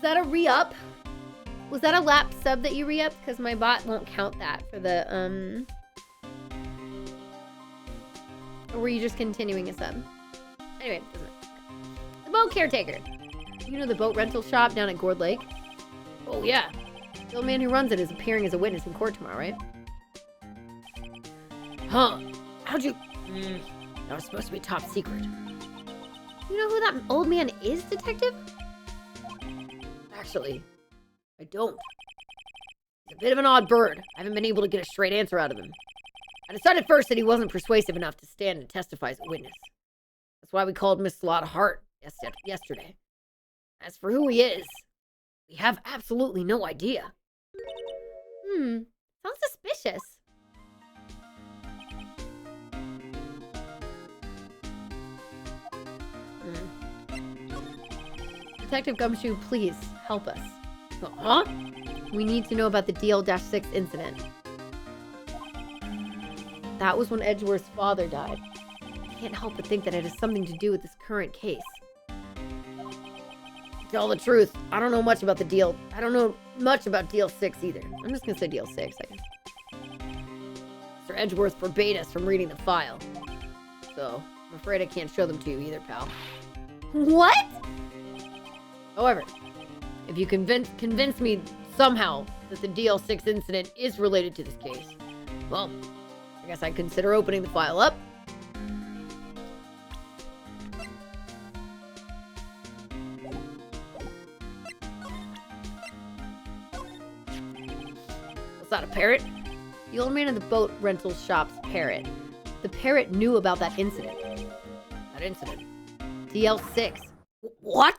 that a re-up? Was that a lap sub that you re-upped? Because my bot won't count that for the, Or were you just continuing a sub? Anyway, doesn't matter. The boat caretaker. You know the boat rental shop down at Gourd Lake? Oh, yeah. The old man who runs it is appearing as a witness in court tomorrow, right? Huh. How'd you... That was supposed to be top secret. You know who that old man is, detective? Actually, I don't. He's a bit of an odd bird. I haven't been able to get a straight answer out of him. I decided first that he wasn't persuasive enough to stand and testify as a witness. That's why we called Miss Lotta Hart yesterday. As for who he is, we have absolutely no idea. Sounds suspicious. Detective Gumshoe, please help us. Huh? We need to know about the DL-6 incident. That was when Edgeworth's father died. I can't help but think that it has something to do with this current case. To tell the truth, I don't know much about the deal. I don't know much about DL-6 either. I'm just gonna say DL-6, I guess. Mr. Edgeworth forbade us from reading the file. So, I'm afraid I can't show them to you either, pal. What? However, if you convince me somehow that the DL-6 incident is related to this case, well, I guess I'd consider opening the file up. What's that, a parrot? The old man in the boat rental shop's parrot. The parrot knew about that incident. That incident? DL-6. What?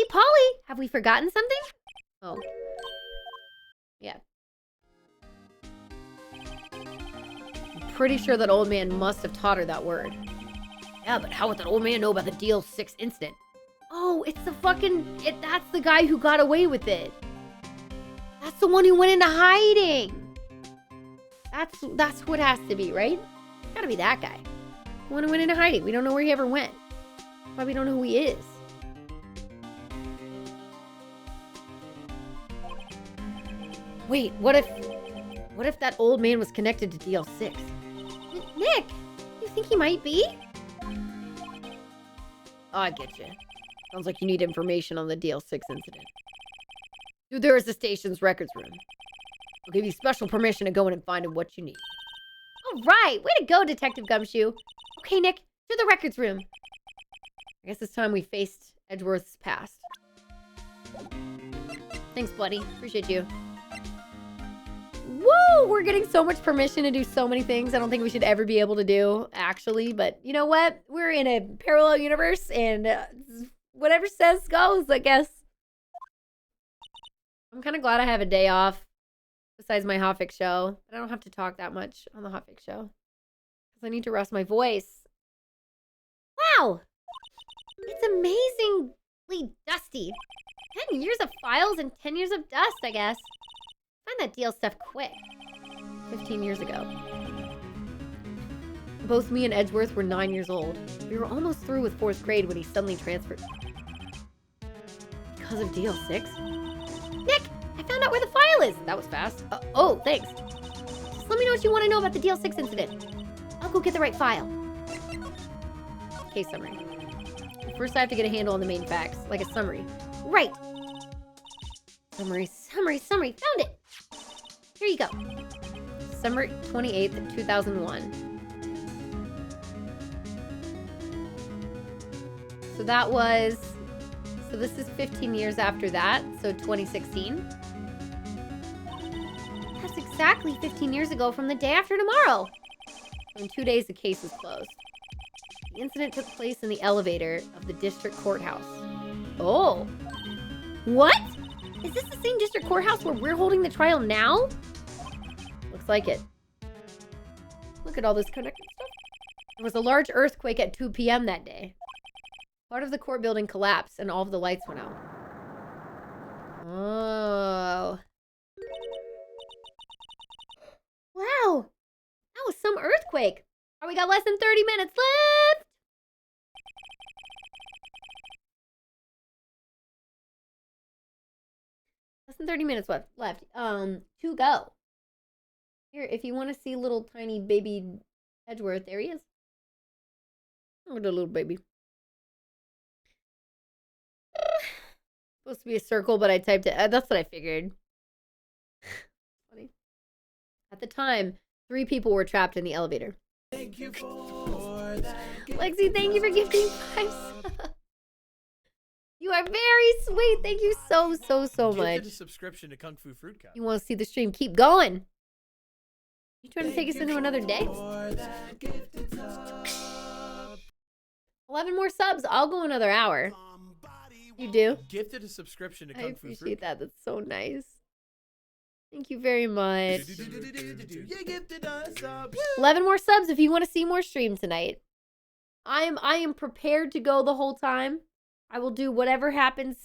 Polly, have we forgotten something? Oh. Yeah. I'm pretty sure that old man must have taught her that word. Yeah, but how would that old man know about the DL-6 incident? Oh, it's the fucking... that's the guy who got away with it. That's the one who went into hiding. That's who it has to be, right? It's gotta be that guy. The one who went into hiding. We don't know where he ever went. That's why we don't know who he is. Wait, what if that old man was connected to DL-6? Nick, you think he might be? Oh, I get you. Sounds like you need information on the DL-6 incident. Dude, there is the station's records room. I'll give you special permission to go in and find what you need. All right, way to go, Detective Gumshoe. Okay, Nick, to the records room. I guess it's time we faced Edgeworth's past. Thanks, buddy. Appreciate you. Woo! We're getting so much permission to do so many things I don't think we should ever be able to do, actually. But you know what? We're in a parallel universe, and whatever says goes, I guess. I'm kind of glad I have a day off, besides my Hotfix show. But I don't have to talk that much on the Hotfix show, because I need to rest my voice. Wow! It's amazingly dusty. 10 years of files and 10 years of dust, I guess. Find that deal stuff quick. 15 years ago. Both me and Edgeworth were 9 years old. We were almost through with 4th grade when he suddenly transferred. Because of DL-6? Nick, I found out where the file is. That was fast. Oh, thanks. Just let me know what you want to know about the DL-6 incident. I'll go get the right file. Case summary. First, I have to get a handle on the main facts, like a summary. Right. Summary. Found it. Here you go. December 28th, 2001. So that was... So this is 15 years after that, so 2016. That's exactly 15 years ago from the day after tomorrow. So in 2 days, the case was closed. The incident took place in the elevator of the district courthouse. Oh. What? Is this the same district courthouse where we're holding the trial now? Looks like it. Look at all this connected stuff. There was a large earthquake at 2 p.m. that day. Part of the court building collapsed and all of the lights went out. Oh. Wow. That was some earthquake. Oh, we got less than 30 minutes left. than 30 minutes left. To go. Here, if you want to see little tiny baby Edgeworth, there he is. Look at the little baby. Supposed to be a circle, but I typed it. That's what I figured. Funny. At the time, 3 people were trapped in the elevator. Thank you for that. Lexi, thank you for gifting 5 subs. You are very sweet. Thank you so much. Gifted a subscription to Kung Fu Fruit Cup. You want to see the stream? Keep going. You trying to take us into another day? 11 more subs. I'll go another hour. You do? Gifted a subscription to I Kung Fu Fruit appreciate that. That's so nice. Thank you very much. You gifted us subs. 11 more subs if you want to see more stream tonight. I am prepared to go the whole time. I will do whatever happens.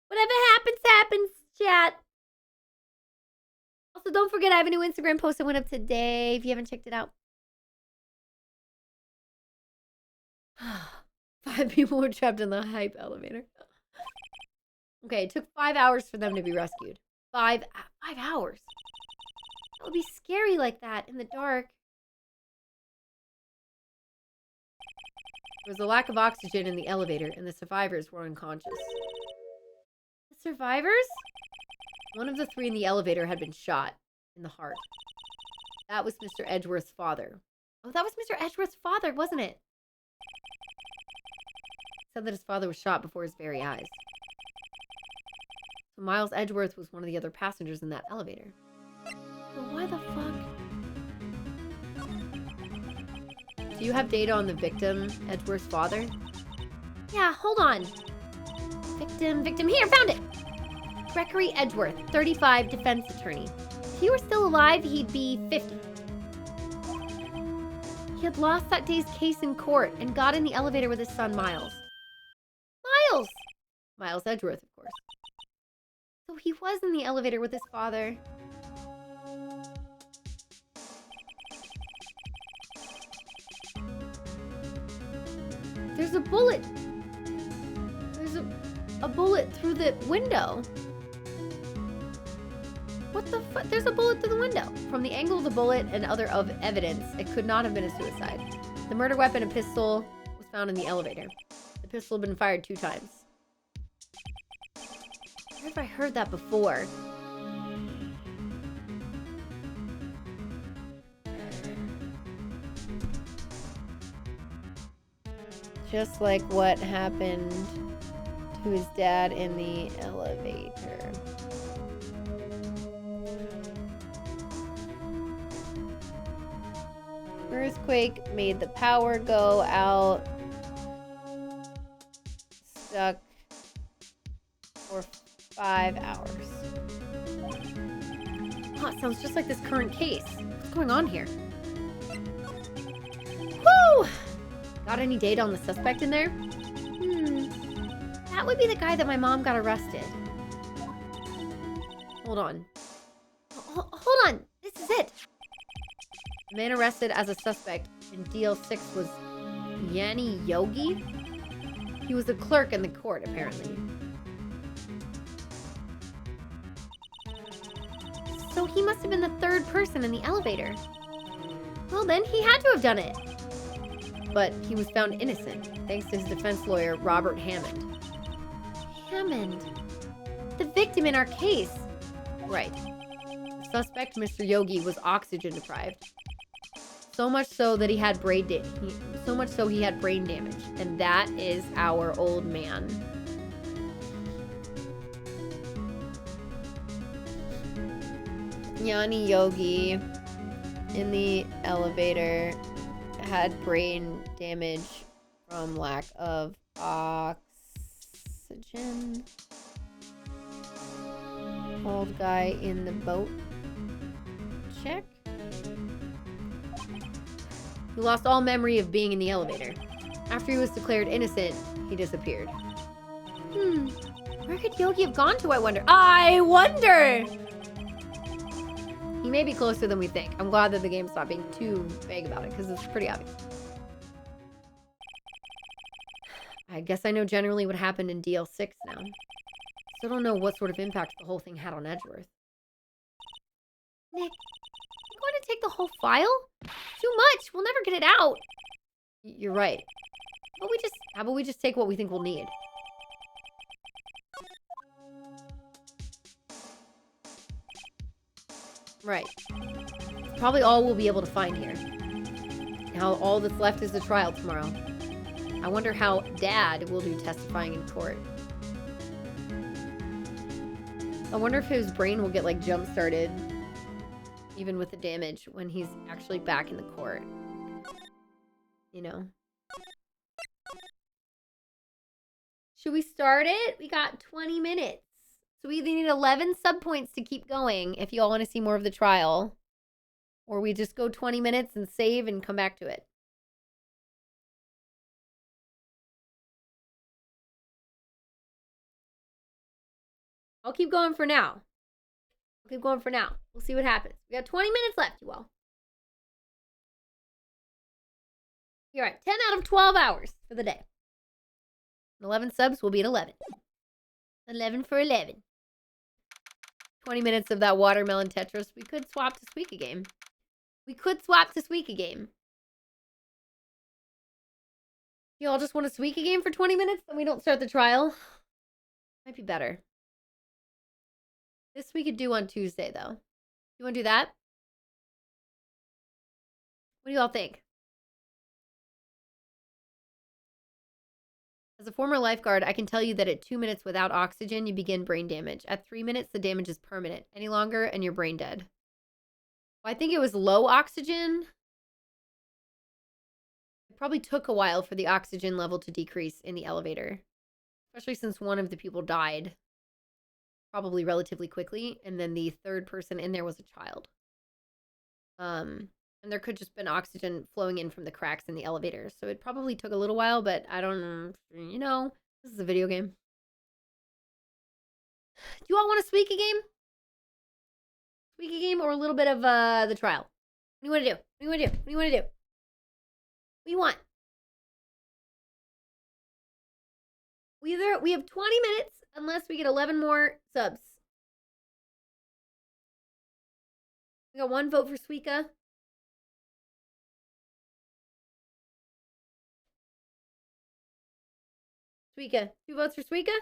Whatever happens, chat. Also, don't forget I have a new Instagram post that went up today if you haven't checked it out. 5 people were trapped in the hype elevator. Okay, it took 5 hours for them to be rescued. 5 hours. That would be scary like that in the dark. There was a lack of oxygen in the elevator, and the survivors were unconscious. The survivors? One of the 3 in the elevator had been shot in the heart. That was Mr. Edgeworth's father. Oh, that was Mr. Edgeworth's father, wasn't it? He said that his father was shot before his very eyes. So Miles Edgeworth was one of the other passengers in that elevator. So why the fuck? Do you have data on the victim, Edgeworth's father? Yeah, hold on. Victim, here, found it! Gregory Edgeworth, 35, defense attorney. If he were still alive, he'd be 50. He had lost that day's case in court and got in the elevator with his son, Miles. Miles! Miles Edgeworth, of course. So he was in the elevator with his father. There's a bullet. There's a bullet through the window. What the fuck? There's a bullet through the window. From the angle of the bullet and other evidence, it could not have been a suicide. The murder weapon, a pistol, was found in the elevator. The pistol had been fired 2 times. Where have I heard that before? Just like what happened to his dad in the elevator. Earthquake made the power go out. Stuck for 5 hours. Oh, it sounds just like this current case. What's going on here? Woo! Got any data on the suspect in there? That would be the guy that my mom got arrested. Hold on. Hold on! This is it! The man arrested as a suspect in DL6 was Yanni Yogi? He was a clerk in the court, apparently. So he must have been the 3rd person in the elevator. Well then, he had to have done it. But he was found innocent, thanks to his defense lawyer, Robert Hammond. Hammond? The victim in our case. Right. The suspect, Mr. Yogi, was oxygen deprived. So much so that he had brain damage. And that is our old man. Yanni Yogi in the elevator had brain damage from lack of oxygen. Old guy in the boat. Check. He lost all memory of being in the elevator. After he was declared innocent, he disappeared. Where could Yogi have gone to, I wonder? I wonder! He may be closer than we think. I'm glad that the game's not being too vague about it, because it's pretty obvious. I guess I know generally what happened in DL6 now. Still don't know what sort of impact the whole thing had on Edgeworth. Nick, you going to take the whole file? Too much. We'll never get it out. You're right. How about we just take what we think we'll need? Right. It's probably all we'll be able to find here. Now all that's left is the trial tomorrow. I wonder how Dad will do testifying in court. I wonder if his brain will get like jump-started, even with the damage, when he's actually back in the court. You know? Should we start it? We got 20 minutes. So we either need 11 subpoints to keep going if you all want to see more of the trial. Or we just go 20 minutes and save and come back to it. I'll keep going for now. We'll see what happens. We got 20 minutes left, you all. You're right. 10 out of 12 hours for the day. 11 subs will be at 11. 11 for 11. 20 minutes of that watermelon Tetris. We could swap to Suika game. You all just want a Suika game for 20 minutes? Then we don't start the trial. Might be better. This we could do on Tuesday, though. You want to do that? What do you all think? As a former lifeguard, I can tell you that at 2 minutes without oxygen, you begin brain damage. At 3 minutes, the damage is permanent. Any longer, and you're brain dead. Well, I think it was low oxygen. It probably took a while for the oxygen level to decrease in the elevator. Especially since one of the people died. Probably relatively quickly. And then the third person in there was a child. And there could just been oxygen flowing in from the cracks in the elevator. So it probably took a little while, but I don't know. You know, this is a video game. Do you all want a Suika game? Suika game or a little bit of the trial? What do you want to do? What do you want to do? What do you want to do? What do you want? We have 20 minutes unless we get 11 more subs. We got one vote for Suika. Suika. 2 votes for Suika?